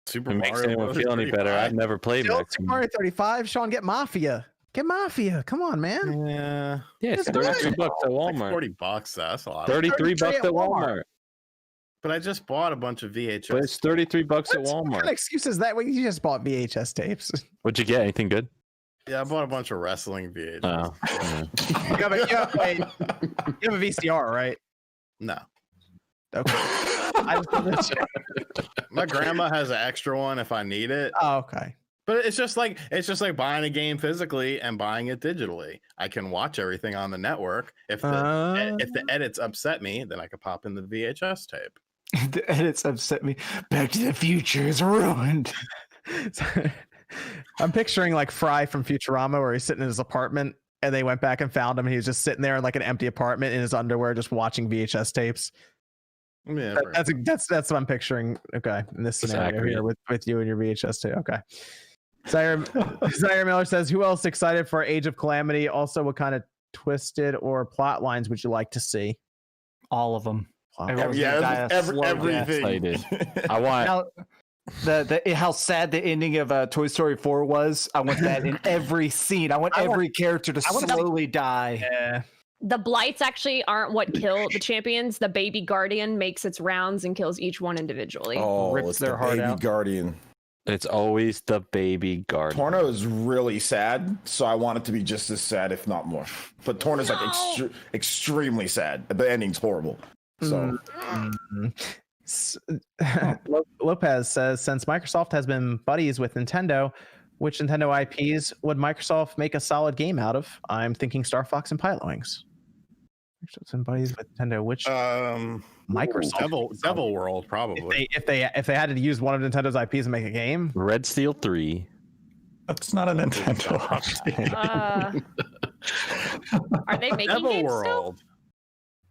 Super If it makes Mario anyone feel any better, I've never played Still, Maximo. Mario 35. Sean, get Mafia. Get Mafia. Come on, man. Yeah. Yeah, it's It's good. $32 at Like Walmart. $40. That's a lot. 33 bucks at Walmart. But I just bought a bunch of VHS. But it's 33 bucks at What kind Walmart. of excuse is that? Well, you just bought VHS tapes. What'd you get? Anything good? Yeah, I bought a bunch of wrestling VHS. Oh, yeah. you have a VCR, right? No. Okay. I just wanted to check. My grandma has an extra one if I need it. Oh, okay. But it's just like buying a game physically and buying it digitally. I can watch everything on the network. If the edits upset me, then I could pop in the VHS tape. The edits upset me. Back to the Future is ruined. I'm picturing like Fry from Futurama, where he's sitting in his apartment, and they went back and found him, and he was just sitting there in like an empty apartment in his underwear, just watching VHS tapes. Yeah, That's what I'm picturing. Okay, in this scenario here with you and your VHS tape. Okay. Zaire Miller says, who else excited for Age of Calamity? Also, what kind of twisted or plot lines would you like to see? All of them. Everything. I want how sad the ending of Toy Story 4 was. I want that in every scene. I want every character to slowly die. Yeah. The blights actually aren't what kill the champions. The baby guardian makes its rounds and kills each one individually. Oh, Rips it's their the heart baby out. guardian. It's always the baby garden. Torna is really sad, so I want it to be just as sad, if not more. But Torna's like extremely sad. The ending's horrible. So Lopez says, since Microsoft has been buddies with Nintendo, which Nintendo IPs would Microsoft make a solid game out of? I'm thinking Star Fox and Pilot Wings. Microsoft's been buddies with Nintendo, which Microsoft Devil World probably. If they had to use one of Nintendo's IPs and make a game, Red Steel 3. That's not a Nintendo. Are they making Devil games World. still?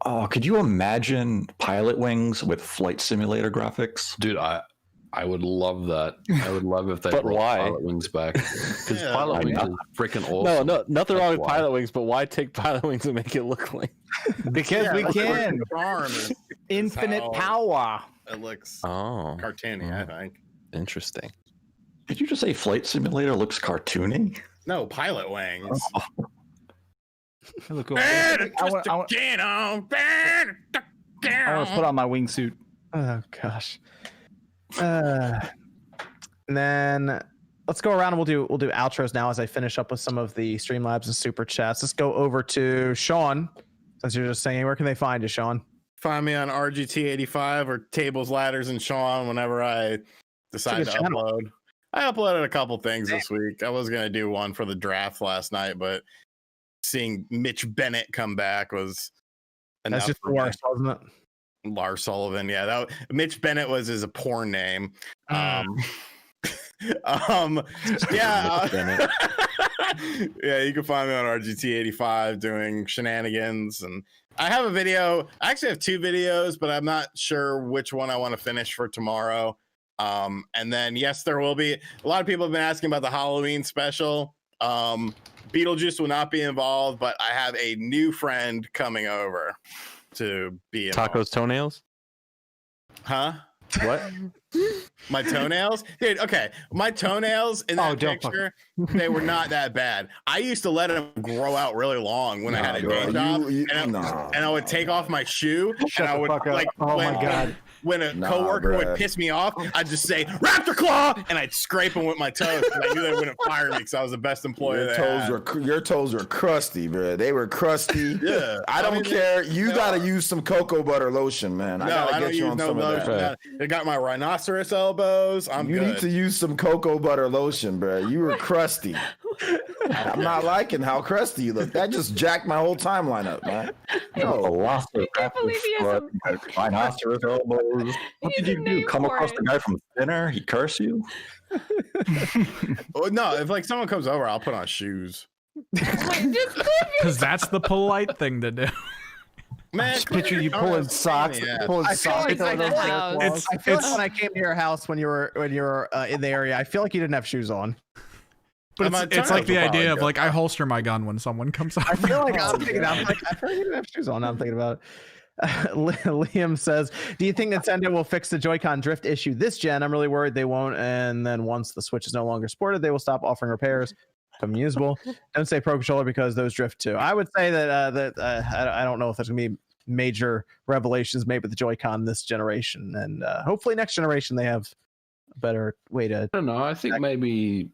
Oh, could you imagine Pilot Wings with flight simulator graphics? Dude, I would love that. I would love if they But brought why? Pilot Wings back. Because Yeah, Pilot I Wings know. is freaking awesome. No, nothing wrong with That's why. Pilot Wings, but why take Pilot Wings and make it look like? Because we can. Arm is Infinite how power. It looks Oh, cartoony, I think. interesting. Did you just say flight simulator looks cartoony? No, Pilot Wings. Look cool. I want to put on my wingsuit. oh gosh. And then let's go around and we'll do outros now as I finish up with some of the Streamlabs and super chats. Let's go over to Sean. Since you're just saying, where can they find you, Sean? Find me on RGT85 or Tables, Ladders, and Sean whenever I decide to upload. I uploaded a couple things this week. I was gonna do one for the draft last night, but seeing Mitch Bennett come back was enough. That's just the for me. worst, wasn't it? Lars Sullivan, yeah. Mitch Bennett is a porn name. Yeah. Yeah, you can find me on RGT85 doing shenanigans, and I have a video. I actually have 2 videos, but I'm not sure which one I want to finish for tomorrow. And then yes, there will be a lot of people have been asking about the Halloween special. Beetlejuice will not be involved, but I have a new friend coming over to be involved. Taco's toenails? Huh? What? My toenails? Dude, okay. My toenails in that picture, they were not that bad. I used to let them grow out really long when I had a day job. And I would take off my shoe and I would like when a coworker would piss me off, I'd just say Raptor Claw and I'd scrape them with my toes because I knew they wouldn't fire me because I was the best employee. Your toes were crusty, bro. They were crusty. Yeah. I don't care. You gotta use some cocoa butter lotion, man. I don't use no lotion. They got my rhinoceros elbows. You need to use some cocoa butter lotion, bro. You were crusty. I'm not liking how crusty you look. That just jacked my whole timeline up, man. No, I can't believe he has rhinoceros elbows. What did you do? Come across the guy from Thinner? He curse you? No, if like someone comes over, I'll put on shoes. Because that's the polite thing to do. Man, just picture you pulling socks. I feel like when I came to your house when you were in the area, I feel like you didn't have shoes on. But it's like the idea of like I holster my gun when someone comes up. I feel like I feel like you didn't have shoes on. I'm thinking about it. Liam says, do you think Nintendo will fix the Joy-Con drift issue this gen? I'm really worried they won't, and then once the Switch is no longer supported, they will stop offering repairs. Become usable. Don't say Pro Controller because those drift too. I would say that I don't know if there's gonna be major revelations made with the Joy-Con this generation, and hopefully next generation they have a better way to. I don't know. I think maybe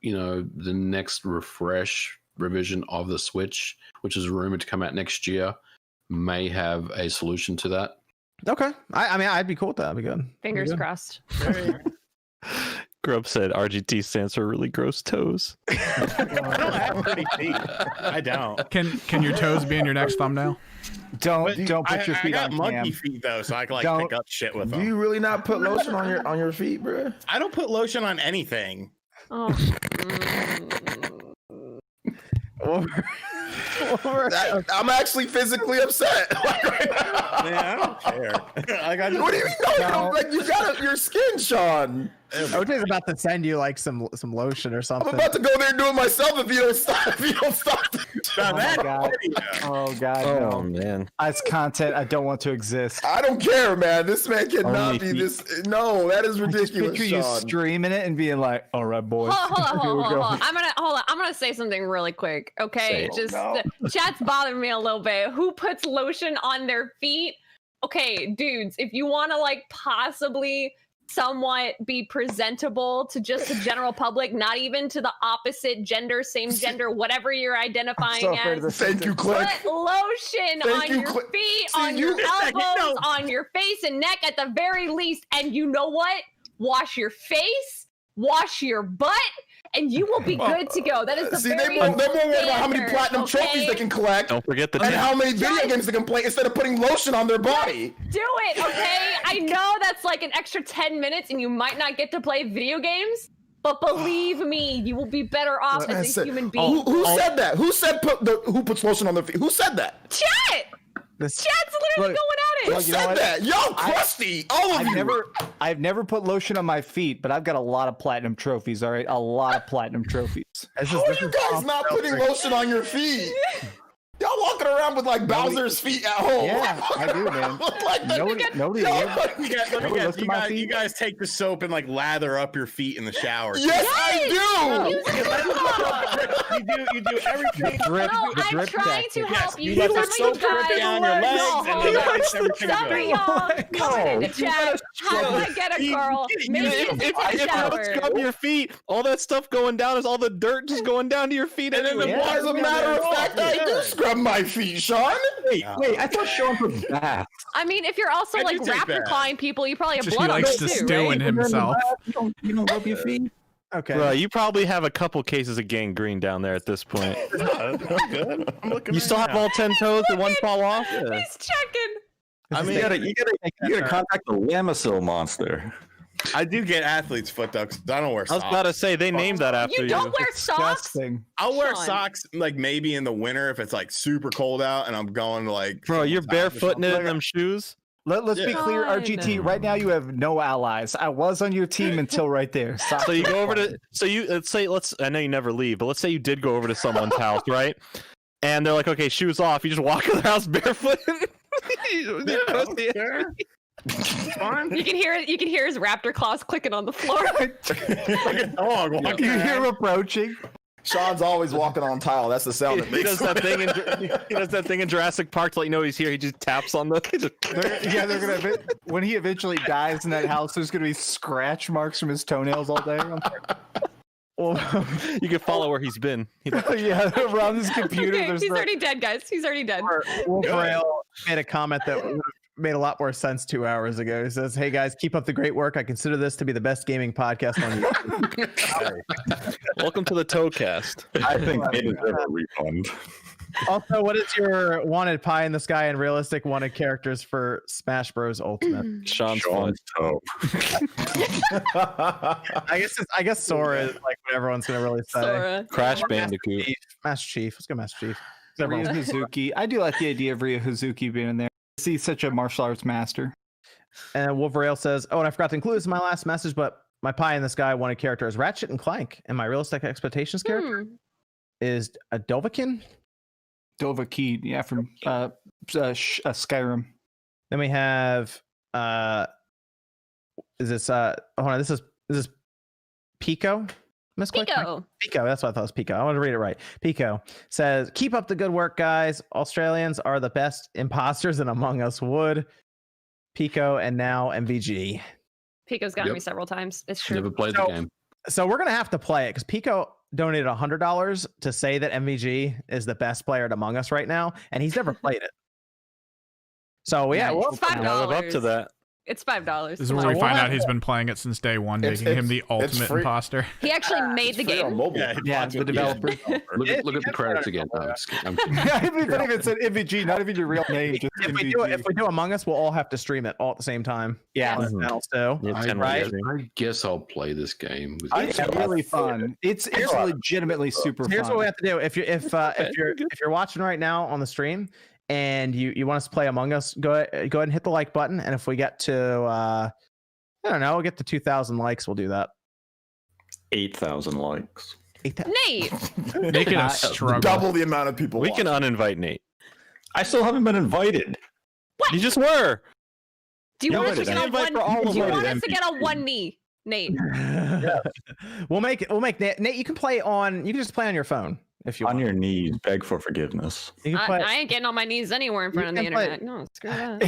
the next revision of the Switch, which is rumored to come out next year, may have a solution to that. Okay. I mean, I'd be cool with that. That'd be good. Fingers crossed. Grub said RGT stands for really gross toes. I don't have pretty feet. I don't. Can your toes be in your next thumbnail? Don't put your feet on monkey feet though, so I can pick up shit with them. Do you really not put lotion on your feet, bro? I don't put lotion on anything. Oh. I'm actually physically upset right now. Man, I don't care. What do you mean? No, like you got your skin, Sean. OJ's about to send you like some lotion or something. I'm about to go there and do it myself if you don't stop. Oh god. Oh man. As content, I don't want to exist. I don't care, man. This man cannot be this. No, that is ridiculous. Just picture you streaming it and being like, "All right, boys." Hold on. I'm gonna say something really quick. Okay, chat's bothering me a little bit. Who puts lotion on their feet? Okay, dudes, if you want to like possibly somewhat be presentable to just the general public, not even to the opposite gender, same gender, whatever you're identifying as. Thank you, Click. Put lotion on your feet, on your elbows, on your face and neck at the very least. And you know what? Wash your face, wash your butt, and you will be good to go. That is the very they're more worried about how many platinum trophies they can collect. Don't forget the and how many video games they can play instead of putting lotion on their body. Do it, okay? I know that's like an extra 10 minutes and you might not get to play video games, but believe me, you will be better off as a human being. Who said that? Who said who puts lotion on their feet? Who said that? Chat! Chat's literally going at it. Who said that? Yo, crusty! All of you! I've never put lotion on my feet, but I've got a lot of platinum trophies, all right? A lot of platinum trophies. How are you guys not putting lotion on your feet? Y'all walking around with like Bowser's feet at home. Yeah, I do, man. Nobody you guys take the soap and like lather up your feet in the shower. Yes, I do. You do everything. I'm trying to help you. You let the soap drip down your legs and then that's everything good. Comment in the chat. How do I get a girl? Maybe if you scrub your feet, all that stuff going down is all the dirt just going down to your feet. And then as a matter of fact, I do scrub my feet, Sean. Wait, I thought Sean took baths. I mean, if you're also like raptor clawing people, you probably have blood he on likes you to too, stew right? in himself. You don't rub your feet? Okay. Bro, you probably have a couple cases of gangrene down there at this point. Good. I'm looking. You still have all 10 toes and one fall off? He's checking. I mean, you gotta contact the Lamisil monster. I do get athlete's foot though, 'cause I don't wear I socks. was about to say they named that after you. You don't wear socks? I'll wear Sean. socks like maybe in the winter if it's like super cold out and I'm going to like. Bro, you're barefooting it in them shoes? Let's be clear, Fine. RGT. Right now, you have no allies. I was on your team until right there. So you go over to I know you never leave, but let's say you did go over to someone's house, right? And they're like, okay, shoes off. You just walk in the house barefoot. Fine. You can hear it. You can hear his raptor claws clicking on the floor. Like a dog walking. You hear him approaching. Sean's always walking on tile. That's the sound it He makes. does that thing in Jurassic Park to let you know he's here. He just taps on the. They're gonna. When he eventually dies in that house, there's gonna be scratch marks from his toenails all day. Well, you can follow where he's been. Yeah, around his computer. Okay, he's already dead, guys. He's already dead. Wolfrail made a comment that would have made a lot more sense 2 hours ago. He says, "Hey guys, keep up the great work. I consider this to be the best gaming podcast on YouTube." Welcome to the Toecast. I think they deserve a refund. Also, what is your wanted pie in the sky and realistic wanted characters for Smash Bros. Ultimate? Sean's fun. toe. I guess Sora is like what everyone's gonna really say. Sora. Crash Or Bandicoot. Master Chief. Let's go Master Chief. Ryu Hazuki. I do like the idea of Ryu Hazuki being in there. He's such a martial arts master. And Wolfrail says, "Oh, and I forgot to include this in my last message, but my pie in the sky wanted character is Ratchet and Clank, and my realistic expectations character is a Dovahkiin." Dovahkiin, yeah, from Skyrim. Then we have is this hold on, this is Pico? Miss Quick? Pico. Pico, that's what I thought was Pico. I want to read it right. Pico says, "Keep up the good work, guys. Australians are the best imposters in Among Us would." Pico and now MVG. Pico's gotten me several times. It's true. Never played the game. So we're gonna have to play it because Pico donated $100 to say that MVG is the best player at Among Us right now, and he's never played it. So yeah, It's $5. Live up to that. It's $5. This is where we find out he's been playing it since day one, making him the ultimate free. imposter. He actually made the game. Yeah, the developer. Look at the credits again. No, I'm kidding. I haven't even said MVG, not even your real name. Just If we do Among Us, we'll all have to stream it all at the same time. Yeah. On the channels too. I guess I'll play this game. It's really fun. It's legitimately super fun. Here's what we have to do. If you're watching right now on the stream and you want us to play Among Us, go ahead and hit the like button. And if we get to I don't know, we'll get to 2,000 likes, we'll do that. 8,000 likes. Nate. Make it a struggle. Double the amount of people. We can uninvite Nate. I still haven't been invited. You just were. Do you want us to get on invite for all one? of Do you them. want us to get on one knee, Nate? We'll make Nate. You can play on. You can just play on your phone. If you on want. your knees, beg for forgiveness. You can play, I ain't getting on my knees anywhere in front of the internet. No, screw that.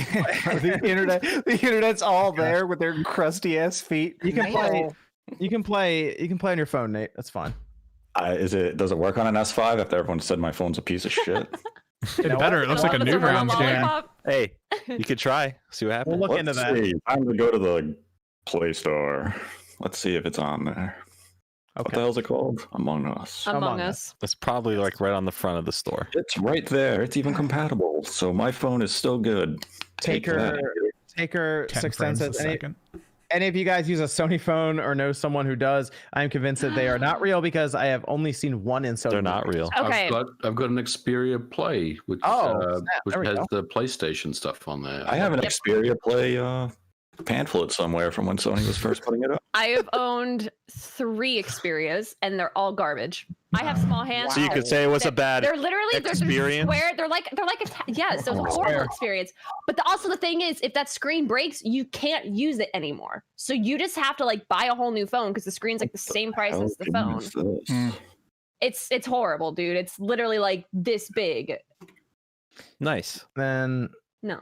the internet's all there with their crusty ass feet. you can play. You can play on your phone, Nate. That's fine. Does it work on an S5 after everyone said my phone's a piece of shit? It better. It looks like a Newgrounds game. Hey, you could try. See what happens. We'll look into that. See. Time to go to the Play Store. Let's see if it's on there. What the hell's it called? Among Us. Among Us. It's probably like right on the front of the store. It's right there. It's even compatible. So my phone is still good. Taker 610 says, any of you guys use a Sony phone or know someone who does? I'm convinced that they are not real because I have only seen one in Sony. They're not real. Okay. I've got an Xperia Play, which has the PlayStation stuff on there. I have an Xperia Play pamphlet somewhere from when Sony was first putting it up. I have owned 3 Xperias and they're all garbage. I have small hands. So you could say it was a bad They're literally experience? They're square. They're like yes, it was a horrible experience. But also the thing is, if that screen breaks, you can't use it anymore. So you just have to like buy a whole new phone because the screen's like the same price as the phone. It's horrible, dude. It's literally like this big. Nice. Then no.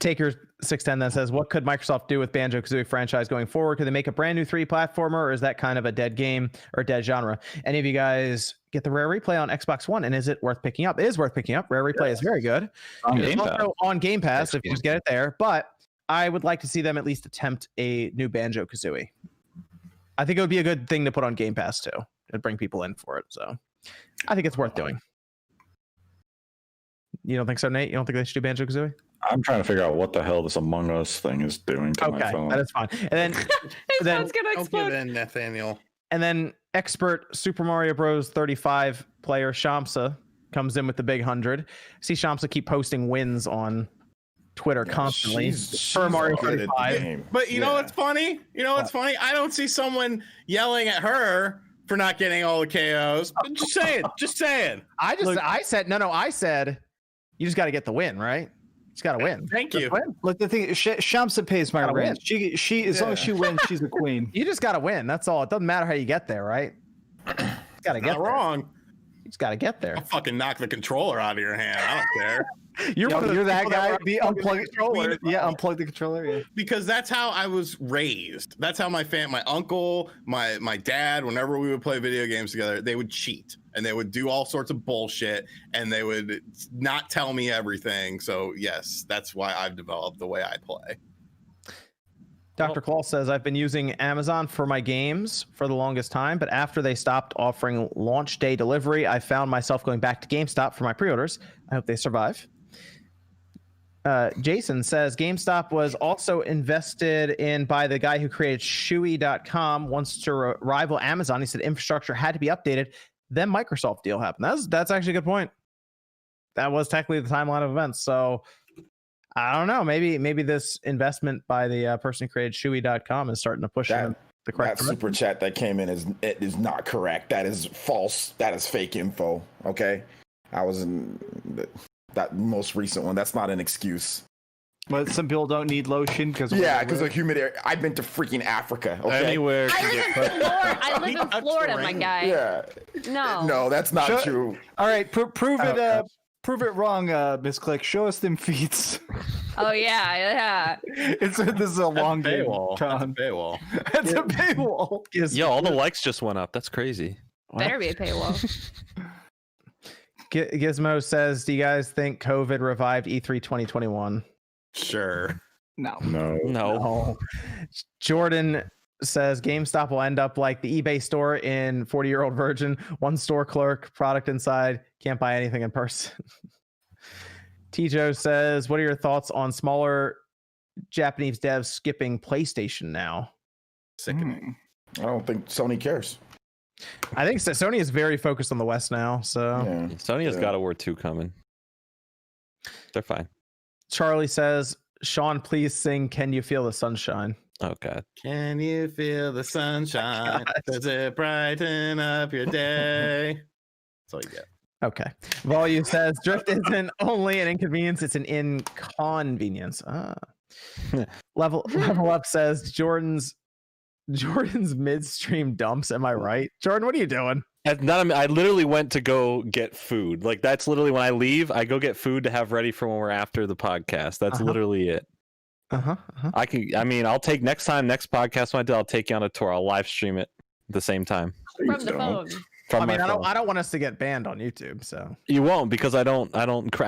Taker 610 then says, what could Microsoft do with Banjo-Kazooie franchise going forward? Could they make a brand new 3D platformer, or is that kind of a dead game or dead genre? Any of you guys get the Rare Replay on Xbox One, and is it worth picking up? It is worth picking up. Rare Replay is very good. On Game Pass, if you just get it there. But I would like to see them at least attempt a new Banjo-Kazooie. I think it would be a good thing to put on Game Pass too. It'd bring people in for it. So I think it's worth doing. You don't think so, Nate? You don't think they should do Banjo-Kazooie? I'm trying to figure out what the hell this Among Us thing is doing to my phone. That is fine. And then, phone's gonna explode. Don't give in, Nathaniel. And then expert Super Mario Bros. 35 player Shamsa comes in with the big 100. See Shamsa keep posting wins on Twitter constantly for Mario 35. But you know what's funny? Funny? I don't see someone yelling at her for not getting all the KOs. But just saying. I said you just got to get the win, right? She's got to win. Thank you. Look, the thing, Shamsa pays my rent. She as long as she wins, she's a queen. You just got to win. That's all. It doesn't matter how you get there, right? You got to get there. Wrong. You just got to get there. I'll fucking knock the controller out of your hand. I don't care. You're that guy. Unplug the controller. Yeah, unplug the controller. Yeah. Because that's how I was raised. That's how my uncle, my dad, whenever we would play video games together, they would cheat and they would do all sorts of bullshit and they would not tell me everything. So yes, that's why I've developed the way I play. Dr. Claw says, I've been using Amazon for my games for the longest time, but after they stopped offering launch day delivery, I found myself going back to GameStop for my pre-orders. I hope they survive. Jason says, GameStop was also invested in by the guy who created Chewy.com, wants to rival Amazon. He said infrastructure had to be updated. Then Microsoft deal happened. That's actually a good point. That was technically the timeline of events. So I don't know. Maybe this investment by the person who created Chewy.com is starting to push the correct direction. Super chat that came in is not correct. That is false. That is fake info. Okay, I was in that most recent one. That's not an excuse. But some people don't need lotion because of humidity. I've been to freaking Africa. Okay? Anywhere. I live in Florida, my guy. Yeah. No, that's not true. All right, prove it. Prove it wrong, Miss Click. Show us them feats. Oh yeah. This is a long paywall. That's a paywall. That's a paywall. Yo, all the likes just went up. That's crazy. Better be a paywall. Gizmo says, do you guys think COVID revived E3 2021? Sure. No. Jordan says GameStop will end up like the eBay store in 40-Year-Old Virgin. One store clerk, product inside, can't buy anything in person. Tijo says, what are your thoughts on smaller Japanese devs skipping PlayStation now? Sickening. I don't think Sony cares. I think Sony is very focused on the West now. So Sony has God of War 2 coming. They're fine. Charlie says, Sean, please sing Can You Feel the Sunshine? Oh, God. Can you feel the sunshine? Does it brighten up your day? That's all you get. Okay. Volume says, Drift isn't only an inconvenience, it's an inconvenience. Level Up says, Jordan's midstream dumps. Am I right? Jordan, what are you doing? I literally went to go get food. Like that's literally when I leave, I go get food to have ready for when we're after the podcast. That's literally it. I'll take next podcast when I do, I'll take you on a tour. I'll live stream it at the same time. From the phone. I don't want us to get banned on YouTube, so you won't because I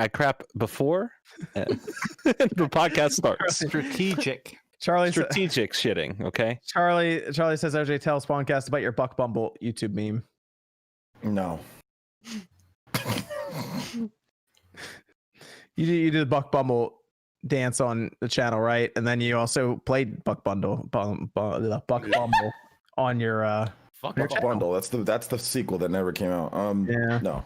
crap before the podcast starts. Strategic. Strategic shitting. Okay. Charlie says, OJ, tell Spawncast about your Buck Bumble YouTube meme. No. You did the Buck Bumble dance on the channel, right? And then you also played Buck Bumble on your Buck Bundle. That's the sequel that never came out. No.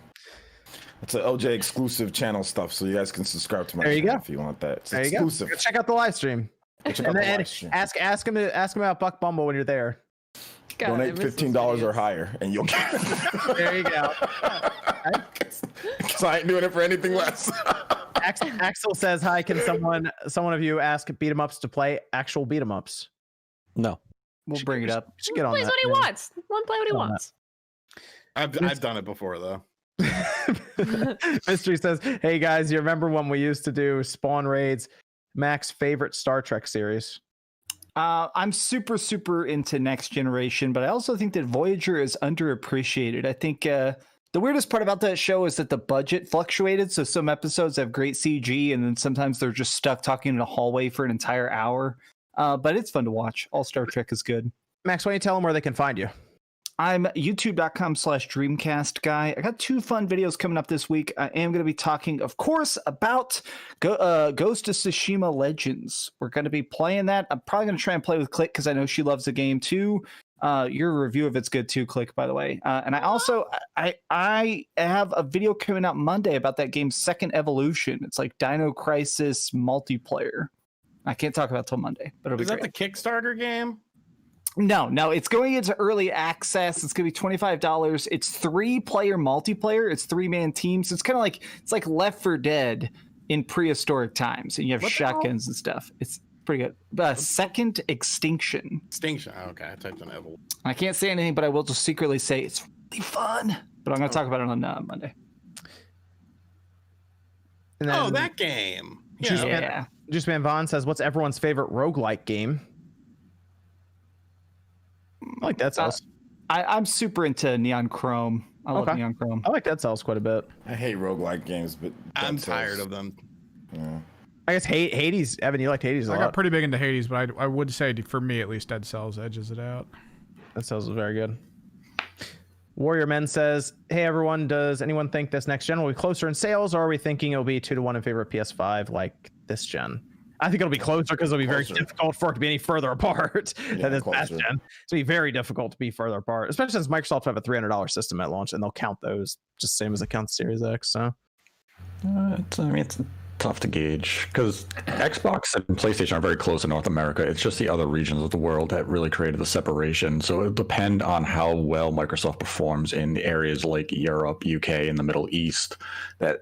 It's an OJ exclusive channel stuff, so you guys can subscribe to my channel if you want that. It's exclusive. Go check out the live stream. Ask him about Buck Bumble when you're there. Donate $15 or higher, and you'll get it. There you go. Because I ain't doing it for anything less. Axel says, "Hi, can someone of you ask beat 'em ups to play actual beat 'em ups?" No, we'll bring it up. Should get on plays that. what he wants. One play what he wants. I've done it before though. Mystery says, "Hey guys, you remember when we used to do spawn raids? Mac's favorite Star Trek series?" I'm super into Next Generation, but I also think that Voyager is underappreciated. I think the weirdest part about that show is that the budget fluctuated. So some episodes have great CG, and then sometimes they're just stuck talking in a hallway for an entire hour. But it's fun to watch. All Star Trek is good. Max, why don't you tell them where they can find you? I'm youtube.com/Dreamcast guy. I got 2 fun videos coming up this week. I am going to be talking, of course, about Ghost of Tsushima Legends. We're going to be playing that. I'm probably going to try and play with Click because I know she loves the game too. Your review of it's good too, Click, by the way. And I also I have a video coming out Monday about that game's second evolution. It's like Dino Crisis multiplayer. I can't talk about it till Monday, but it'll be great. Is that the Kickstarter game? No, it's going into early access. It's going to be $25. It's 3-player multiplayer. It's 3-man teams. It's kind of like Left 4 Dead in prehistoric times, and you have shotguns and stuff. It's pretty good. Second Extinction. Oh, okay, I typed in Evil. I can't say anything, but I will just secretly say it's really fun. But I'm going to talk about it on Monday. And then, that game. Juice Man Vaughn says, "What's everyone's favorite roguelike game?" I like Dead Cells. I'm super into Neon Chrome. I love Neon Chrome. I like Dead Cells quite a bit. I hate roguelike games, but I'm tired of them. Yeah. I guess Hades. Evan, you liked Hades a lot. I got pretty big into Hades, but I would say for me at least, Dead Cells edges it out. Dead Cells is very good. Warrior Men says, "Hey everyone, does anyone think this next gen will be closer in sales, or are we thinking it'll be 2-1 in favor of PS5 like this gen?" I think it'll be closer because it'll be very difficult for it to be any further apart than this past gen. It'll be very difficult to be further apart, especially since Microsoft have a $300 system at launch, and they'll count those just same as they count Series X. So, it's tough to gauge because Xbox and PlayStation are very close in North America. It's just the other regions of the world that really created the separation. So it'll depend on how well Microsoft performs in areas like Europe, UK, and the Middle East that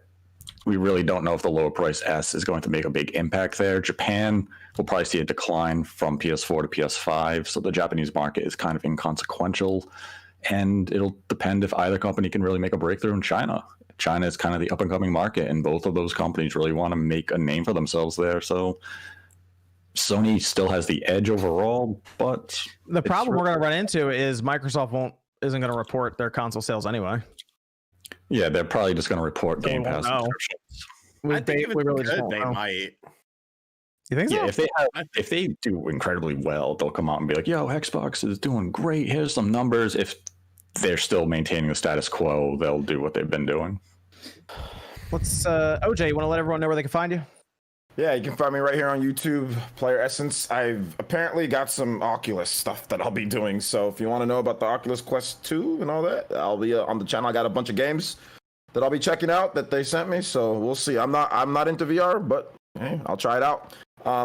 we really don't know if the lower price S is going to make a big impact there. Japan will probably see a decline from PS4 to PS5. So the Japanese market is kind of inconsequential. And it'll depend if either company can really make a breakthrough in China. China is kind of the up and coming market, and both of those companies really want to make a name for themselves there. So Sony still has the edge overall, but the problem we're going to run into is Microsoft isn't going to report their console sales anyway. Yeah, they're probably just going to report Game Pass subscriptions. I think we really just they might. You think so? Yeah, if they do incredibly well, they'll come out and be like, "Yo, Xbox is doing great. Here's some numbers." If they're still maintaining the status quo, they'll do what they've been doing. Let's OJ, you want to let everyone know where they can find you? Yeah, you can find me right here on YouTube, Player Essence. I've apparently got some Oculus stuff that I'll be doing. So if you want to know about the Oculus Quest 2 and all that, I'll be on the channel. I got a bunch of games that I'll be checking out that they sent me. So we'll see. I'm not into VR, but hey, I'll try it out.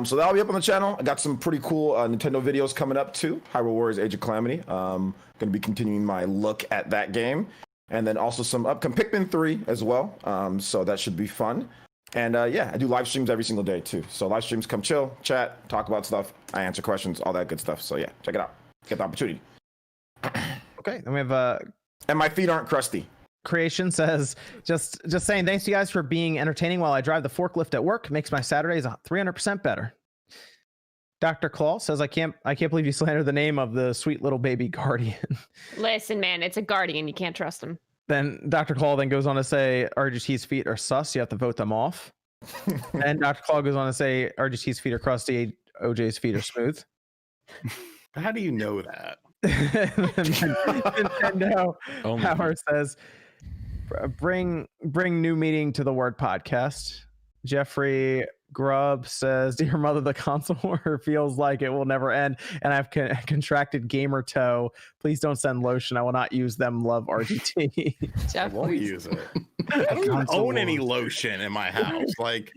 So that'll be up on the channel. I got some pretty cool Nintendo videos coming up too. Hyrule Warriors Age of Calamity. Going to be continuing my look at that game. And then also some upcoming Pikmin 3 as well. So that should be fun. And yeah, I do live streams every single day too. So live streams, come chill, chat, talk about stuff. I answer questions, all that good stuff. So yeah, check it out. Get the opportunity. Okay, then we have And my feet aren't crusty. Creation says, just saying, thanks to you guys for being entertaining while I drive the forklift at work. Makes my Saturdays 300% better. Dr. Claw says, I can't believe you slandered the name of the sweet little baby guardian. Listen, man, it's a guardian. You can't trust him. Then Dr. Claw then goes on to say, RGT's feet are sus. You have to vote them off. And Dr. Claw goes on to say, RGT's feet are crusty. OJ's feet are smooth. How do you know that? Nintendo Power says, bring new meaning to the word podcast. Jeffrey Grubb says, dear mother, the console war feels like it will never end, and I've contracted gamer toe. Please don't send lotion. I will not use them. Love, RGT. I won't use it. I don't even own any lotion in my house. Like,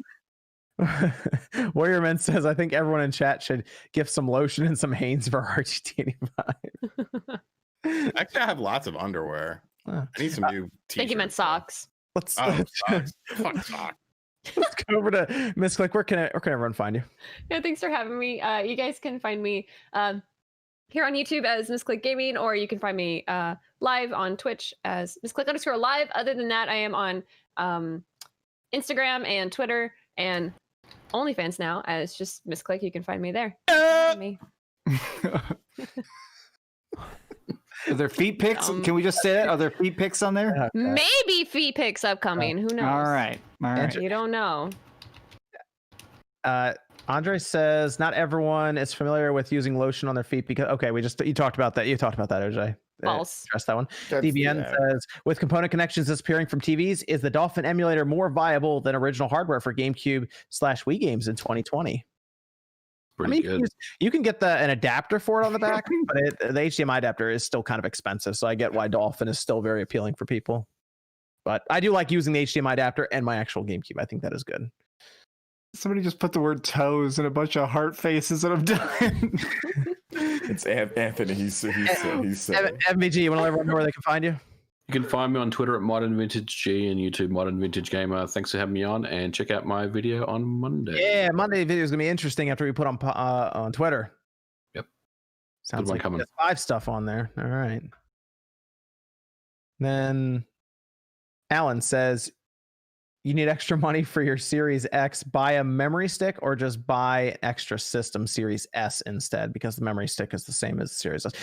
Warrior Man says, I think everyone in chat should gift some lotion and some Hanes for RGT85. Actually, I have lots of underwear. I need some new t-shirts. I think you meant socks. Socks. Fuck socks. Let's go over to Miss Click. Where can everyone find you? Yeah, thanks for having me. You guys can find me here on YouTube as Miss Click Gaming, or you can find me live on Twitch as Miss Click _live. Other than that, I am on Instagram and Twitter and OnlyFans now as just Miss Click. You can find me there. Me. Are there feet pics? Can we just say that? Are there feet pics on there? Maybe feet pics upcoming. Who knows? All right. You don't know. Andre says, not everyone is familiar with using lotion on their feet because you talked about that. You talked about that, OJ. False. Trust that one. DBN says, with component connections disappearing from TVs, is the Dolphin emulator more viable than original hardware for GameCube/Wii games in 2020? Good. You can get an adapter for it on the back, but the HDMI adapter is still kind of expensive. So I get why Dolphin is still very appealing for people. But I do like using the HDMI adapter and my actual GameCube. I think that is good. Somebody just put the word toes and a bunch of heart faces that I'm done. It's Anthony. He said. MVG, you want to let everyone know where they can find you? You can find me on Twitter at Modern Vintage G and YouTube Modern Vintage Gamer. Thanks for having me on, and check out my video on Monday. Yeah, Monday video is gonna be interesting after we put on Twitter. Yep. Sounds like PS5 stuff on there. All right. Then Alan says, you need extra money for your Series X, buy a memory stick or just buy extra system Series S instead, because the memory stick is the same as the Series S.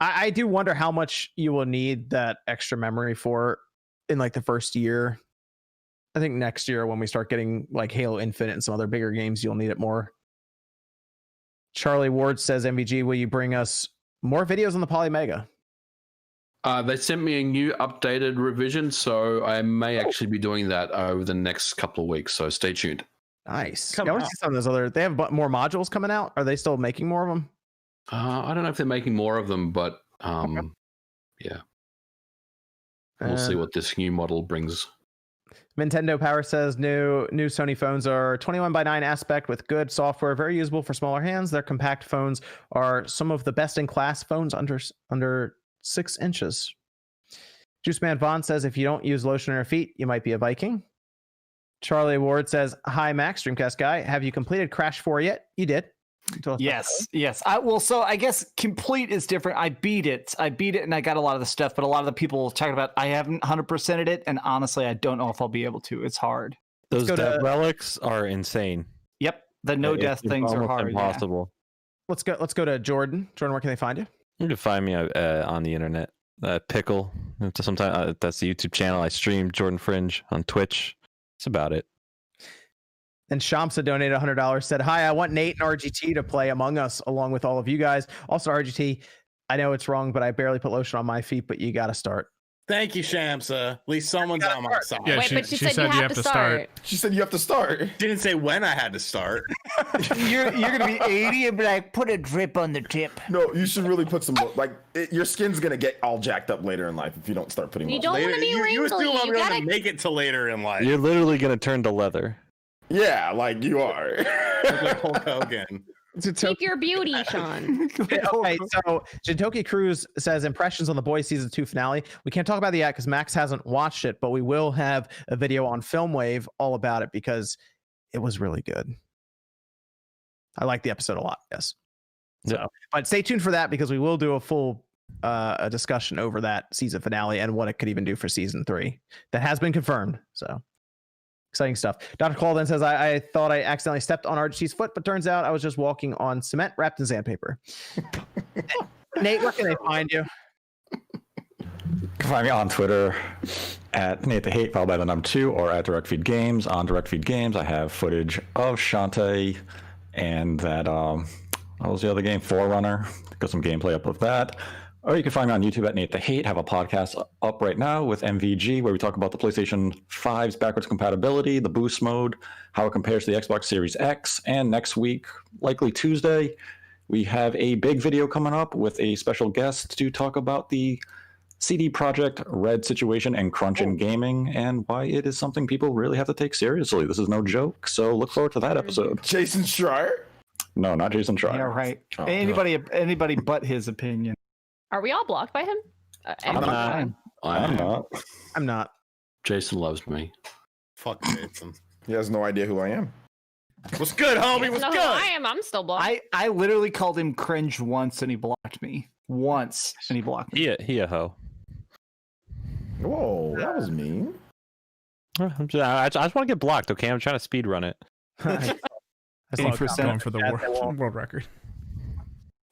I do wonder how much you will need that extra memory for in like the first year. I think next year when we start getting like Halo Infinite and some other bigger games, you'll need it more. Charlie Ward says, MVG, will you bring us more videos on the Polymega? They sent me a new updated revision, so I may actually be doing that over the next couple of weeks. So stay tuned. Nice. I want to see some of those other. They have more modules coming out. Are they still making more of them? I don't know if they're making more of them, but yeah, we'll see what this new model brings. Nintendo Power says new Sony phones are 21:9 aspect with good software, very usable for smaller hands. Their compact phones are some of the best in class phones under 6 inches. Juice Man Vaughn says, if you don't use lotion on your feet, you might be a Viking. Charlie Ward says, hi Max, Dreamcast guy, have you completed Crash 4 yet? You did. Yes. So I guess complete is different. I beat it and I got a lot of the stuff, but a lot of the people talking about I haven't 100%ed it, and honestly I don't know if I'll be able to. It's hard. Those death relics are insane. Yep, the no death things are hard. Impossible. Yeah. Let's go to Jordan. Jordan, where can they find you? You can find me on the internet. Pickle. Sometimes that's the YouTube channel. I stream Jordan Fringe on Twitch. That's about it. And Shamsa donated $100, said, hi, I want Nate and RGT to play Among Us along with all of you guys. Also, RGT, I know it's wrong, but I barely put lotion on my feet, but you got to start. Thank you, Shamsa. At least someone's on my side. Yeah, Wait, but she said you have to start. She said you have to start. Didn't say when I had to start. You're gonna be 80 and be like, put a drip on the tip. No, you should really put some your skin's gonna get all jacked up later in life if you don't start putting. You don't want to be wrinkly. You assume I'm You gonna gotta make it to later in life. You're literally gonna turn to leather. Yeah, like you are. Look like Hulk Hogan. keep your beauty, Sean. Okay, so Jintoki Cruz says impressions on the Boys season 2 finale. We can't talk about it yet because Max hasn't watched it, but we will have a video on Filmwave all about it because it was really good. I like the episode a lot. Yes. So, but stay tuned for that because we will do a full a discussion over that season finale and what it could even do for season 3. That has been confirmed. So exciting stuff. Dr. Claw then says, I thought I accidentally stepped on RGT's foot, but turns out I was just walking on cement wrapped in sandpaper. Nate, where can they find you? You can find me on Twitter at Nate the Hate, followed by the number 2, or at Direct Feed Games. On Direct Feed Games, I have footage of Shantae and that, what was the other game? Forerunner. Got some gameplay up of that. Or you can find me on YouTube at Nate the Hate. Have a podcast up right now with MVG, where we talk about the PlayStation 5's backwards compatibility, the boost mode, how it compares to the Xbox Series X. And next week, likely Tuesday, we have a big video coming up with a special guest to talk about the CD Projekt Red situation and crunch in gaming, and why it is something people really have to take seriously. This is no joke, so look forward to that episode. Jason Schreier? No, not Jason Schreier. Yeah, right. Anybody but his opinion. Are we all blocked by him? I'm not. Jason loves me. Fuck Jason. He has no idea who I am. What's good, homie? What's good? I am. I'm still blocked. I literally called him cringe once and he blocked me. Once and he blocked me. He a hoe. Whoa, that was mean. I just want to get blocked, okay? I'm trying to speed run it. As long as I'm going for the world record.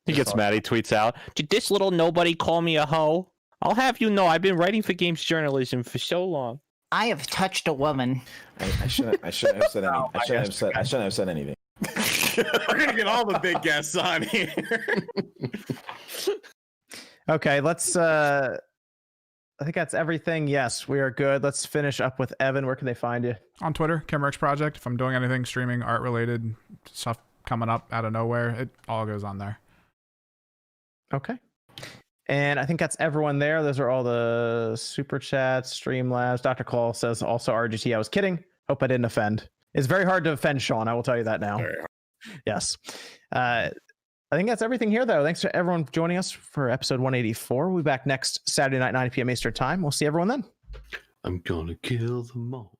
He gets mad. He tweets out, "Did this little nobody call me a hoe? I'll have you know I've been writing for games journalism for so long. I have touched a woman." I shouldn't have said anything. I shouldn't have said anything. We're gonna get all the big guests on here. Okay, let's I think that's everything. Yes, we are good. Let's finish up with Evan. Where can they find you? On Twitter, Kimmerx Project. If I'm doing anything streaming, art related stuff coming up out of nowhere, it all goes on there. Okay. And I think that's everyone there. Those are all the super chats, Streamlabs. Dr. Call says also RGT. I was kidding. Hope I didn't offend. It's very hard to offend Sean. I will tell you that now. Yes. I think that's everything here, though. Thanks to everyone joining us for episode 184. We'll be back next Saturday night, 9 p.m. Eastern time. We'll see everyone then. I'm gonna kill them all.